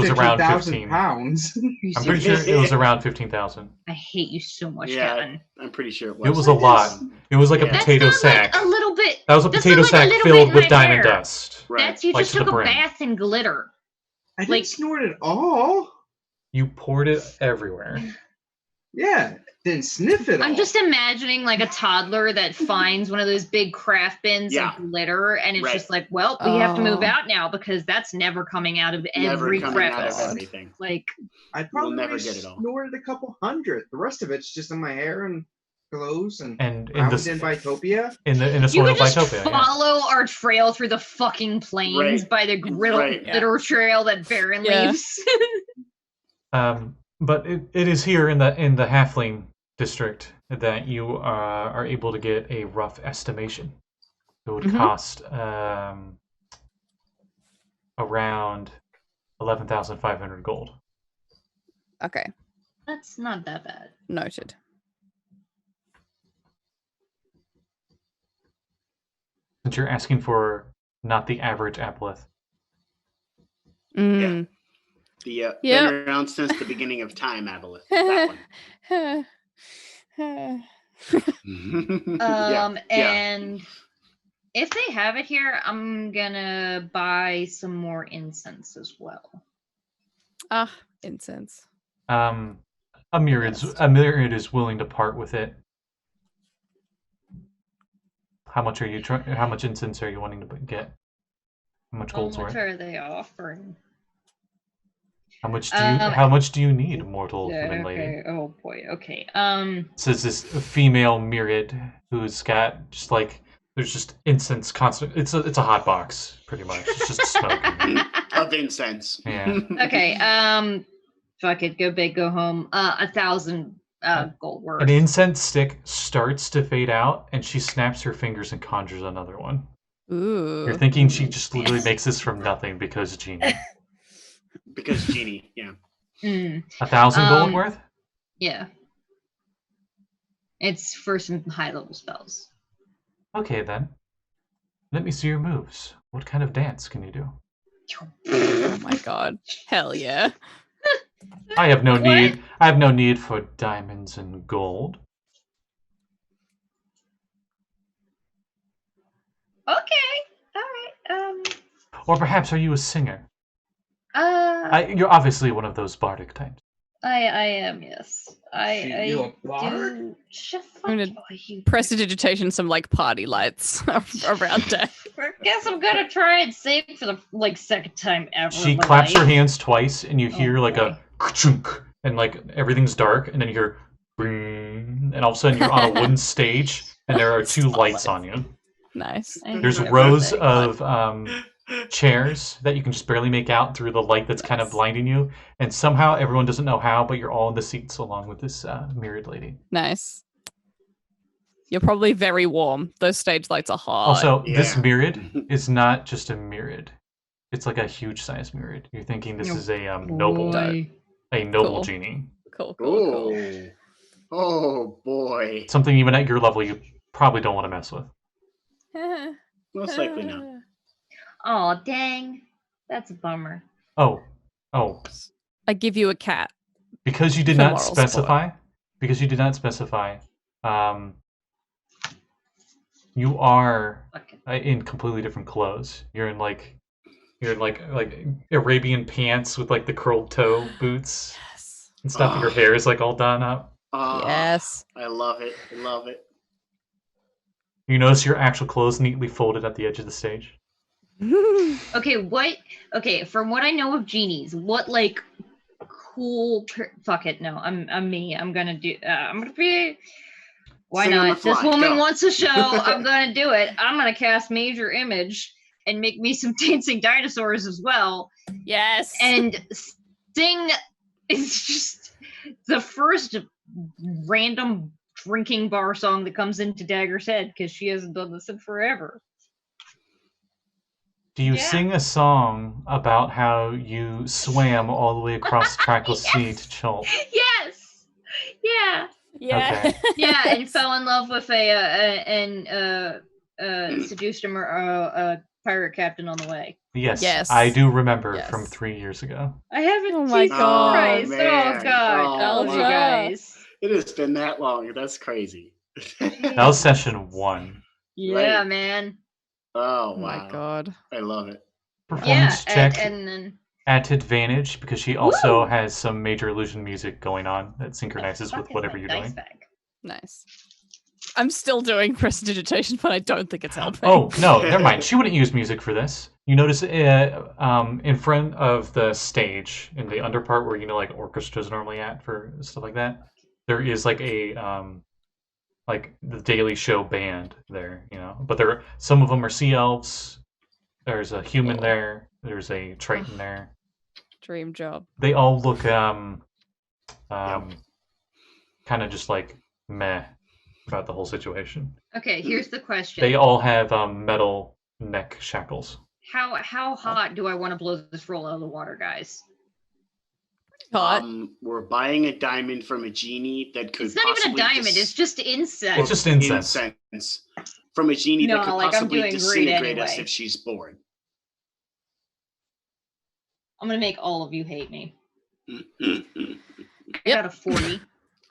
around 15. pounds. I'm pretty sure it was around 15,000. I hate you so much, Yeah. Kevin. I'm pretty sure it was. It was a lot. It was like a Yeah. potato That's not sack. like a little bit. That was a that's potato not like a sack little filled bit with in my diamond hair. dust. Right. That's you Like just to the took a brim. bath in glitter. I didn't Like- snort it all. You poured it everywhere. Yeah, didn't sniff it all. I'm just imagining like a toddler that finds one of those big craft bins Yeah. of glitter, and it's Right. just like, well, we have to move Oh. out now because that's never coming out of Never every coming out of crevice. everything. Like, I probably never get it all. snorted a couple hundred. The rest of it's just in my hair and clothes and And in found this in Bitopia. in the you sort could of just Bitopia, yeah. follow our trail through the fucking plains Right. by the Right. glitter trail that Baron Yeah. leaves. But it is here in the halfling district that you are able to get a rough estimation. It would Mhm. cost around 11,500 gold. Okay. That's not that bad. Noted. Since you're asking for not the average aboleth. Mm. The Yep. been around since the beginning of time, Aboleth. That one. Yeah. And if they have it here, I'm gonna buy some more incense as well. Incense. A myriad is willing to part with it. How much are you how much incense are you wanting to get? How much How gold's much worth? are they offering? How much do you need, mortal Yeah, human lady? okay. Oh boy. Okay. Says this female myriad who's got just like there's just incense constant. It's a hot box pretty much. It's just smoke. Of incense. Yeah. Okay. Fuck it. Go big. Go home. 1,000 gold worth. An incense stick starts to fade out, and she snaps her fingers and conjures another one. Ooh. You're thinking she just literally makes this from nothing because genie. Because genie, yeah. 1,000 gold worth? Yeah. It's for some high level spells. Okay then. Let me see your moves. What kind of dance can you do? Oh my god. Hell yeah. I have no What? need. I have no need for diamonds and gold. Okay. All right. Or perhaps are you a singer? You're obviously one of those bardic types. I am, yes. I You a bard? do. Shut I'm gonna you. Prestidigitation some like party lights around there. Guess I'm gonna try and save for the second time ever. She in my claps her life. hands twice, and you hear like boy. a ka-chunk, and like everything's dark, and then you hear bing, And all of a sudden you're on a wooden stage, and there are 2 lights on you. Nice. There's rows of chairs that you can just barely make out through the light that's kind of blinding you. And somehow, everyone doesn't know how, but you're all in the seats along with this mirrored lady. Nice. You're probably very warm. Those stage lights are hot. Also, this mirrored is not just a mirrored. It's like a huge size mirrored. You're thinking this is a noble Cool. genie. Cool. Oh boy. Something even at your level you probably don't want to mess with. Most likely not. Oh, dang. That's a bummer. Oh. I give you a cat. Because you did For not moral specify. You are in completely different clothes. You're in like Arabian pants with like the curled toe boots and stuff. Your hair is like all done up. Yes. I love it. I love it. You notice your actual clothes neatly folded at the edge of the stage. Okay, from what I know of genies, what like cool fuck it, no, I'm me. I'm gonna be why Sing on not? the fly, This woman go. wants a show. I'm gonna do it. I'm gonna cast Major Image and make me some dancing dinosaurs as well. Yes. And sing is just the first random drinking bar song that comes into Dagger's head because she hasn't done this in forever. Do you Yeah. sing a song about how you swam all the way across the Trackless Sea to Chult? Yes. Yeah. Yeah. Okay. Yeah, and fell in love with seduced a pirate captain on the way. Yes. I do remember Yes. from 3 years ago. I haven't. Oh my Jesus God. Christ. man. Oh God! Oh, All of you wow. guys. It has been that long. That's crazy. That was session 1. Yeah, Right. man. Oh Oh wow. my God. I love it. Performance Yeah, check and then at advantage because she also Woo! has some major illusion music going on that synchronizes with fuck is whatever my you're dice doing. bag? Nice. I'm still doing prestidigitation, but I don't think it's helping. Oh, no, never mind. She wouldn't use music for this. You notice in front of the stage, in the under part where, like orchestras normally at for stuff like that, there is like a, like the Daily Show band there, But some of them are sea elves. There's a human there. There's a Triton there. Dream job. They all look, kind of just like meh about the whole situation. Okay, here's the question. They all have metal neck shackles. How hot do I want to blow this roll out of the water, guys? Hot. We're buying a diamond from a genie that could It's not even a possibly diamond. It's just incense. It's just incense. From a genie No, that could like, I'm possibly doing great disintegrate us anyway. if she's bored. I'm gonna make all of you hate me. I Yep. got a 40.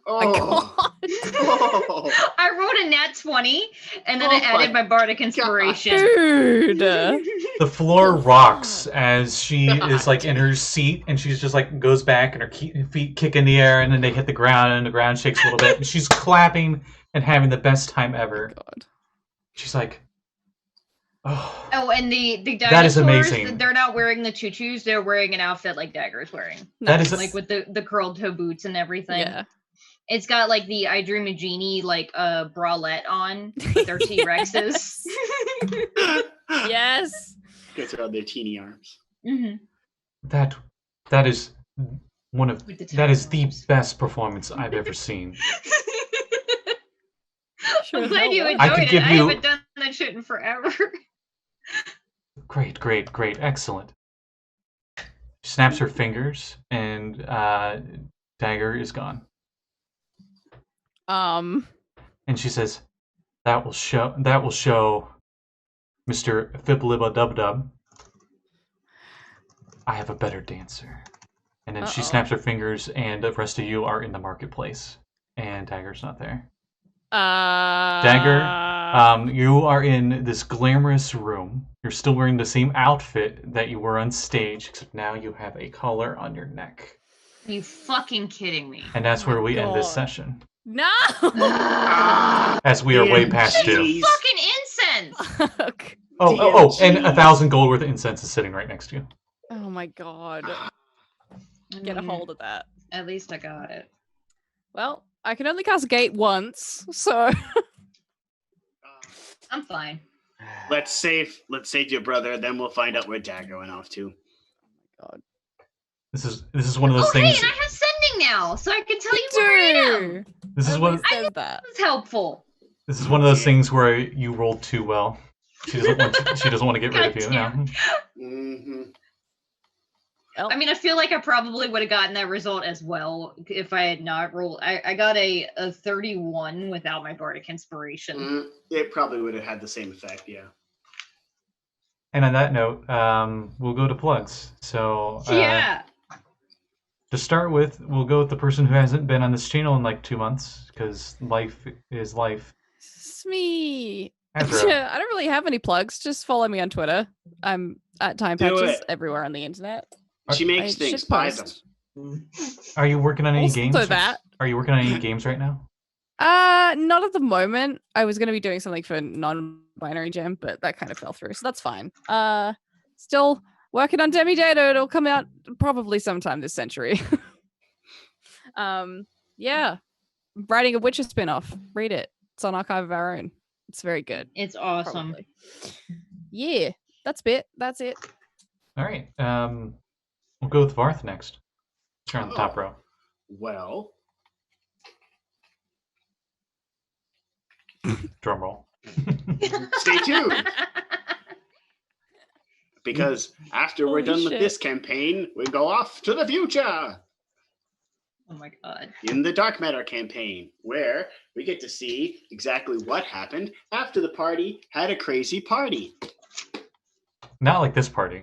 Oh. Oh. I wrote a nat 20, and then Oh I added my my bardic inspiration. Dude. The floor rocks as she is like in her seat, and she's just like goes back, and her feet kick in the air, and then they hit the ground, and the ground shakes a little bit, and she's clapping and having the best time ever. God. She's like, oh, And the dinosaurs, that is amazing. They're not wearing the tutus. They're wearing an outfit like Dagger is wearing. That is Like with the curled toe boots and everything. Yeah. It's got like the I Dream of Genie like bralette on with their T-Rexes. Yes. Gets around their teeny arms. Mm-hmm. that is one of With the that is the arms. best performance I've ever seen. Sure I'm glad hell you was. enjoyed I could it. give I you- haven't done that shit in forever. Great, excellent. She snaps her fingers, and Dagger is gone. And she says, "That will show, Mr. Fibliba Dub Dub. I have a better dancer." And then she snaps her fingers, and the rest of you are in the marketplace, and Dagger's not there. Dagger, you are in this glamorous room. You're still wearing the same outfit that you were on stage, except now you have a collar on your neck. Are you fucking kidding me? And that's where we end this God. session, No. as we are way past due. Jeez. Fucking incense! Okay. Oh, and DMG. 1,000 gold worth of incense is sitting right next to you. Oh my God. Get a hold of that. At least I got it. Well, I can only cast Gate once, so I'm fine. Let's save your brother, then we'll find out where Dagger went off to. God. This is one of those Oh, hey, things. and I have sending now, so I can tell you You where I am. do. This is At one. least there's that. It's helpful. This is one of those things where you rolled too well. She doesn't want to get rid of you now. Mm-hmm. Well, I mean, I feel like I probably would have gotten that result as well if I had not rolled. I got a 31 without my Bardic Inspiration. It probably would have had the same effect, yeah. And on that note, we'll go to plugs. So Yeah. to start with, we'll go with the person who hasn't been on this channel in like 2 months because life is life. it's me. Azra. I don't really have any plugs. Just follow me on Twitter. I'm at Time Do Patches it. everywhere on the internet. She makes I things, should buy them. post. Are you working on any Also games? that. Are you working on any games right now? Not at the moment. I was gonna be doing something for non-binary gem, but that kind of fell through, so that's fine. Still working on Demi Data. It'll come out probably sometime this century. Yeah. Writing a Witcher spin-off. Read it. It's on Archive of Our Own. It's very good. It's awesome. Probably. Yeah. That's it. All right. We'll go with Varth next. Turn on the top row. Well, Drum roll. stay tuned. Because after we're Holy done with shit. this campaign, we go off to the future. Oh my god. In the Dark Matter campaign, where we get to see exactly what happened after the party had a crazy party. Not like this party.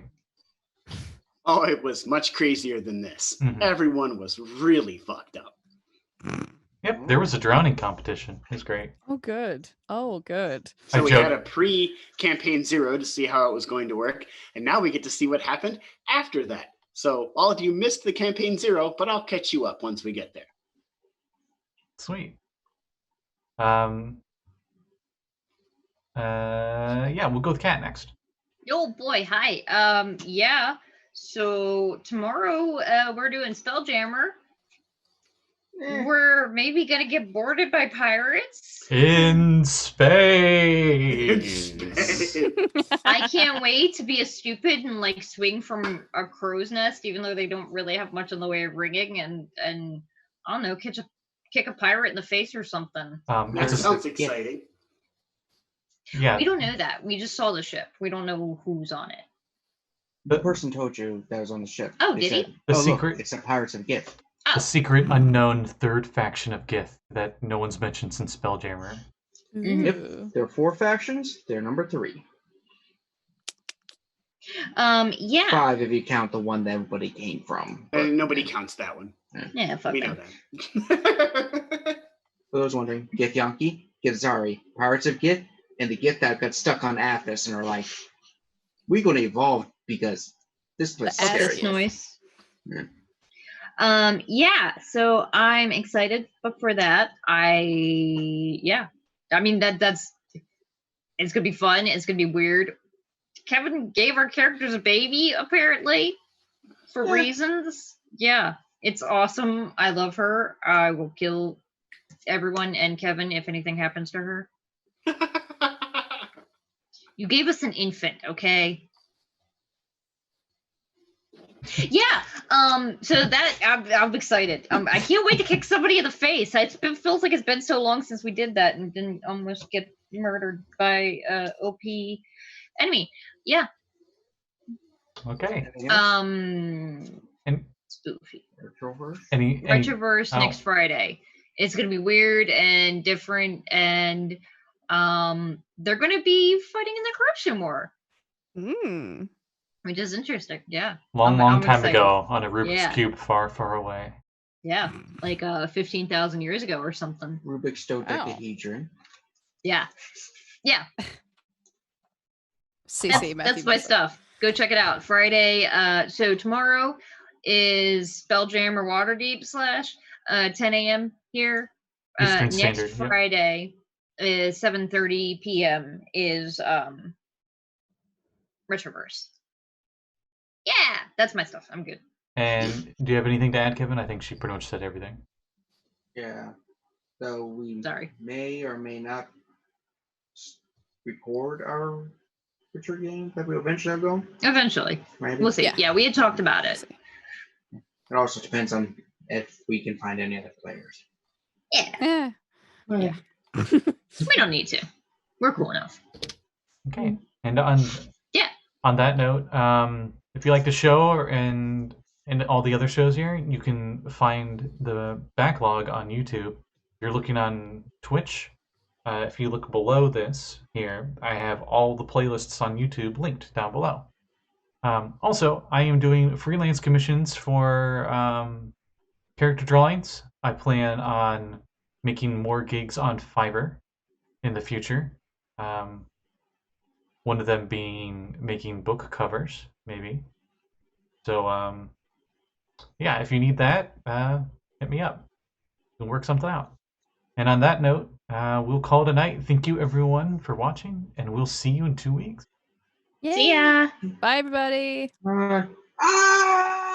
Oh, it was much crazier than this. Mhm. Everyone was really fucked up. Yep, there was a drowning competition. It was great. Oh, good. So I we joke- had a pre-campaign 0 to see how it was going to work, and now we get to see what happened after that. So all of you missed the campaign 0, but I'll catch you up once we get there. Sweet. Yeah, we'll go with Kat next. Oh boy, hi. Yeah. So tomorrow we're doing Spelljammer. We're maybe gonna get boarded by pirates. In space. I can't wait to be a stupid and like swing from a crow's nest, even though they don't really have much in the way of ringing, and I don't know, kick a pirate in the face or something. That It's a, sounds exciting. yeah. We don't know that. We just saw the ship. We don't know who's on it. The person told you that was on the ship. Oh, They did he? said, The "Oh, secret- Look, it's a Pirates of Gift." Oh. The secret, unknown third faction of Gith that no one's mentioned since Spelljammer. Yep. Ooh. There are 4 factions. They're number 3. Yeah. 5 if you count the one that everybody came from. But And nobody counts that one. Yeah, fuck We them. know that. for those wondering, Gith Yankee, Gith Zari, Pirates of Gith, and the Gith that got stuck on Athos and are like, we're going to evolve because this place The is Athos scary. Noise. Yeah. Yeah, so I'm excited for that. I mean that's it's gonna be fun, it's gonna be weird. Kevin gave our characters a baby, apparently, for Yeah. reasons. Yeah, it's awesome. I love her. I will kill everyone and Kevin if anything happens to her. You gave us an infant, okay? Yeah. So that I'm excited. I can't wait to kick somebody in the face. Feels like it's been so long since we did that and didn't almost get murdered by OP enemy. Yeah. Okay. Anything else? And Spoofy. Retroverse? any Retroverse oh. next Friday. It's gonna be weird and different, and they're gonna be fighting in the corruption war, Mm. which is interesting. Yeah. long I'm time excited. ago on a Rubik's Yeah. Cube far, far away. Yeah, like 15,000 years ago or something. Rubik's dodecahedron. Yeah. Yeah. CC, That's my stuff. Go check it out. Friday. So tomorrow is Spelljammer Waterdeep / 10 a.m. here. Eastern Next Standard, yep. Friday is 7:30 p.m. is Retroverse. Yeah, that's my stuff. I'm good. And do you have anything to add, Kevin? I think she pretty much said everything. Yeah. So we Sorry. may or may not record our future game that we eventually have going. Eventually. Maybe. We'll see. Yeah. Yeah, we had talked about it. It also depends on if we can find any other players. Yeah. Yeah. We don't need to. We're cool enough. Okay. And on Yeah. on that note, if you like the show and all the other shows here, you can find the backlog on YouTube. If you're looking on Twitch, if you look below this here, I have all the playlists on YouTube linked down below. Also, I am doing freelance commissions for character drawings. I plan on making more gigs on Fiverr in the future. One of them being making book covers, maybe. So, yeah, if you need that, hit me up. We'll work something out. And on that note, we'll call it a night. Thank you, everyone, for watching, and we'll see you in 2 weeks. Yay. See ya. Bye, everybody. Ah!